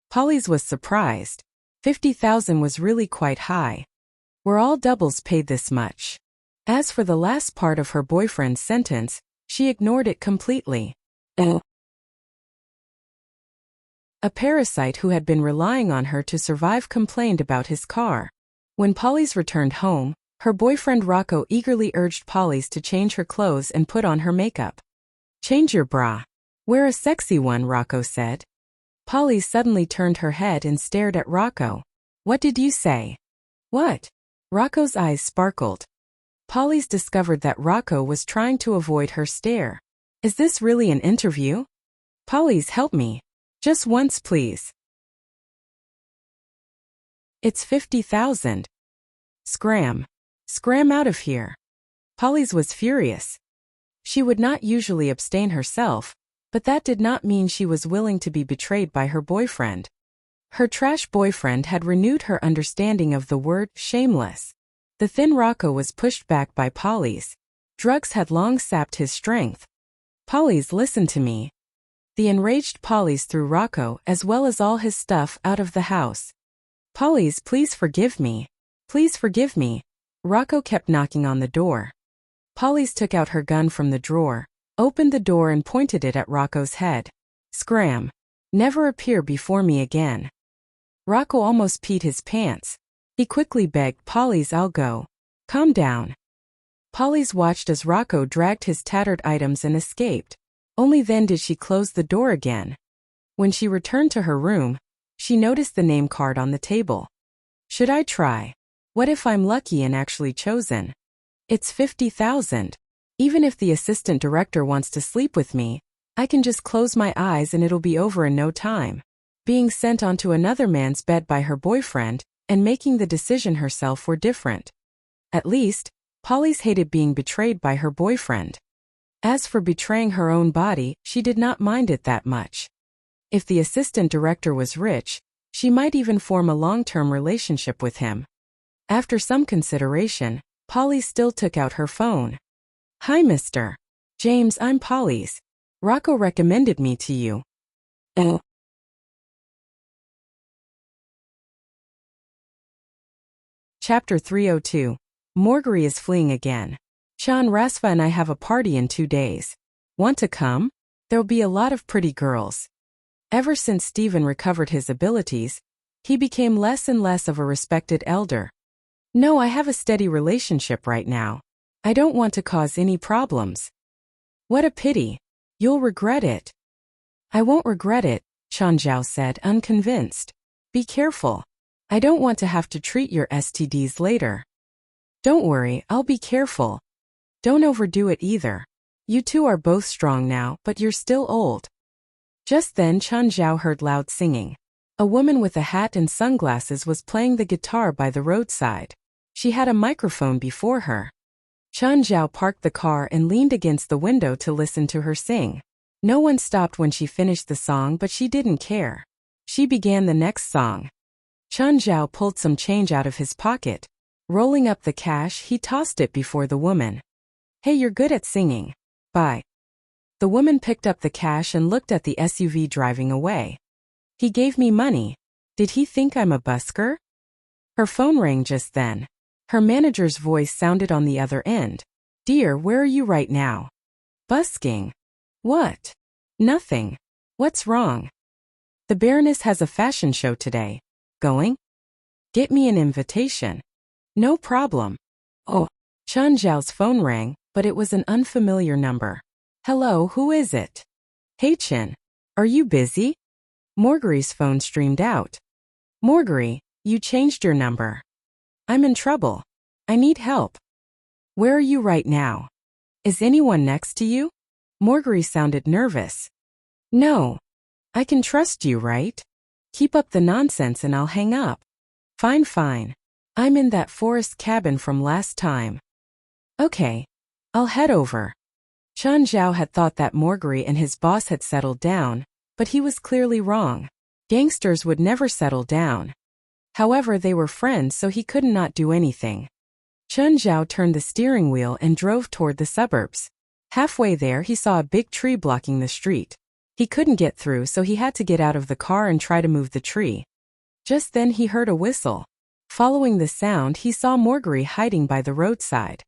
Polly's was surprised. $50,000 was really quite high. Were all doubles paid this much? As for the last part of her boyfriend's sentence, she ignored it completely. A parasite who had been relying on her to survive complained about his car. When Polly's returned home, her boyfriend Rocco eagerly urged Polly's to change her clothes and put on her makeup. Change your bra. Wear a sexy one, Rocco said. Polly suddenly turned her head and stared at Rocco. What did you say? What? Rocco's eyes sparkled. Polly's discovered that Rocco was trying to avoid her stare. Is this really an interview? Polly's, help me. Just once, please. It's $50,000. Scram. Scram out of here. Polly's was furious. She would not usually abstain herself, but that did not mean she was willing to be betrayed by her boyfriend. Her trash boyfriend had renewed her understanding of the word shameless. The thin Rocco was pushed back by Polly's. Drugs had long sapped his strength. Polly's, listen to me. The enraged Polly's threw Rocco as well as all his stuff out of the house. Polly's, please forgive me. Please forgive me. Rocco kept knocking on the door. Polly's took out her gun from the drawer, opened the door and pointed it at Rocco's head. Scram. Never appear before me again. Rocco almost peed his pants. He quickly begged, Polly's, I'll go. Calm down. Polly's watched as Rocco dragged his tattered items and escaped. Only then did she close the door again. When she returned to her room, she noticed the name card on the table. Should I try? What if I'm lucky and actually chosen? It's $50,000. Even if the assistant director wants to sleep with me, I can just close my eyes and it'll be over in no time. Being sent onto another man's bed by her boyfriend and making the decision herself were different. At least, Polly's hated being betrayed by her boyfriend. As for betraying her own body, she did not mind it that much. If the assistant director was rich, she might even form a long-term relationship with him. After some consideration, Polly still took out her phone. Hi, Mr. James, I'm Polly's. Rocco recommended me to you. Chapter 302. Marguerite is fleeing again. Chan Rasva and I have a party in 2 days. Want to come? There'll be a lot of pretty girls. Ever since Stephen recovered his abilities, he became less and less of a respected elder. No, I have a steady relationship right now. I don't want to cause any problems. What a pity. You'll regret it. I won't regret it, Chan Zhao said, unconvinced. Be careful. I don't want to have to treat your STDs later. Don't worry, I'll be careful. Don't overdo it either. You two are both strong now, but you're still old. Just then Chan Zhao heard loud singing. A woman with a hat and sunglasses was playing the guitar by the roadside. She had a microphone before her. Chan Zhao parked the car and leaned against the window to listen to her sing. No one stopped when she finished the song, but she didn't care. She began the next song. Chan Zhao pulled some change out of his pocket. Rolling up the cash, he tossed it before the woman. Hey, you're good at singing. Bye. The woman picked up the cash and looked at the SUV driving away. He gave me money. Did he think I'm a busker? Her phone rang just then. Her manager's voice sounded on the other end. Dear, where are you right now? Busking. What? Nothing. What's wrong? The Baroness has a fashion show today. Going? Get me an invitation. No problem. Oh. Chen Zhao's phone rang, but it was an unfamiliar number. Hello, who is it? Hey Chen. Are you busy? Marguerite's phone streamed out. Marguerite, you changed your number. I'm in trouble. I need help. Where are you right now? Is anyone next to you? Marguerite sounded nervous. No. I can trust you, right? Keep up the nonsense and I'll hang up. Fine. I'm in that forest cabin from last time. Okay. I'll head over. Chen Zhao had thought that Marguerite and his boss had settled down, but he was clearly wrong. Gangsters would never settle down. However, they were friends, so he could not do anything. Chen Zhao turned the steering wheel and drove toward the suburbs. Halfway there, he saw a big tree blocking the street. He couldn't get through, so he had to get out of the car and try to move the tree. Just then he heard a whistle. Following the sound, he saw Marguerite hiding by the roadside.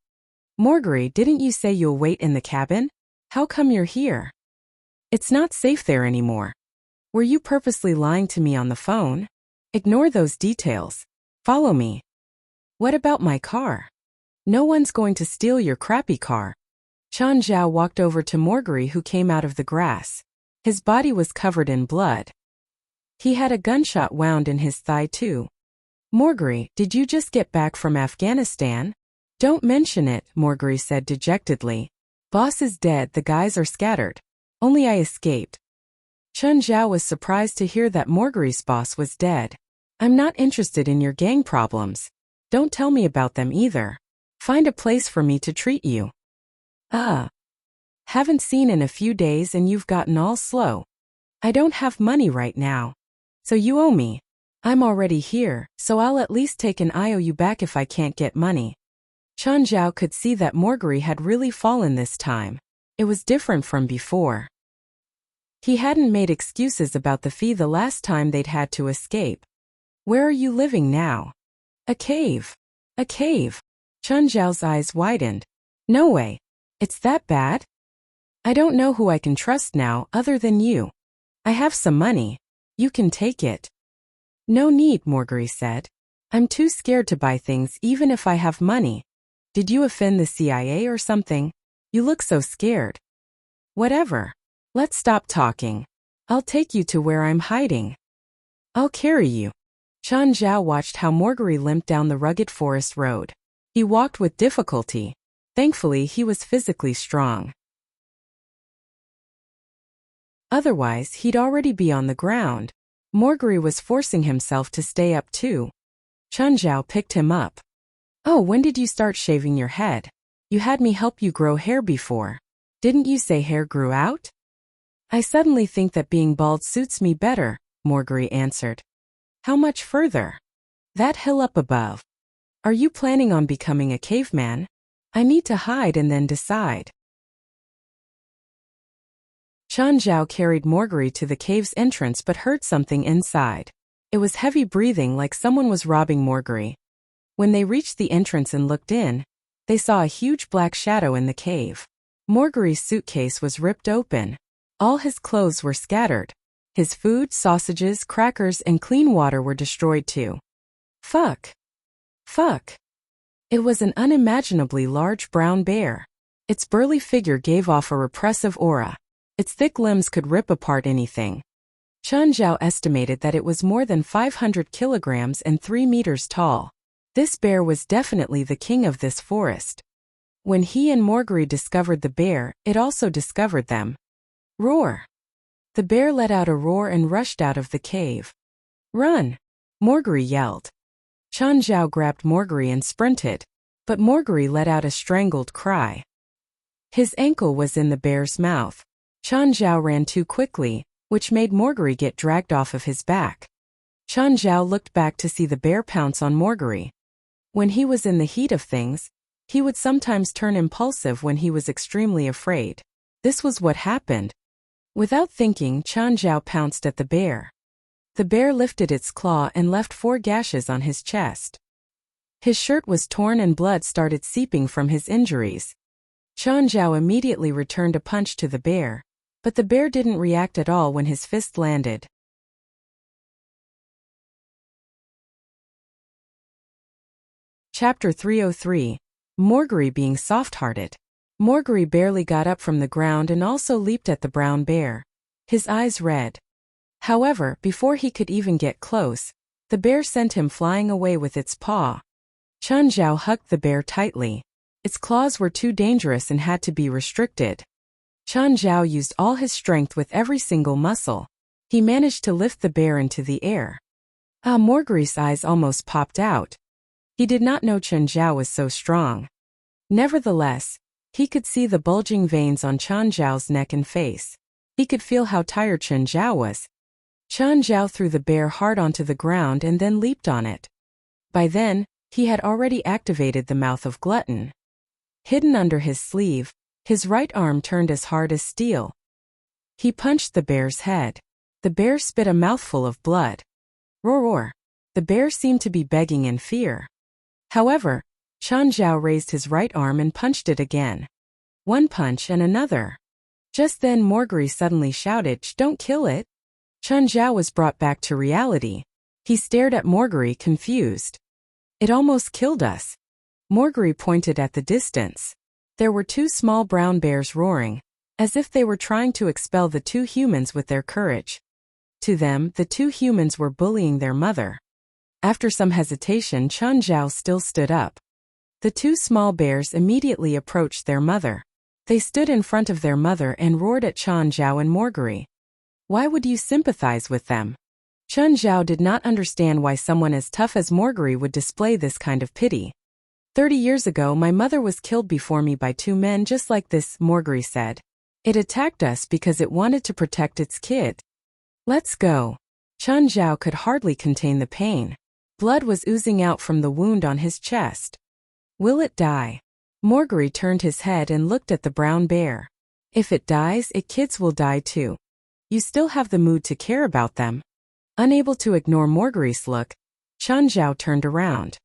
Marguerite, didn't you say you'll wait in the cabin? How come you're here? It's not safe there anymore. Were you purposely lying to me on the phone? Ignore those details. Follow me. What about my car? No one's going to steal your crappy car. Chen Zhao walked over to Marguerite, who came out of the grass. His body was covered in blood. He had a gunshot wound in his thigh too. Marguerite, did you just get back from Afghanistan? Don't mention it, Marguerite said dejectedly. Boss is dead, the guys are scattered. Only I escaped. Chen Zhao was surprised to hear that Marguerite's boss was dead. I'm not interested in your gang problems. Don't tell me about them either. Find a place for me to treat you. Haven't seen in a few days and you've gotten all slow. I don't have money right now. So you owe me. I'm already here, so I'll at least take an IOU back if I can't get money. Chen Zhao could see that Marguerite had really fallen this time. It was different from before. He hadn't made excuses about the fee the last time they'd had to escape. Where are you living now? A cave. A cave. Chen Zhao's eyes widened. No way. It's that bad? I don't know who I can trust now other than you. I have some money. You can take it. No need, Marguerite said. I'm too scared to buy things even if I have money. Did you offend the CIA or something? You look so scared. Whatever. Let's stop talking. I'll take you to where I'm hiding. I'll carry you. Chen Zhao watched how Marguerite limped down the rugged forest road. He walked with difficulty. Thankfully, he was physically strong. Otherwise, he'd already be on the ground. Marguerite was forcing himself to stay up too. Chen Zhao picked him up. Oh, when did you start shaving your head? You had me help you grow hair before. Didn't you say hair grew out? I suddenly think that being bald suits me better, Marguerite answered. How much further? That hill up above. Are you planning on becoming a caveman? I need to hide and then decide. Chen Zhao carried Marguerite to the cave's entrance but heard something inside. It was heavy breathing, like someone was robbing Marguerite. When they reached the entrance and looked in, they saw a huge black shadow in the cave. Marguerite's suitcase was ripped open. All his clothes were scattered. His food, sausages, crackers, and clean water were destroyed too. Fuck. It was an unimaginably large brown bear. Its burly figure gave off a repressive aura. Its thick limbs could rip apart anything. Chen Zhao estimated that it was more than 500 kilograms and 3 meters tall. This bear was definitely the king of this forest. When he and Marguerite discovered the bear, it also discovered them. Roar! The bear let out a roar and rushed out of the cave. Run! Marguerite yelled. Chen Zhao grabbed Marguerite and sprinted, but Marguerite let out a strangled cry. His ankle was in the bear's mouth. Chen Zhao ran too quickly, which made Marguerite get dragged off of his back. Chen Zhao looked back to see the bear pounce on Marguerite. When he was in the heat of things, he would sometimes turn impulsive when he was extremely afraid. This was what happened. Without thinking, Chen Zhao pounced at the bear. The bear lifted its claw and left 4 gashes on his chest. His shirt was torn and blood started seeping from his injuries. Chen Zhao immediately returned a punch to the bear, but the bear didn't react at all when his fist landed. Chapter 303. Morgri being soft-hearted. Morgri barely got up from the ground and also leaped at the brown bear, his eyes red. However, before he could even get close, the bear sent him flying away with its paw. Chen Zhao hugged the bear tightly. Its claws were too dangerous and had to be restricted. Chen Zhao used all his strength with every single muscle. He managed to lift the bear into the air. Morgri's eyes almost popped out. He did not know Chen Zhao was so strong. Nevertheless, he could see the bulging veins on Chen Zhao's neck and face. He could feel how tired Chen Zhao was. Chen Zhao threw the bear hard onto the ground and then leaped on it. By then, he had already activated the mouth of Glutton. Hidden under his sleeve, his right arm turned as hard as steel. He punched the bear's head. The bear spit a mouthful of blood. Roar roar. The bear seemed to be begging in fear. However, Chen Zhao raised his right arm and punched it again. One punch and another. Just then Morgri suddenly shouted, "Shh, don't kill it." Chen Zhao was brought back to reality. He stared at Morgri confused. "It almost killed us." Morgri pointed at the distance. There were two small brown bears roaring, as if they were trying to expel the two humans with their courage. To them, the two humans were bullying their mother. After some hesitation, Chen Zhao still stood up. The two small bears immediately approached their mother. They stood in front of their mother and roared at Chen Zhao and Morgri. Why would you sympathize with them? Chen Zhao did not understand why someone as tough as Morgri would display this kind of pity. 30 years ago my mother was killed before me by two men just like this, Morgri said. It attacked us because it wanted to protect its kid. Let's go. Chen Zhao could hardly contain the pain. Blood was oozing out from the wound on his chest. Will it die? Morgri turned his head and looked at the brown bear. If it dies, its kids will die too. You still have the mood to care about them. Unable to ignore Morgri's look, Chen Zhao turned around.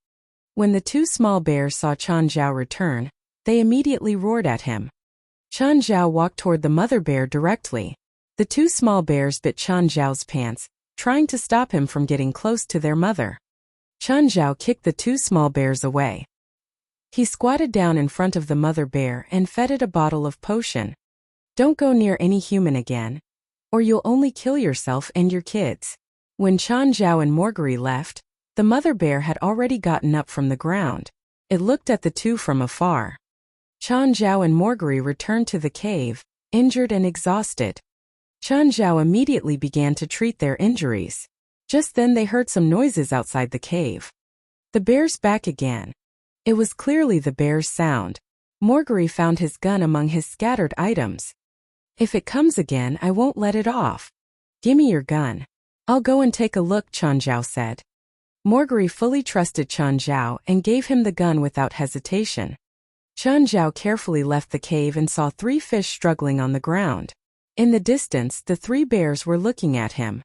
When the two small bears saw Chen Zhao return, they immediately roared at him. Chen Zhao walked toward the mother bear directly. The two small bears bit Chen Zhao's pants, trying to stop him from getting close to their mother. Chen Zhao kicked the two small bears away. He squatted down in front of the mother bear and fed it a bottle of potion. Don't go near any human again, or you'll only kill yourself and your kids. When Chen Zhao and Morgri left, the mother bear had already gotten up from the ground. It looked at the two from afar. Chen Zhao and Morgri returned to the cave, injured and exhausted. Chen Zhao immediately began to treat their injuries. Just then they heard some noises outside the cave. The bear's back again. It was clearly the bear's sound. Morgri found his gun among his scattered items. If it comes again, I won't let it off. Gimme your gun. I'll go and take a look, Chen Zhao said. Morgri fully trusted Chen Zhao and gave him the gun without hesitation. Chen Zhao carefully left the cave and saw three fish struggling on the ground. In the distance, the three bears were looking at him.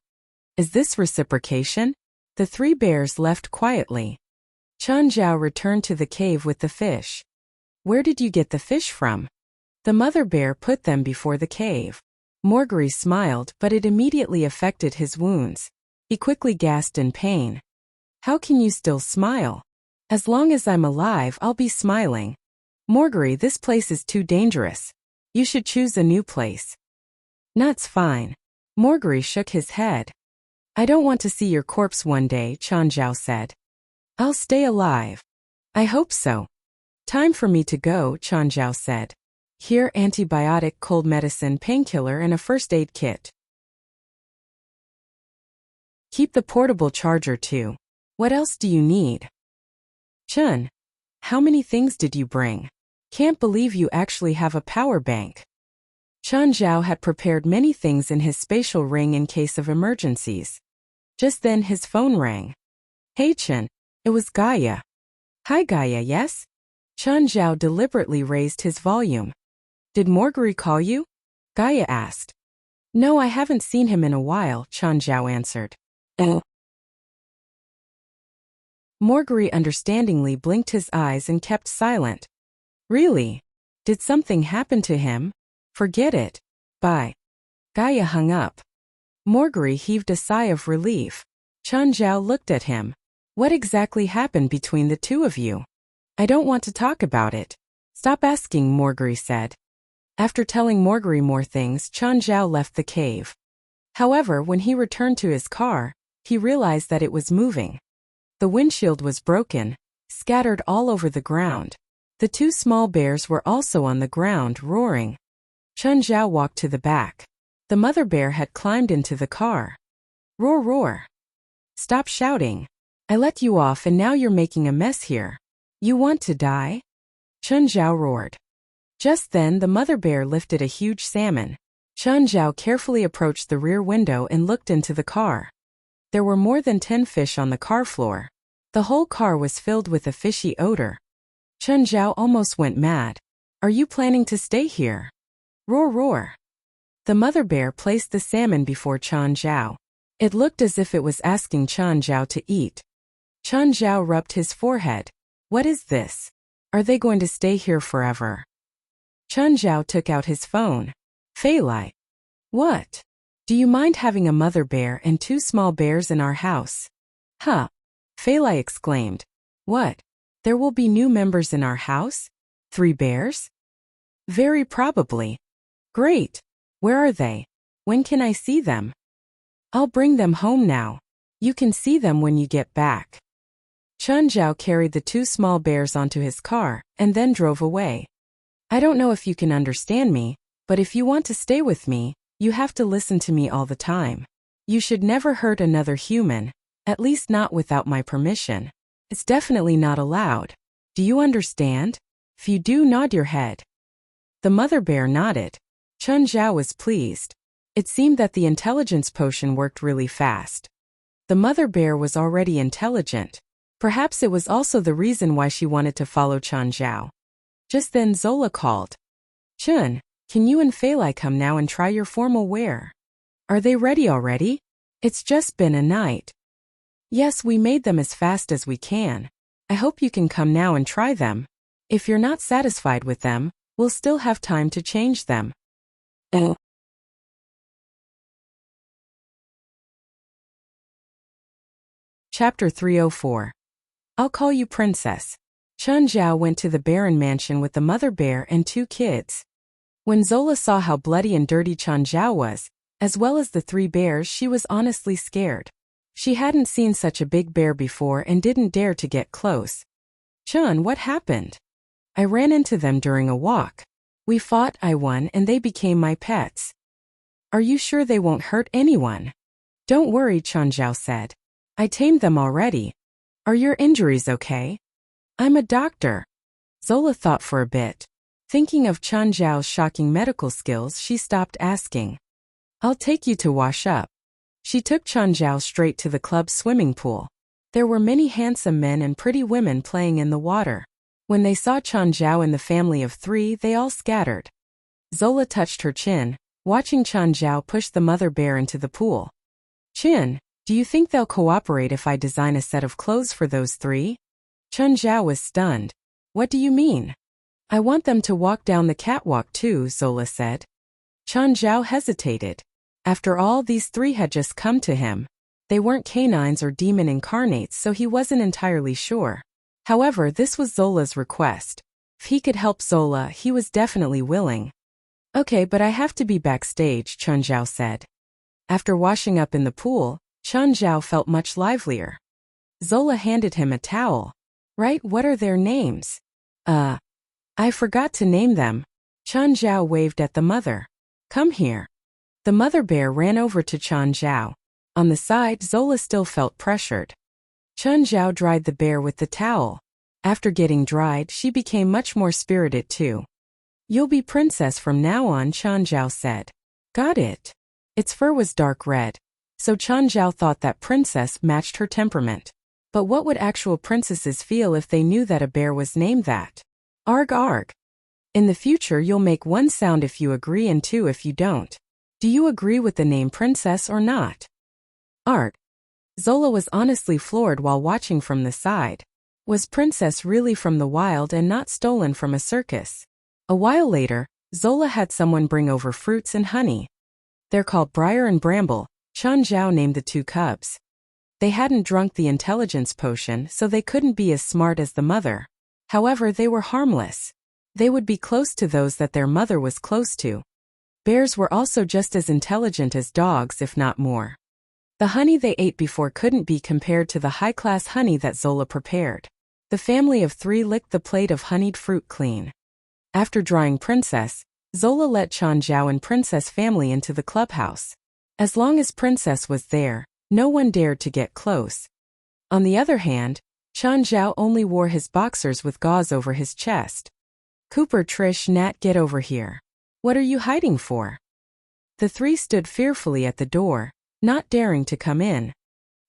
Is this reciprocation? The three bears left quietly. Chen Zhao returned to the cave with the fish. Where did you get the fish from? The mother bear put them before the cave. Morgri smiled, but it immediately affected his wounds. He quickly gasped in pain. How can you still smile? As long as I'm alive, I'll be smiling. Morgri, this place is too dangerous. You should choose a new place. That's fine. Morgri shook his head. I don't want to see your corpse one day, Chen Zhao said. I'll stay alive. I hope so. Time for me to go, Chen Zhao said. Here, antibiotic, cold medicine, painkiller and a first aid kit. Keep the portable charger too. What else do you need? Chen, how many things did you bring? Can't believe you actually have a power bank. Chen Zhao had prepared many things in his spatial ring in case of emergencies. Just then his phone rang. Hey Chen, it was Gaia. Hi Gaia, yes? Chen Zhao deliberately raised his volume. Did Morgri call you? Gaia asked. No, I haven't seen him in a while, Chen Zhao answered. Morgri understandingly blinked his eyes and kept silent. Really? Did something happen to him? Forget it. Bye. Gaia hung up. Morgri heaved a sigh of relief. Chun Zhao looked at him. What exactly happened between the two of you? I don't want to talk about it. Stop asking, Morgri said. After telling Morgri more things, Chun Zhao left the cave. However, when he returned to his car, he realized that it was moving. The windshield was broken, scattered all over the ground. The two small bears were also on the ground, roaring. Chun Zhao walked to the back. The mother bear had climbed into the car. Roar, roar. Stop shouting. I let you off and now you're making a mess here. You want to die? Chun Zhao roared. Just then the mother bear lifted a huge salmon. Chun Zhao carefully approached the rear window and looked into the car. There were more than 10 fish on the car floor. The whole car was filled with a fishy odor. Chun Zhao almost went mad. Are you planning to stay here? Roar, roar. The mother bear placed the salmon before Chun Zhao. It looked as if it was asking Chun Zhao to eat. Chun Zhao rubbed his forehead. What is this? Are they going to stay here forever? Chun Zhao took out his phone. Fei Lai. What? Do you mind having a mother bear and 2 small bears in our house? Huh. Fei Lai exclaimed. What? There will be new members in our house? 3 bears? Very probably. Great. Where are they? When can I see them? I'll bring them home now. You can see them when you get back. Chun Zhao carried the 2 small bears onto his car, and then drove away. I don't know if you can understand me, but if you want to stay with me, you have to listen to me all the time. You should never hurt another human, at least not without my permission. It's definitely not allowed. Do you understand? If you do, nod your head. The mother bear nodded. Chun Zhao was pleased. It seemed that the intelligence potion worked really fast. The mother bear was already intelligent. Perhaps it was also the reason why she wanted to follow Chun Zhao. Just then Zola called. Chun, can you and Fei Lai come now and try your formal wear? Are they ready already? It's just been a night. Yes, we made them as fast as we can. I hope you can come now and try them. If you're not satisfied with them, we'll still have time to change them. Chapter 304. I'll call you Princess. Chun Zhao went to the Baron mansion with the mother bear and 2 kids. When Zola saw how bloody and dirty Chun Zhao was, as well as the 3 bears, she was honestly scared. She hadn't seen such a big bear before and didn't dare to get close. Chun, what happened? I ran into them during a walk. We fought, I won, and they became my pets. Are you sure they won't hurt anyone? Don't worry, Chun Zhao said. I tamed them already. Are your injuries okay? I'm a doctor. Zola thought for a bit. Thinking of Chun Zhao's shocking medical skills, she stopped asking. I'll take you to wash up. She took Chun Zhao straight to the club's swimming pool. There were many handsome men and pretty women playing in the water. When they saw Chun Zhao and the family of 3, they all scattered. Zola touched her chin, watching Chun Zhao push the mother bear into the pool. Chin, do you think they'll cooperate if I design a set of clothes for those 3? Chun Zhao was stunned. What do you mean? I want them to walk down the catwalk too, Zola said. Chun Zhao hesitated. After all, these 3 had just come to him. They weren't canines or demon incarnates, so he wasn't entirely sure. However, this was Zola's request. If he could help Zola, he was definitely willing. Okay, but I have to be backstage, Chun Zhao said. After washing up in the pool, Chun Zhao felt much livelier. Zola handed him a towel. Right, what are their names? I forgot to name them. Chun Zhao waved at the mother. Come here. The mother bear ran over to Chun Zhao. On the side, Zola still felt pressured. Chun Zhao dried the bear with the towel. After getting dried, she became much more spirited too. You'll be princess from now on, Chun Zhao said. Got it. Its fur was dark red, so Chun Zhao thought that princess matched her temperament. But what would actual princesses feel if they knew that a bear was named that? Arg arg. In the future, you'll make 1 sound if you agree and 2 if you don't. Do you agree with the name princess or not? Arg. Zola was honestly floored while watching from the side. Was princess really from the wild and not stolen from a circus? A while later, Zola had someone bring over fruits and honey. They're called Briar and Bramble, Chen Zhao named the two cubs. They hadn't drunk the intelligence potion, so they couldn't be as smart as the mother. However, they were harmless. They would be close to those that their mother was close to. Bears were also just as intelligent as dogs, if not more. The honey they ate before couldn't be compared to the high-class honey that Zola prepared. The family of three licked the plate of honeyed fruit clean. After drying Princess, Zola let Chen Zhao and Princess family into the clubhouse. As long as Princess was there, no one dared to get close. On the other hand, Chen Zhao only wore his boxers with gauze over his chest. Cooper, Trish, Nat, get over here. What are you hiding for? The three stood fearfully at the door, not daring to come in.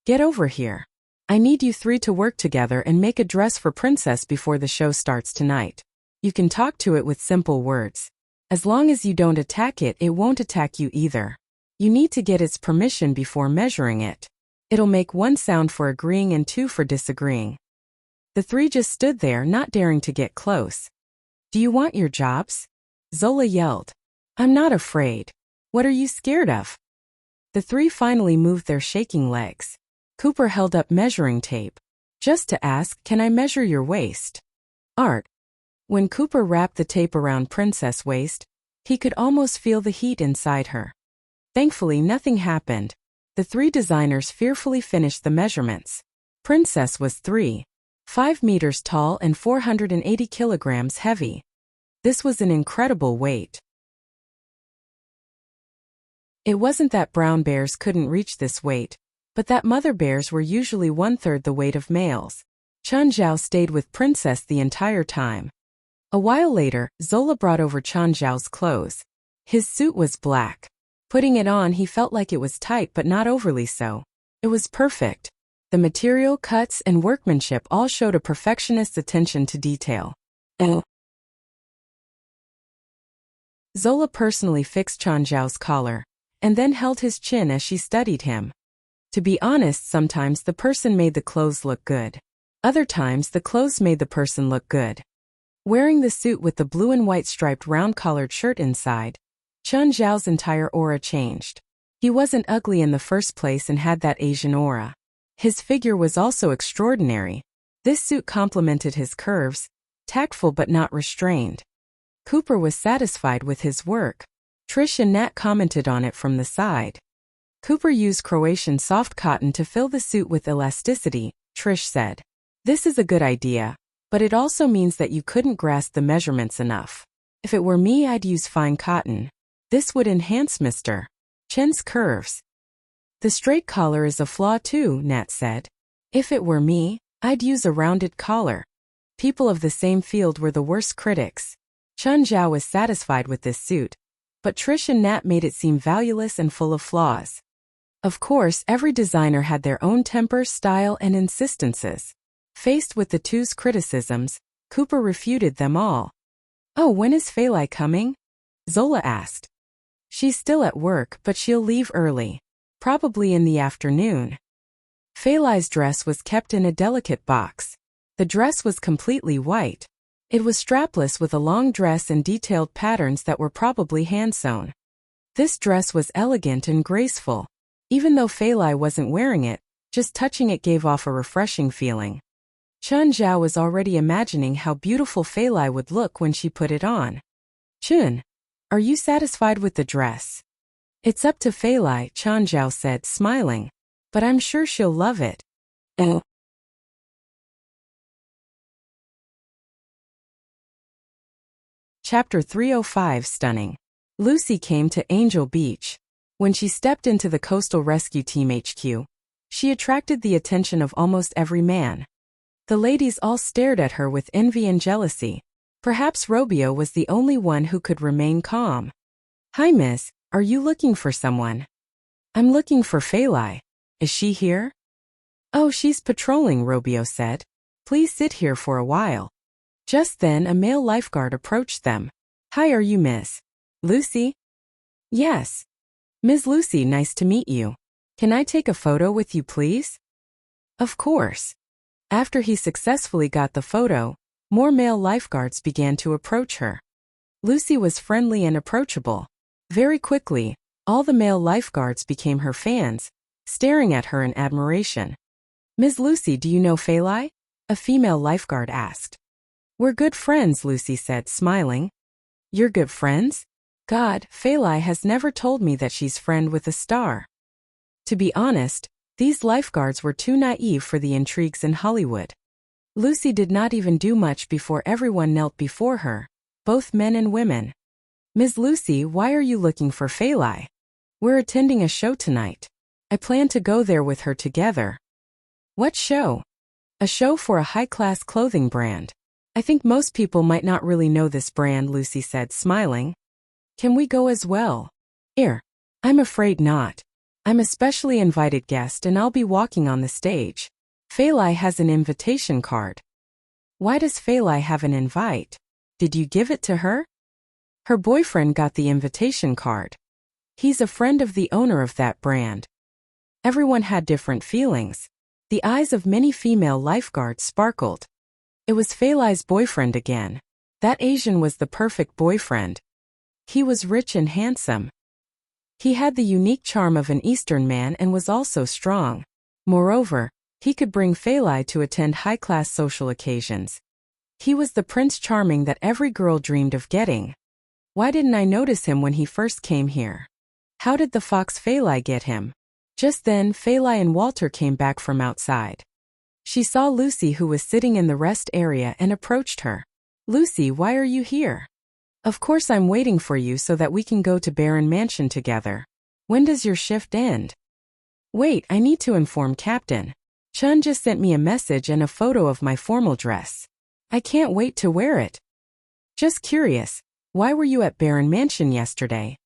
Get over here. I need you three to work together and make a dress for Princess before the show starts tonight. You can talk to it with simple words. As long as you don't attack it, it won't attack you either. You need to get its permission before measuring it. It'll make 1 sound for agreeing and 2 for disagreeing. The three just stood there, not daring to get close. Do you want your jobs? Zola yelled. I'm not afraid. What are you scared of? The three finally moved their shaking legs. Cooper held up measuring tape. Just to ask, can I measure your waist? Art. When Cooper wrapped the tape around Princess' waist, he could almost feel the heat inside her. Thankfully, nothing happened. The three designers fearfully finished the measurements. Princess was 3.5 meters tall and 480 kilograms heavy. This was an incredible weight. It wasn't that brown bears couldn't reach this weight, but that mother bears were usually 1/3 the weight of males. Chen Zhao stayed with Princess the entire time. A while later, Zola brought over Chen Zhao's clothes. His suit was black. Putting it on, he felt like it was tight but not overly so. It was perfect. The material, cuts, and workmanship all showed a perfectionist's attention to detail. Zola personally fixed Chen Zhao's collar, and then held his chin as she studied him. To be honest, sometimes the person made the clothes look good. Other times the clothes made the person look good. Wearing the suit with the blue and white striped round-collared shirt inside, Chen Zhao's entire aura changed. He wasn't ugly in the first place and had that Asian aura. His figure was also extraordinary. This suit complemented his curves, tactful but not restrained. Cooper was satisfied with his work. Trish and Nat commented on it from the side. Cooper used Croatian soft cotton to fill the suit with elasticity, Trish said. This is a good idea, but it also means that you couldn't grasp the measurements enough. If it were me, I'd use fine cotton. This would enhance Mr. Chen's curves. The straight collar is a flaw too, Nat said. If it were me, I'd use a rounded collar. People of the same field were the worst critics. Chen Zhao was satisfied with this suit, but Trish and Nat made it seem valueless and full of flaws. Of course, every designer had their own temper, style, and insistences. Faced with the two's criticisms, Cooper refuted them all. Oh, when is Fei Lai coming? Zola asked. She's still at work, but she'll leave early. Probably in the afternoon. Fei Lai's dress was kept in a delicate box. The dress was completely white. It was strapless with a long dress and detailed patterns that were probably hand-sewn. This dress was elegant and graceful. Even though Fei Lai wasn't wearing it, just touching it gave off a refreshing feeling. Chen Zhao was already imagining how beautiful Fei Lai would look when she put it on. Chun, are you satisfied with the dress? It's up to Fei Lai, Chen Zhao said, smiling. But I'm sure she'll love it. Chapter 305 Stunning. Lucy came to Angel Beach. When she stepped into the Coastal Rescue Team HQ, she attracted the attention of almost every man. The ladies all stared at her with envy and jealousy. Perhaps Robio was the only one who could remain calm. Hi miss, are you looking for someone? I'm looking for Fei Lai. Is she here? Oh, she's patrolling, Robio said. Please sit here for a while. Just then a male lifeguard approached them. Hi, are you Miss Lucy? Yes. Ms. Lucy, nice to meet you. Can I take a photo with you, please? Of course. After he successfully got the photo, more male lifeguards began to approach her. Lucy was friendly and approachable. Very quickly, all the male lifeguards became her fans, staring at her in admiration. "Ms. Lucy, do you know Feili?" a female lifeguard asked. "We're good friends," Lucy said, smiling. "You're good friends? God, Feili has never told me that she's friend with a star." To be honest, these lifeguards were too naive for the intrigues in Hollywood. Lucy did not even do much before everyone knelt before her, both men and women. "Ms. Lucy, why are you looking for Feili?" "We're attending a show tonight. I plan to go there with her together." "What show?" "A show for a high-class clothing brand. I think most people might not really know this brand," Lucy said, smiling. "Can we go as well?" "I'm afraid not. I'm a specially invited guest and I'll be walking on the stage. Feili has an invitation card." "Why does Feili have an invite? Did you give it to her?" "Her boyfriend got the invitation card. He's a friend of the owner of that brand." Everyone had different feelings. The eyes of many female lifeguards sparkled. It was Feili's boyfriend again. That Asian was the perfect boyfriend. He was rich and handsome. He had the unique charm of an Eastern man and was also strong. Moreover, he could bring Feili to attend high-class social occasions. He was the Prince Charming that every girl dreamed of getting. Why didn't I notice him when he first came here? How did the fox Feili get him? Just then, Feili and Walter came back from outside. She saw Lucy, who was sitting in the rest area, and approached her. "Lucy, why are you here?" "Of course I'm waiting for you so that we can go to Baron Mansion together. When does your shift end?" "Wait, I need to inform Captain. Chun just sent me a message and a photo of my formal dress. I can't wait to wear it." "Just curious, why were you at Baron Mansion yesterday?"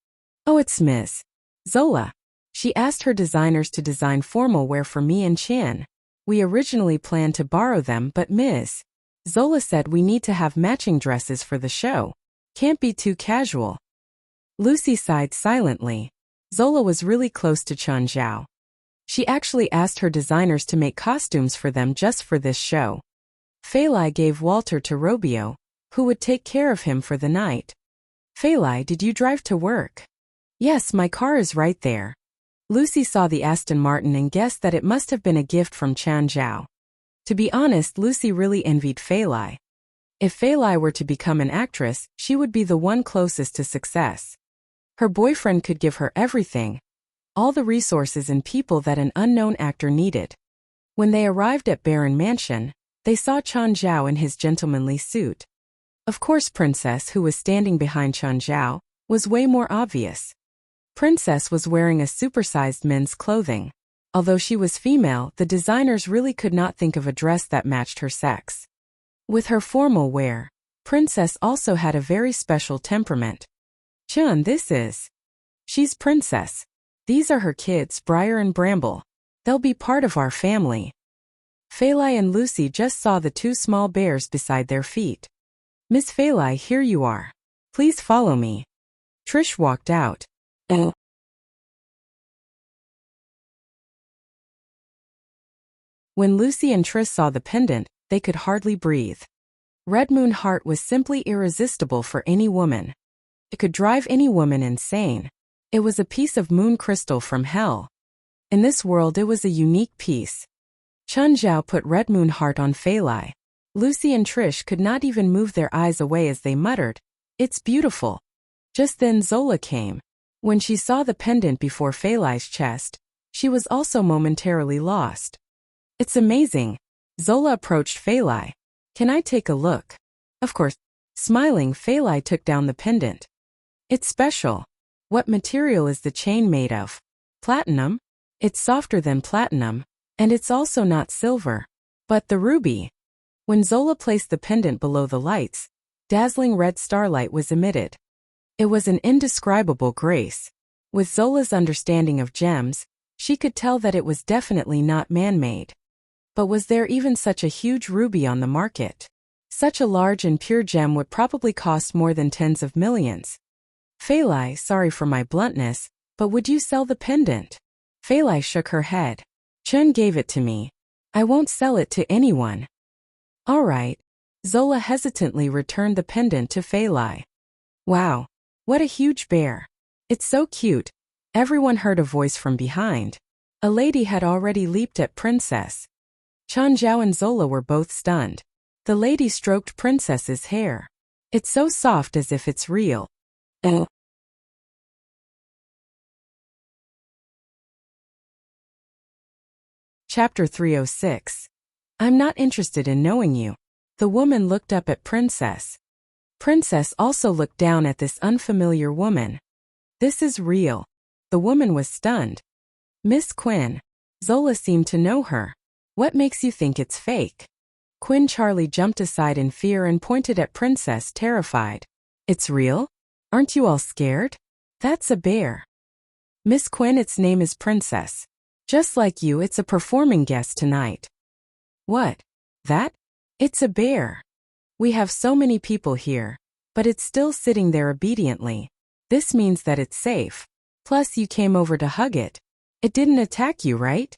"Oh, it's Ms. Zola. She asked her designers to design formal wear for me and Chan. We originally planned to borrow them, but Ms. Zola said we need to have matching dresses for the show. Can't be too casual." Lucy sighed silently. Zola was really close to Chun Zhao. She actually asked her designers to make costumes for them just for this show. Feili gave Walter to Robio, who would take care of him for the night. "Feili, did you drive to work?" "Yes, my car is right there." Lucy saw the Aston Martin and guessed that it must have been a gift from Chan Zhao. To be honest, Lucy really envied Feili. If Feili were to become an actress, she would be the one closest to success. Her boyfriend could give her everything, all the resources and people that an unknown actor needed. When they arrived at Baron Mansion, they saw Chan Zhao in his gentlemanly suit. Of course, Princess, who was standing behind Chan Zhao, was way more obvious. Princess was wearing a supersized men's clothing. Although she was female, the designers really could not think of a dress that matched her sex. With her formal wear, Princess also had a very special temperament. "Chun, she's Princess. These are her kids, Briar and Bramble. They'll be part of our family." Feili and Lucy just saw the two small bears beside their feet. "Miss Feili, here you are. Please follow me." Trish walked out. When Lucy and Trish saw the pendant, they could hardly breathe. Red Moon Heart was simply irresistible for any woman. It could drive any woman insane. It was a piece of moon crystal from hell. In this world, it was a unique piece. Chun Zhao put Red Moon Heart on Feili. Lucy and Trish could not even move their eyes away as they muttered, "It's beautiful." Just then Zola came. When she saw the pendant before Feili's chest, she was also momentarily lost. "It's amazing." Zola approached Feili. "Can I take a look?" "Of course." Smiling, Feili took down the pendant. "It's special. What material is the chain made of?" "Platinum. It's softer than platinum, and it's also not silver. But the ruby." When Zola placed the pendant below the lights, dazzling red starlight was emitted. It was an indescribable grace. With Zola's understanding of gems, she could tell that it was definitely not man-made. But was there even such a huge ruby on the market? Such a large and pure gem would probably cost more than tens of millions. "Feili, sorry for my bluntness, but would you sell the pendant?" Feili shook her head. "Chun gave it to me. I won't sell it to anyone." "All right." Zola hesitantly returned the pendant to Feili. Wow, what a huge bear. It's so cute. Everyone heard a voice from behind. A lady had already leaped at Princess. Chanjiao and Zola were both stunned. The lady stroked Princess's hair. It's so soft as if it's real. Chapter 306. I'm not interested in knowing you. The woman looked up at Princess. Princess also looked down at this unfamiliar woman. This is real. The woman was stunned. Miss Quinn. Zola seemed to know her. What makes you think it's fake? Quinn Charlie jumped aside in fear and pointed at Princess, terrified. It's real? Aren't you all scared? That's a bear. Miss Quinn, its name is Princess. Just like you, it's a performing guest tonight. What? That? It's a bear. We have so many people here, but it's still sitting there obediently. This means that it's safe. Plus you came over to hug it. It didn't attack you, right?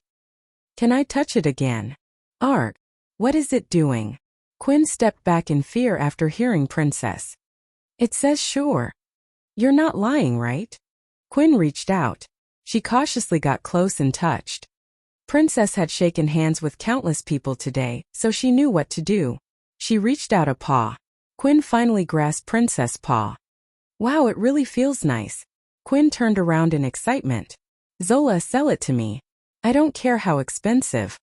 Can I touch it again? Arg. What is it doing? Quinn stepped back in fear after hearing Princess. It says sure. You're not lying, right? Quinn reached out. She cautiously got close and touched. Princess had shaken hands with countless people today, so she knew what to do. She reached out a paw. Quinn finally grasped Princess' paw. Wow, it really feels nice. Quinn turned around in excitement. Zola, sell it to me. I don't care how expensive.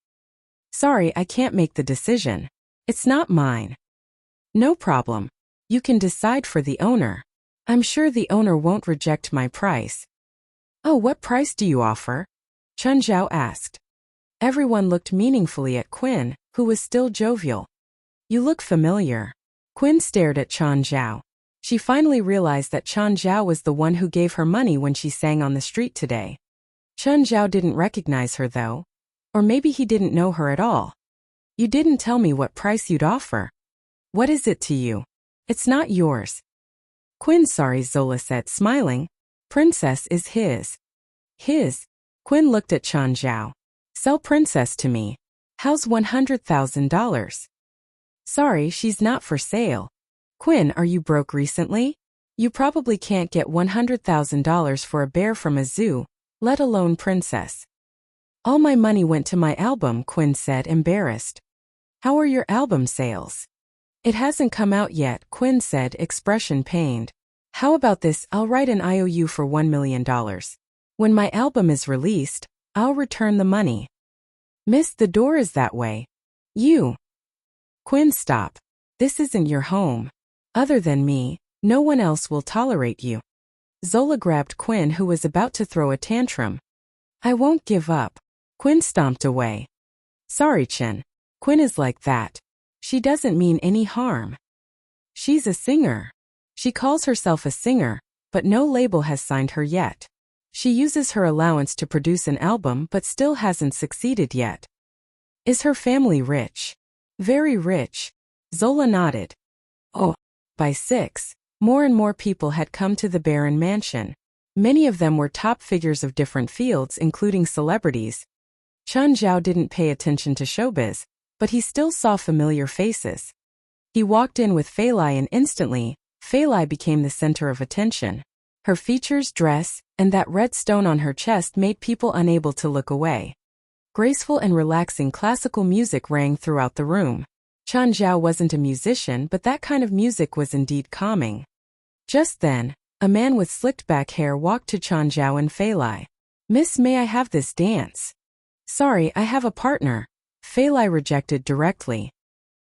Sorry, I can't make the decision. It's not mine. No problem. You can decide for the owner. I'm sure the owner won't reject my price. Oh, what price do you offer? Chanjiao asked. Everyone looked meaningfully at Quinn, who was still jovial. You look familiar. Quinn stared at Chanjiao. She finally realized that Chanjiao was the one who gave her money when she sang on the street today. Chanjiao didn't recognize her though. Or maybe he didn't know her at all. You didn't tell me what price you'd offer. What is it to you? It's not yours. Quinn, sorry, Zola said, smiling. Princess is his. His? Quinn looked at Chanjiao. Sell Princess to me. How's $100,000? Sorry, she's not for sale. Quinn, are you broke recently? You probably can't get $100,000 for a bear from a zoo, let alone Princess. All my money went to my album, Quinn said, embarrassed. How are your album sales? It hasn't come out yet, Quinn said, expression pained. How about this, I'll write an IOU for $1 million. When my album is released, I'll return the money. Miss, the door is that way. You. Quinn, stop. This isn't your home. Other than me, no one else will tolerate you. Zola grabbed Quinn, who was about to throw a tantrum. I won't give up. Quinn stomped away. Sorry, Chen. Quinn is like that. She doesn't mean any harm. She's a singer. She calls herself a singer, but no label has signed her yet. She uses her allowance to produce an album but still hasn't succeeded yet. Is her family rich? Very rich. Zola nodded. Oh. By 6, more and more people had come to the Baron Mansion. Many of them were top figures of different fields, including celebrities. Chanjiao didn't pay attention to showbiz, but he still saw familiar faces. He walked in with Fei Lai and instantly, Fei Lai became the center of attention. Her features, dress, and that red stone on her chest made people unable to look away. Graceful and relaxing classical music rang throughout the room. Chanjiao wasn't a musician, but that kind of music was indeed calming. Just then, a man with slicked back hair walked to Chanjiao and Fei Lai. Miss, may I have this dance? Sorry, I have a partner. Fei Lai rejected directly.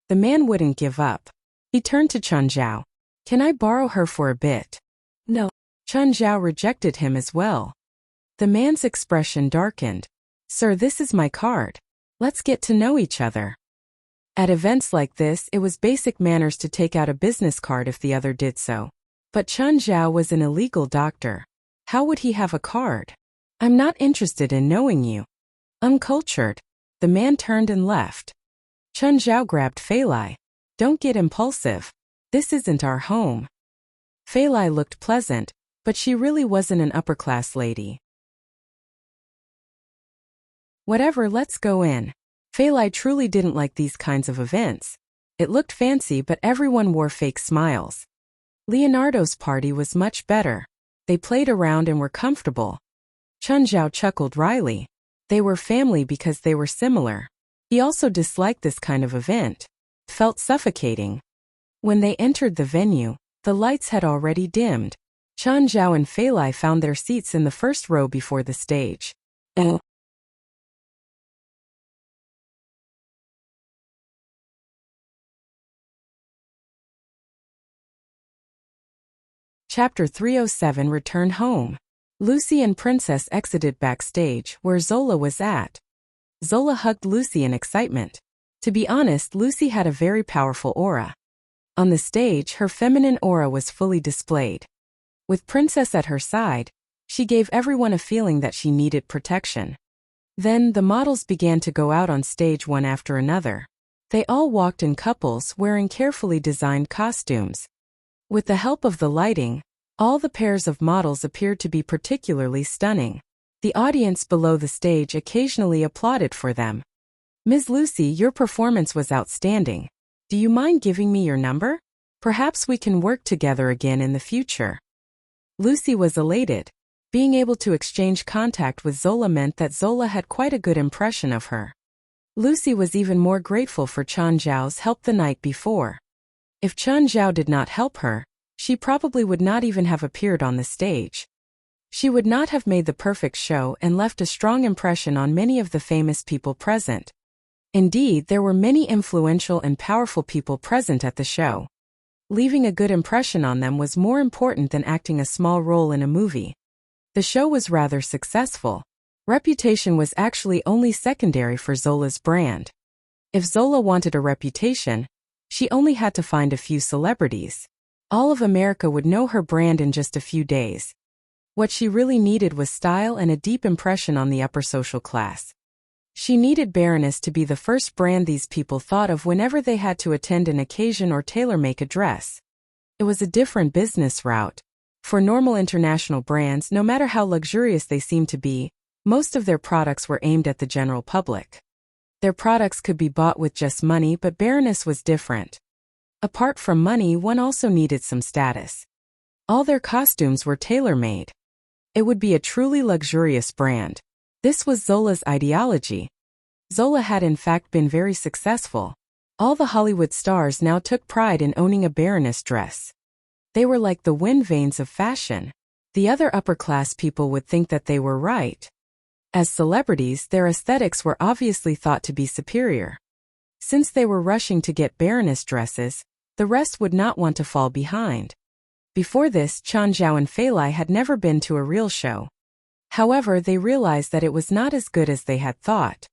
The man wouldn't give up. He turned to Chanjiao. Can I borrow her for a bit? No. Chanjiao rejected him as well. The man's expression darkened. Sir, this is my card. Let's get to know each other. At events like this, it was basic manners to take out a business card if the other did so. But Chanjiao was an illegal doctor. How would he have a card? I'm not interested in knowing you. Uncultured. The man turned and left. Chanjiao grabbed Fei Lai. Don't get impulsive. This isn't our home. Fei Lai looked pleasant, but she really wasn't an upper-class lady. Whatever, let's go in. Fei Lai truly didn't like these kinds of events. It looked fancy, but everyone wore fake smiles. Leonardo's party was much better. They played around and were comfortable. Chunjiao chuckled wryly. They were family because they were similar. He also disliked this kind of event. Felt suffocating. When they entered the venue, the lights had already dimmed. Chunjiao and Fei Lai found their seats in the first row before the stage. Chapter 307 Return Home. Lucy and Princess exited backstage, where Zola was at. Zola hugged Lucy in excitement. To be honest, Lucy had a very powerful aura. On the stage, her feminine aura was fully displayed. With Princess at her side, she gave everyone a feeling that she needed protection. Then, the models began to go out on stage one after another. They all walked in couples wearing carefully designed costumes. With the help of the lighting, all the pairs of models appeared to be particularly stunning. The audience below the stage occasionally applauded for them. "Ms. Lucy, your performance was outstanding. Do you mind giving me your number? Perhaps we can work together again in the future." Lucy was elated. Being able to exchange contact with Zola meant that Zola had quite a good impression of her. Lucy was even more grateful for Chunjiao's help the night before. If Chunjiao did not help her, she probably would not even have appeared on the stage. She would not have made the perfect show and left a strong impression on many of the famous people present. Indeed, there were many influential and powerful people present at the show. Leaving a good impression on them was more important than acting a small role in a movie. The show was rather successful. Reputation was actually only secondary for Zola's brand. If Zola wanted a reputation, she only had to find a few celebrities. All of America would know her brand in just a few days. What she really needed was style and a deep impression on the upper social class. She needed Baroness to be the first brand these people thought of whenever they had to attend an occasion or tailor-make a dress. It was a different business route. For normal international brands, no matter how luxurious they seemed to be, most of their products were aimed at the general public. Their products could be bought with just money, but Baroness was different. Apart from money, one also needed some status. All their costumes were tailor-made. It would be a truly luxurious brand. This was Zola's ideology. Zola had in fact been very successful. All the Hollywood stars now took pride in owning a Baroness dress. They were like the wind vanes of fashion. The other upper-class people would think that they were right. As celebrities, their aesthetics were obviously thought to be superior. Since they were rushing to get Baroness dresses, the rest would not want to fall behind. Before this, Chunjiao and Fei Lai had never been to a real show. However, they realized that it was not as good as they had thought.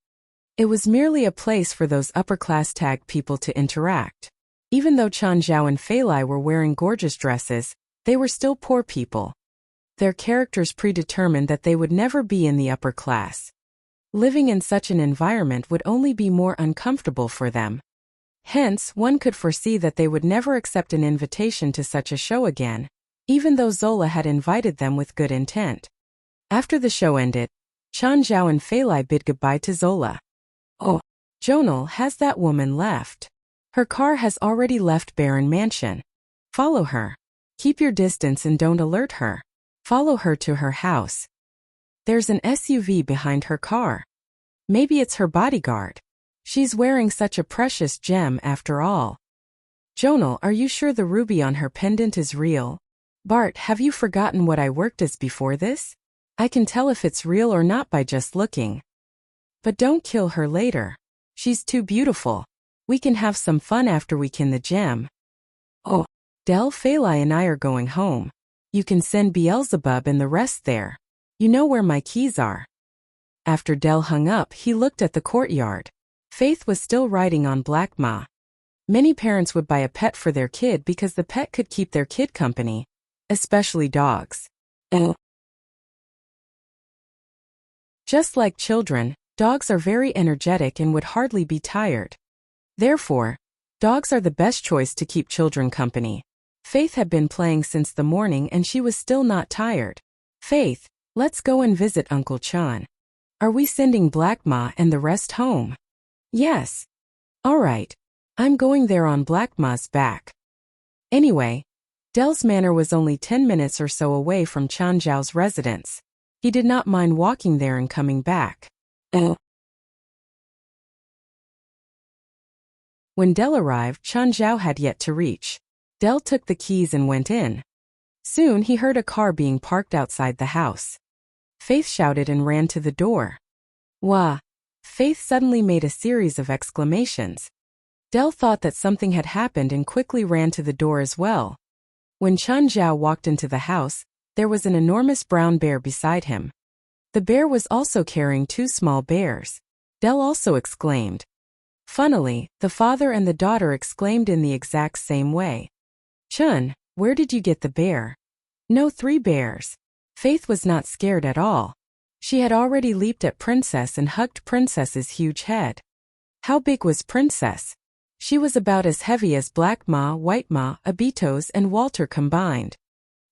It was merely a place for those upper-class tag people to interact. Even though Chunjiao and Fei Lai were wearing gorgeous dresses, they were still poor people. Their characters predetermined that they would never be in the upper class. Living in such an environment would only be more uncomfortable for them. Hence, one could foresee that they would never accept an invitation to such a show again, even though Zola had invited them with good intent. After the show ended, Chunjiao and Fei Lai bid goodbye to Zola. "Oh, Jonal, has that woman left? Her car has already left Baron Mansion. Follow her. Keep your distance and don't alert her. Follow her to her house. There's an SUV behind her car. Maybe it's her bodyguard. She's wearing such a precious gem after all. Jonal, are you sure the ruby on her pendant is real? Bart, have you forgotten what I worked as before this? I can tell if it's real or not by just looking. But don't kill her later. She's too beautiful. We can have some fun after we kin the gem." "Oh, Del, Fei Lai and I are going home. You can send Beelzebub and the rest there. You know where my keys are." After Del hung up, he looked at the courtyard. Faith was still riding on Black Ma. Many parents would buy a pet for their kid because the pet could keep their kid company, especially dogs. Just like children, dogs are very energetic and would hardly be tired. Therefore, dogs are the best choice to keep children company. Faith had been playing since the morning and she was still not tired. "Faith, let's go and visit Uncle Chan. Are we sending Black Ma and the rest home?" "Yes." "All right. I'm going there on Black Ma's back. Anyway, Dell's manor was only 10 minutes or so away from Chen Zhao's residence. He did not mind walking there and coming back. When Dell arrived, Chen Zhao had yet to reach. Dell took the keys and went in. Soon he heard a car being parked outside the house. Faith shouted and ran to the door. Wah! Faith suddenly made a series of exclamations. Dell thought that something had happened and quickly ran to the door as well. When Chen Zhao walked into the house, there was an enormous brown bear beside him. The bear was also carrying two small bears. Dell also exclaimed. Funnily, the father and the daughter exclaimed in the exact same way. Chun, where did you get the bear? No, 3 bears. Faith was not scared at all. She had already leaped at Princess and hugged Princess's huge head. How big was Princess? She was about as heavy as Black Ma, White Ma, Abitos, and Walter combined.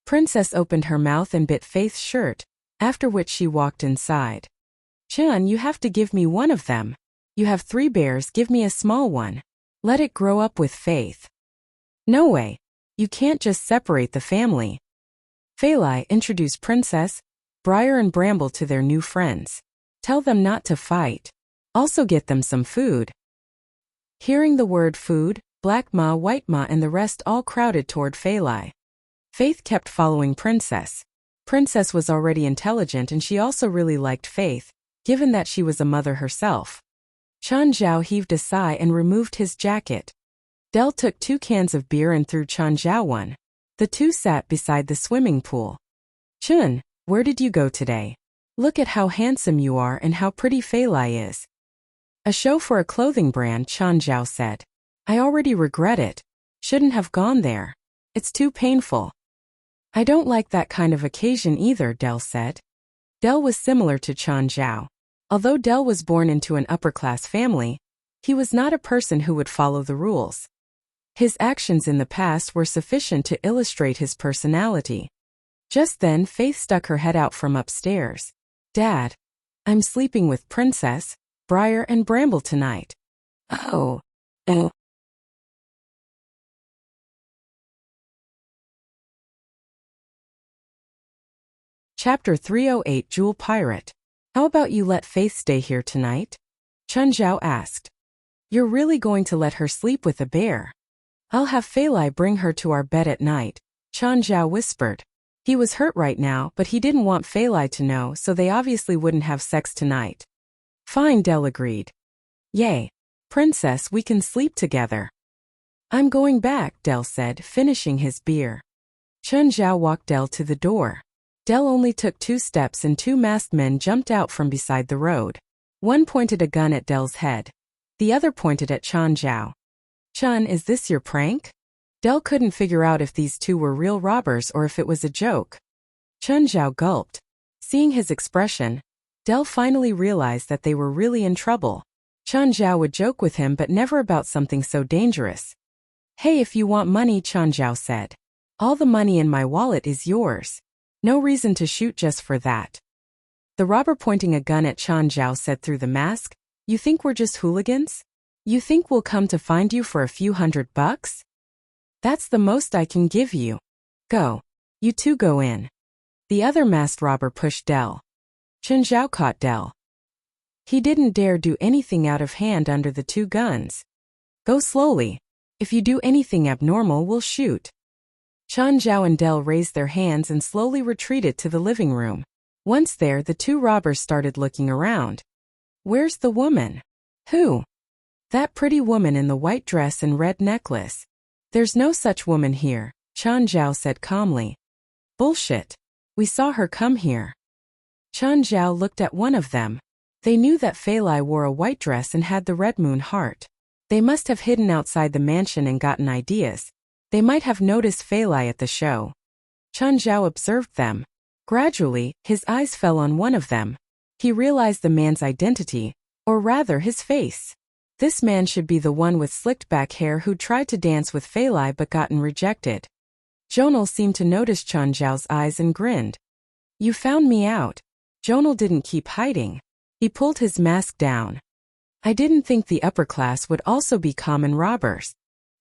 Princess opened her mouth and bit Faith's shirt, after which she walked inside. Chun, you have to give me one of them. You have 3 bears, give me a small one. Let it grow up with Faith. No way. You can't just separate the family. Fei Lai introduced Princess, Briar and Bramble to their new friends. Tell them not to fight. Also get them some food. Hearing the word food, Black Ma, White Ma and the rest all crowded toward Fei Lai. Faith kept following Princess. Princess was already intelligent and she also really liked Faith, given that she was a mother herself. Chen Zhao heaved a sigh and removed his jacket. Dell took 2 cans of beer and threw Chen Zhao one. The two sat beside the swimming pool. Chun, where did you go today? Look at how handsome you are and how pretty Fei Lai is. A show for a clothing brand, Chen Zhao said. I already regret it. Shouldn't have gone there. It's too painful. I don't like that kind of occasion either, Dell said. Dell was similar to Chen Zhao. Although Dell was born into an upper-class family, he was not a person who would follow the rules. His actions in the past were sufficient to illustrate his personality. Just then, Faith stuck her head out from upstairs. Dad, I'm sleeping with Princess, Briar and Bramble tonight. Oh. Chapter 308 Jewel Pirate. How about you let Faith stay here tonight? Chen Zhao asked. You're really going to let her sleep with a bear? I'll have Fei Lai bring her to our bed at night, Chen Zhao whispered. He was hurt right now, but he didn't want Fei Lai to know, so they obviously wouldn't have sex tonight. Fine, Dell agreed. Yay. Princess, we can sleep together. I'm going back, Dell said, finishing his beer. Chen Zhao walked Dell to the door. Dell only took 2 steps and 2 masked men jumped out from beside the road. One pointed a gun at Dell's head. The other pointed at Chen Zhao. Chun, is this your prank? Dell couldn't figure out if these 2 were real robbers or if it was a joke. Chen Zhao gulped. Seeing his expression, Dell finally realized that they were really in trouble. Chen Zhao would joke with him but never about something so dangerous. Hey, if you want money, Chen Zhao said. All the money in my wallet is yours. No reason to shoot just for that. The robber pointing a gun at Chen Zhao said through the mask, You think we're just hooligans? You think we'll come to find you for a few $100? That's the most I can give you. Go. You 2 go in. The other masked robber pushed Dell. Chen Zhao caught Dell. He didn't dare do anything out of hand under the 2 guns. Go slowly. If you do anything abnormal, we'll shoot. Chen Zhao and Dell raised their hands and slowly retreated to the living room. Once there, the 2 robbers started looking around. Where's the woman? Who? That pretty woman in the white dress and red necklace. There's no such woman here, Chen Zhao said calmly. Bullshit. We saw her come here. Chen Zhao looked at one of them. They knew that Fei Lai wore a white dress and had the red moon heart. They must have hidden outside the mansion and gotten ideas. They might have noticed Fei Lai at the show. Chen Zhao observed them. Gradually, his eyes fell on one of them. He realized the man's identity, or rather his face. This man should be the one with slicked back hair who tried to dance with Fei Lai but gotten rejected. Jonal seemed to notice Chen Zhao's eyes and grinned. You found me out. Jonal didn't keep hiding. He pulled his mask down. I didn't think the upper class would also be common robbers.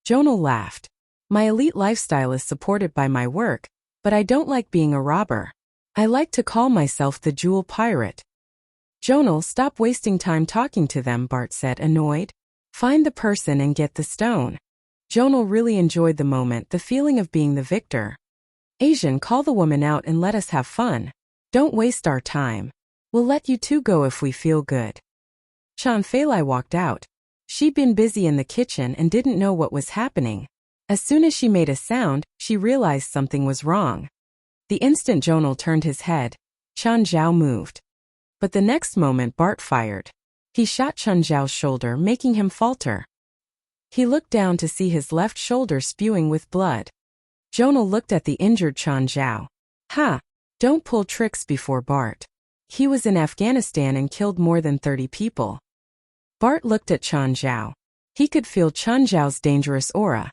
Jonal laughed. My elite lifestyle is supported by my work, but I don't like being a robber. I like to call myself the jewel pirate. Jonal, stop wasting time talking to them, Bart said, annoyed. Find the person and get the stone. Jonal really enjoyed the moment, the feeling of being the victor. Asian, call the woman out and let us have fun. Don't waste our time. We'll let you two go if we feel good. Chan Feilai walked out. She'd been busy in the kitchen and didn't know what was happening. As soon as she made a sound, she realized something was wrong. The instant Jonal turned his head, Chan Zhao moved. But the next moment Bart fired. He shot Chan Zhao's shoulder, making him falter. He looked down to see his left shoulder spewing with blood. Jonal looked at the injured Chan Zhao. Ha! Don't pull tricks before Bart. He was in Afghanistan and killed more than 30 people. Bart looked at Chan Zhao. He could feel Chan Zhao's dangerous aura.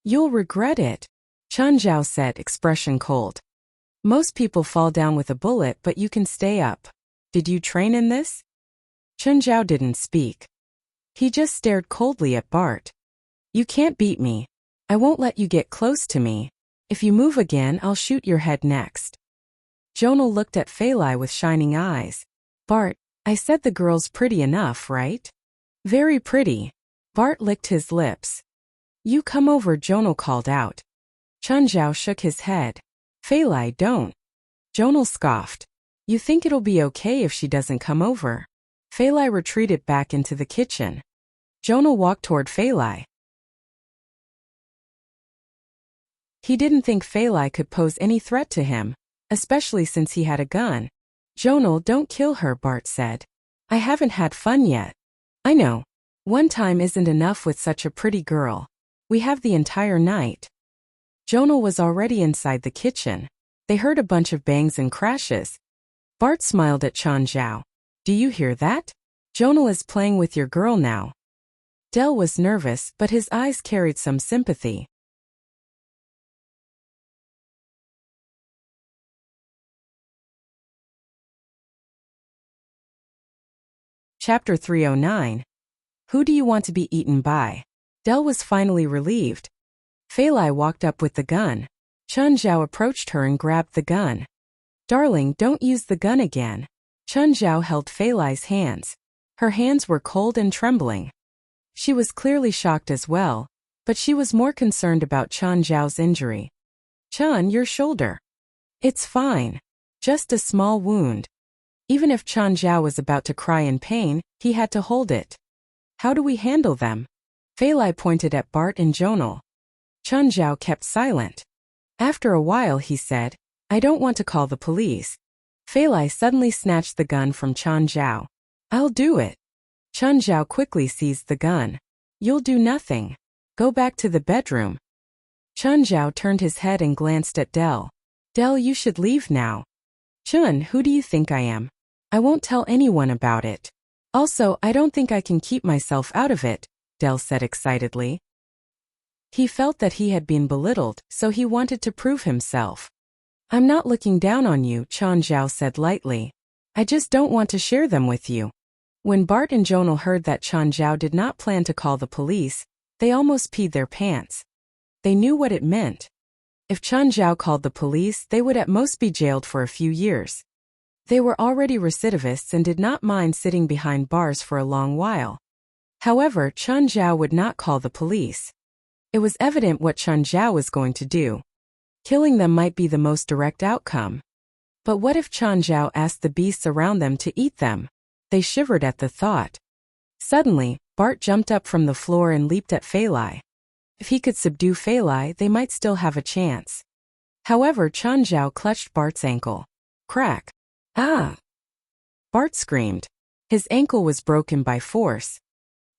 You'll regret it, Chan Zhao said, expression cold. Most people fall down with a bullet, but you can stay up. Did you train in this? Chan Zhao didn't speak. He just stared coldly at Bart. You can't beat me. I won't let you get close to me. If you move again, I'll shoot your head next. Jonal looked at Feilai with shining eyes. Bart, I said the girl's pretty enough, right? Very pretty. Bart licked his lips. You come over, Jonal called out. Chan Zhao shook his head. Feilai, don't. Jonal scoffed. You think it'll be okay if she doesn't come over? Feilai retreated back into the kitchen. Jonal walked toward Feilai. He didn't think Feilai could pose any threat to him, especially since he had a gun. Jonal, don't kill her, Bart said. I haven't had fun yet. I know. One time isn't enough with such a pretty girl. We have the entire night. Jonal was already inside the kitchen. They heard a bunch of bangs and crashes. Bart smiled at Chan Zhao. Do you hear that? Jonal is playing with your girl now. Del was nervous, but his eyes carried some sympathy. Chapter 309. Who do you want to be eaten by? Del was finally relieved. Feilai walked up with the gun. Chan Zhao approached her and grabbed the gun. Darling, don't use the gun again. Chan Zhao held Feilai's hands. Her hands were cold and trembling. She was clearly shocked as well, but she was more concerned about Chan Zhao's injury. Chan, your shoulder. It's fine. Just a small wound. Even if Chan Zhao was about to cry in pain, he had to hold it. How do we handle them? Feilai pointed at Bart and Jonal. Chan Zhao kept silent. After a while he said, I don't want to call the police. Feilai suddenly snatched the gun from Chan Zhao. I'll do it. Chan Zhao quickly seized the gun. You'll do nothing. Go back to the bedroom. Chan Zhao turned his head and glanced at Del. Del, you should leave now. Chun, who do you think I am? I won't tell anyone about it. Also, I don't think I can keep myself out of it, Del said excitedly. He felt that he had been belittled, so he wanted to prove himself. I'm not looking down on you, Chan Zhao said lightly. I just don't want to share them with you. When Bart and Jonal heard that Chan Zhao did not plan to call the police, they almost peed their pants. They knew what it meant. If Chan Zhao called the police, they would at most be jailed for a few years. They were already recidivists and did not mind sitting behind bars for a long while. However, Chan Zhao would not call the police. It was evident what Chan Zhao was going to do. Killing them might be the most direct outcome. But what if Chan Zhao asked the beasts around them to eat them? They shivered at the thought. Suddenly, Bart jumped up from the floor and leaped at Feilai. If he could subdue Feilai, they might still have a chance. However, Chan Zhao clutched Bart's ankle. Crack. Ah! Bart screamed. His ankle was broken by force.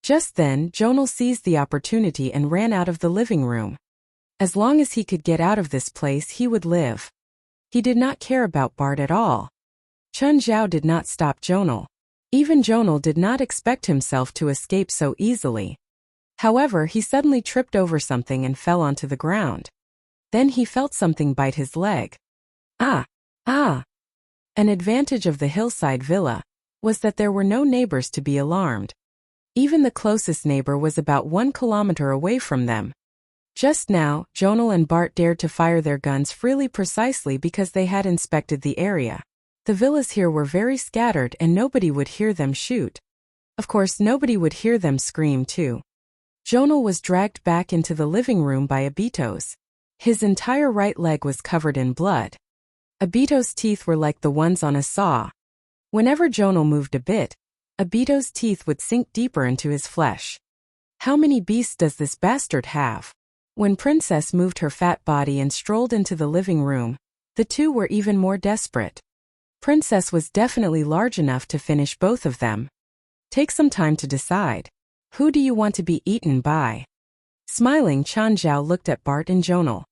Just then, Jonal seized the opportunity and ran out of the living room. As long as he could get out of this place, he would live. He did not care about Bart at all. Chan Zhao did not stop Jonal. Even Jonal did not expect himself to escape so easily. However, he suddenly tripped over something and fell onto the ground. Then he felt something bite his leg. Ah! Ah! An advantage of the hillside villa was that there were no neighbors to be alarmed. Even the closest neighbor was about 1 kilometer away from them. Just now, Jonal and Bart dared to fire their guns freely precisely because they had inspected the area. The villas here were very scattered and nobody would hear them shoot. Of course, nobody would hear them scream too. Jonal was dragged back into the living room by Abito's. His entire right leg was covered in blood. Abito's teeth were like the ones on a saw. Whenever Jonal moved a bit, Abito's teeth would sink deeper into his flesh. How many beasts does this bastard have? When Princess moved her fat body and strolled into the living room, the two were even more desperate. Princess was definitely large enough to finish both of them. Take some time to decide. Who do you want to be eaten by? Smiling, Chan Zhao looked at Bart and Jonal.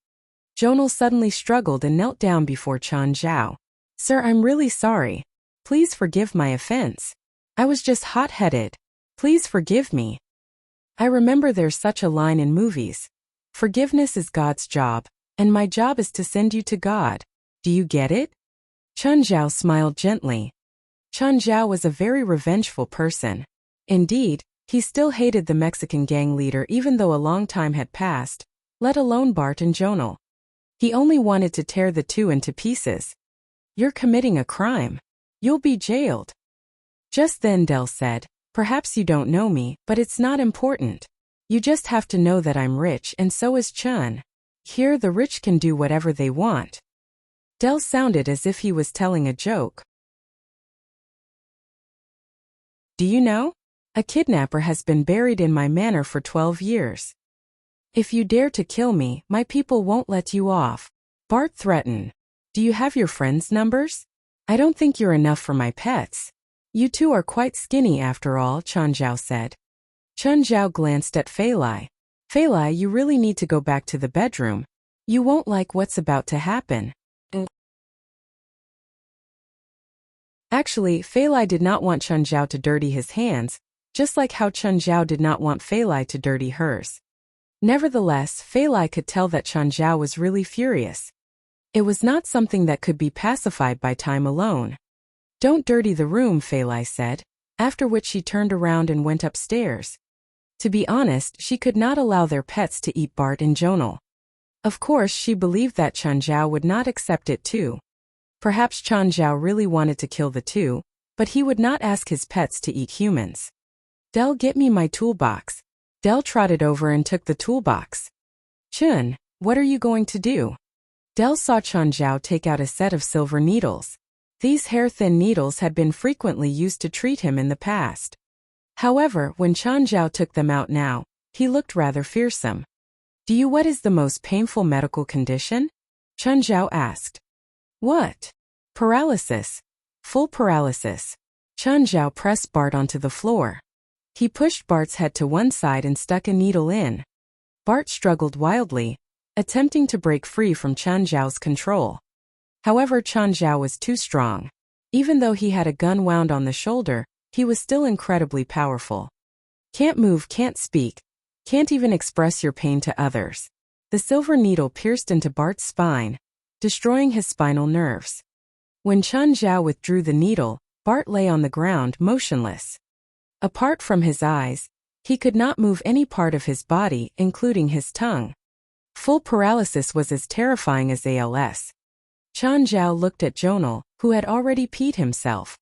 Jonal suddenly struggled and knelt down before Chan Zhao. Sir, I'm really sorry. Please forgive my offense. I was just hot-headed. Please forgive me. I remember there's such a line in movies. Forgiveness is God's job, and my job is to send you to God. Do you get it? Chan Zhao smiled gently. Chan Zhao was a very revengeful person. Indeed, he still hated the Mexican gang leader even though a long time had passed, let alone Bart and Jonal. He only wanted to tear the two into pieces. You're committing a crime. You'll be jailed. Just then Del said, perhaps you don't know me, but it's not important. You just have to know that I'm rich and so is Chun. Here the rich can do whatever they want. Del sounded as if he was telling a joke. Do you know? A kidnapper has been buried in my manor for 12 years. If you dare to kill me, my people won't let you off. Bart threatened. Do you have your friends' numbers? I don't think you're enough for my pets. You two are quite skinny after all, Chan Zhao said. Chan Zhao glanced at Fei Lai. Fei Lai, you really need to go back to the bedroom. You won't like what's about to happen. Actually, Fei Lai did not want Chan Zhao to dirty his hands, just like how Chan Zhao did not want Fei Lai to dirty hers. Nevertheless, Fei Lai could tell that Chan Zhao was really furious. It was not something that could be pacified by time alone. Don't dirty the room, Fei Lai said, after which she turned around and went upstairs. To be honest, she could not allow their pets to eat Bart and Jonal. Of course, she believed that Chan Zhao would not accept it too. Perhaps Chan Zhao really wanted to kill the two, but he would not ask his pets to eat humans. Del, get me my toolbox. Del trotted over and took the toolbox. Chun, what are you going to do? Del saw Chan Zhao take out a set of silver needles. These hair-thin needles had been frequently used to treat him in the past. However, when Chan Zhao took them out now, he looked rather fearsome. What is the most painful medical condition? Chan Zhao asked. What? Paralysis. Full paralysis. Chan Zhao pressed Bart onto the floor. He pushed Bart's head to one side and stuck a needle in. Bart struggled wildly, attempting to break free from Chan Zhao's control. However, Chan Zhao was too strong. Even though he had a gun wound on the shoulder, he was still incredibly powerful. Can't move, can't speak, can't even express your pain to others. The silver needle pierced into Bart's spine, destroying his spinal nerves. When Chan Zhao withdrew the needle, Bart lay on the ground motionless. Apart from his eyes, he could not move any part of his body, including his tongue. Full paralysis was as terrifying as ALS. Chan Zhao looked at Jonal, who had already peed himself.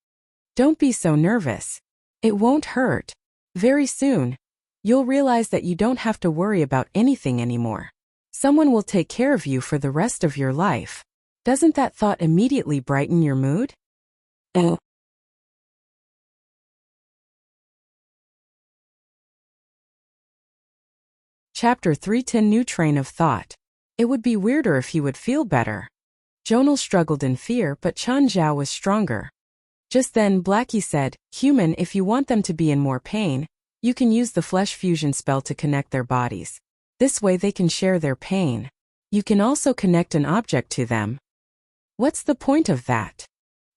Don't be so nervous. It won't hurt. Very soon, you'll realize that you don't have to worry about anything anymore. Someone will take care of you for the rest of your life. Doesn't that thought immediately brighten your mood? Chapter 310 New Train of Thought. It would be weirder if he would feel better. Jonal struggled in fear, but Chan Zhao was stronger. Just then Blackie said, Human, if you want them to be in more pain, you can use the flesh fusion spell to connect their bodies. This way they can share their pain. You can also connect an object to them. What's the point of that?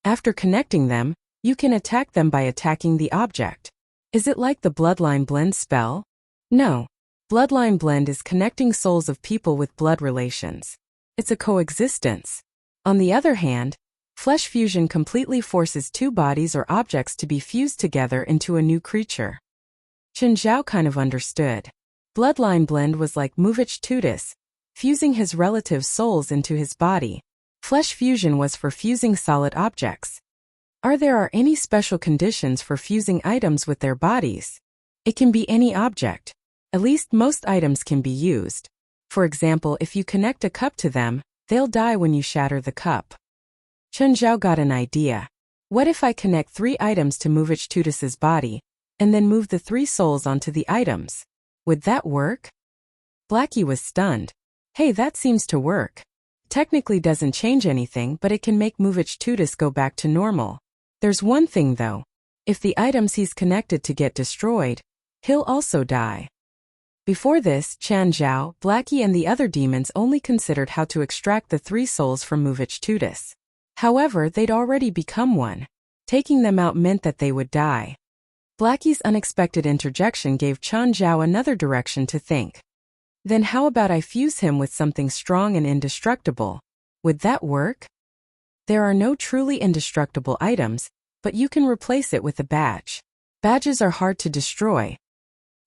After connecting them, you can attack them by attacking the object. Is it like the Bloodline Blend spell? No. Bloodline Blend is connecting souls of people with blood relations. It's a coexistence. On the other hand, flesh fusion completely forces two bodies or objects to be fused together into a new creature. Chan Zhao kind of understood. Bloodline blend was like Muvich Tutis, fusing his relatives' souls into his body. Flesh fusion was for fusing solid objects. Are any special conditions for fusing items with their bodies? It can be any object. At least most items can be used. For example, if you connect a cup to them, they'll die when you shatter the cup. Chen Zhao got an idea. What if I connect 3 items to Muvich Tutis's body, and then move the 3 souls onto the items? Would that work? Blackie was stunned. Hey, that seems to work. Technically doesn't change anything, but it can make Muvich Tutis go back to normal. There's one thing though. If the items he's connected to get destroyed, he'll also die. Before this, Chen Zhao, Blackie and the other demons only considered how to extract the 3 souls from Muvich Tutis. However, they'd already become one. Taking them out meant that they would die. Blackie's unexpected interjection gave Chen Zhao another direction to think. Then how about I fuse him with something strong and indestructible? Would that work? There are no truly indestructible items, but you can replace it with a badge. Badges are hard to destroy.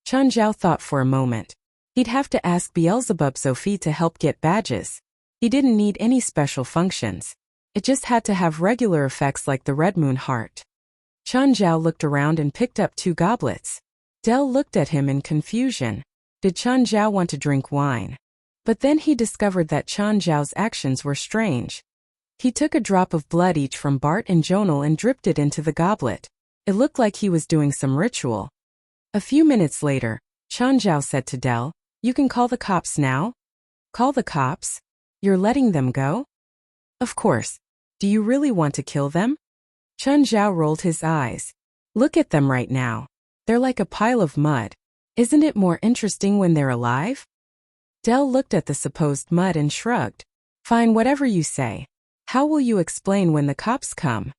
Chen Zhao thought for a moment. He'd have to ask Beelzebub Sophie to help get badges. He didn't need any special functions. It just had to have regular effects like the Red Moon Heart. Chen Zhao looked around and picked up 2 goblets. Dell looked at him in confusion. Did Chen Zhao want to drink wine? But then he discovered that Chen Zhao's actions were strange. He took a drop of blood each from Bart and Jonal and dripped it into the goblet. It looked like he was doing some ritual. A few minutes later, Chen Zhao said to Dell, "You can call the cops now?" "Call the cops? You're letting them go?" "Of course. Do you really want to kill them?" Chen Zhao rolled his eyes. "Look at them right now. They're like a pile of mud. Isn't it more interesting when they're alive?" Dell looked at the supposed mud and shrugged. "Fine, whatever you say. How will you explain when the cops come?"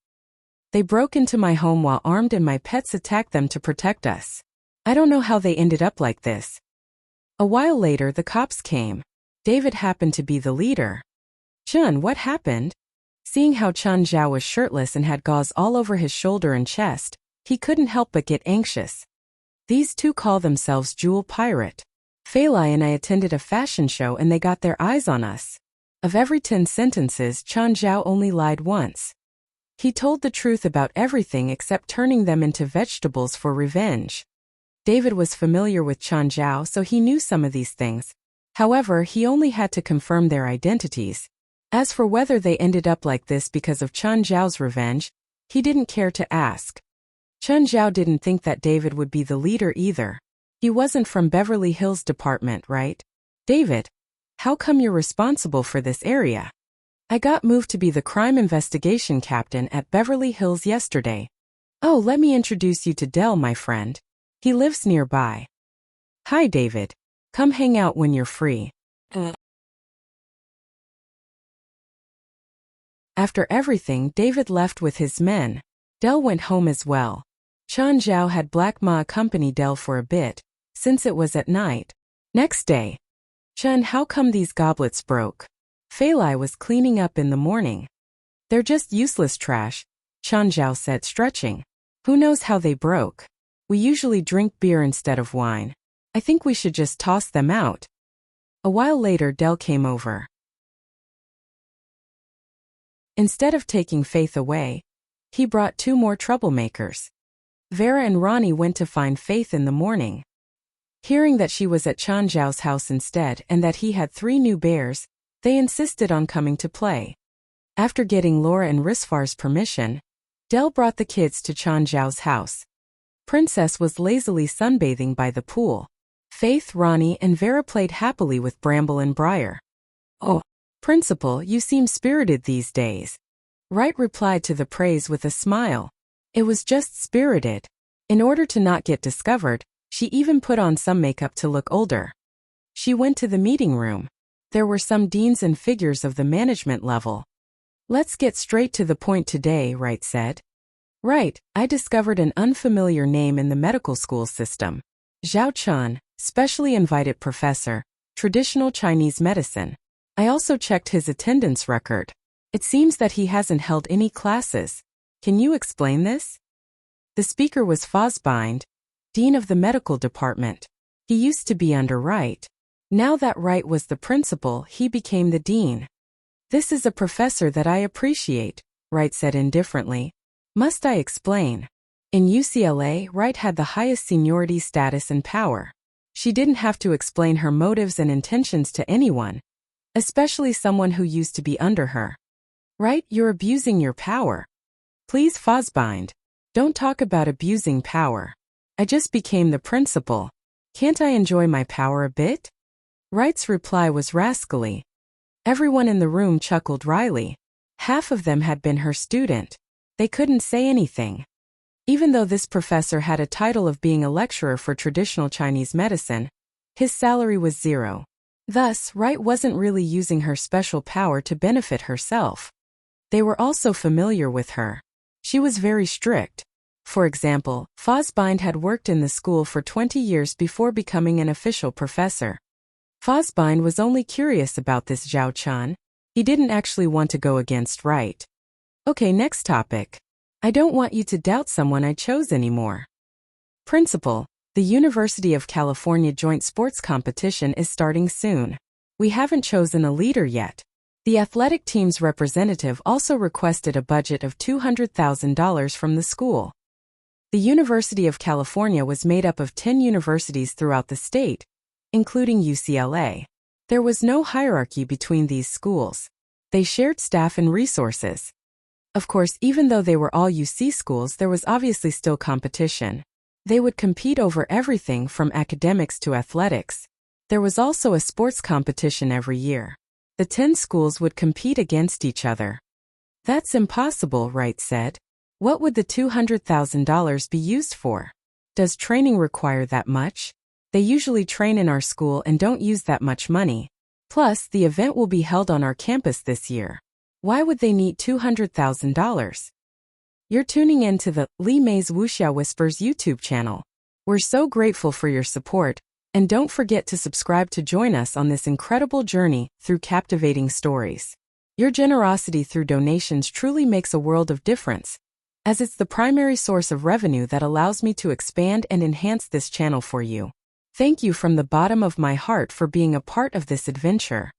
"They broke into my home while armed and my pets attacked them to protect us. I don't know how they ended up like this." A while later the cops came. David happened to be the leader. "Chun, what happened?" Seeing how Chen Zhao was shirtless and had gauze all over his shoulder and chest, he couldn't help but get anxious. "These 2 call themselves Jewel Pirate. Feilai and I attended a fashion show and they got their eyes on us." Of every 10 sentences, Chen Zhao only lied once. He told the truth about everything except turning them into vegetables for revenge. David was familiar with Chen Zhao, so he knew some of these things. However, he only had to confirm their identities. As for whether they ended up like this because of Chen Zhao's revenge, he didn't care to ask. Chen Zhao didn't think that David would be the leader either. He wasn't from Beverly Hills Department, right? "David, how come you're responsible for this area?" "I got moved to be the crime investigation captain at Beverly Hills yesterday." "Oh, let me introduce you to Dell, my friend. He lives nearby." "Hi, David. Come hang out when you're free." After everything, David left with his men. Dell went home as well. Chen Zhao had Black Ma accompany Dell for a bit, since it was at night. Next day. "Chen, how come these goblets broke?" Feilai was cleaning up in the morning. "They're just useless trash," Chen Zhao said, stretching. "Who knows how they broke? We usually drink beer instead of wine. I think we should just toss them out." A while later Dell came over. Instead of taking Faith away, he brought 2 more troublemakers. Vera and Ronnie went to find Faith in the morning. Hearing that she was at Chen Zhao's house instead and that he had 3 new bears, they insisted on coming to play. After getting Laura and Risfar's permission, Dell brought the kids to Chen Zhao's house. Princess was lazily sunbathing by the pool. Faith, Ronnie, and Vera played happily with Bramble and Briar. "Oh, Principal, you seem spirited these days." Wright replied to the praise with a smile. "It was just spirited. In order to not get discovered, she even put on some makeup to look older." She went to the meeting room. There were some deans and figures of the management level. "Let's get straight to the point today," Wright said. "Right, I discovered an unfamiliar name in the medical school system. Zhao Chun, specially invited professor, traditional Chinese medicine. I also checked his attendance record. It seems that he hasn't held any classes. Can you explain this?" The speaker was Fosbind, dean of the medical department. He used to be under Wright. Now that Wright was the principal, he became the dean. This is a professor that I appreciate, Wright said indifferently. Must I explain? In UCLA, Wright had the highest seniority status and power. She didn't have to explain her motives and intentions to anyone, especially someone who used to be under her. Wright, you're abusing your power. Please, Fosbind. Don't talk about abusing power. I just became the principal. Can't I enjoy my power a bit? Wright's reply was rascally. Everyone in the room chuckled wryly. Half of them had been her student. They couldn't say anything. Even though this professor had a title of being a lecturer for traditional Chinese medicine, his salary was zero. Thus, Wright wasn't really using her special power to benefit herself. They were also familiar with her. She was very strict. For example, Fosbind had worked in the school for 20 years before becoming an official professor. Fosbind was only curious about this Zhao Chun. He didn't actually want to go against Wright. Okay, next topic. I don't want you to doubt someone I chose anymore. Principal, the University of California Joint Sports Competition is starting soon. We haven't chosen a leader yet. The athletic team's representative also requested a budget of $200,000 from the school. The University of California was made up of 10 universities throughout the state, including UCLA. There was no hierarchy between these schools. They shared staff and resources. Of course, even though they were all UC schools, there was obviously still competition. They would compete over everything from academics to athletics. There was also a sports competition every year. The 10 schools would compete against each other. That's impossible, Wright said. What would the $200,000 be used for? Does training require that much? They usually train in our school and don't use that much money. Plus, the event will be held on our campus this year. Why would they need $200,000? You're tuning in to the Li Mei's Wuxia Whispers YouTube channel. We're so grateful for your support, and don't forget to subscribe to join us on this incredible journey through captivating stories. Your generosity through donations truly makes a world of difference, as it's the primary source of revenue that allows me to expand and enhance this channel for you. Thank you from the bottom of my heart for being a part of this adventure.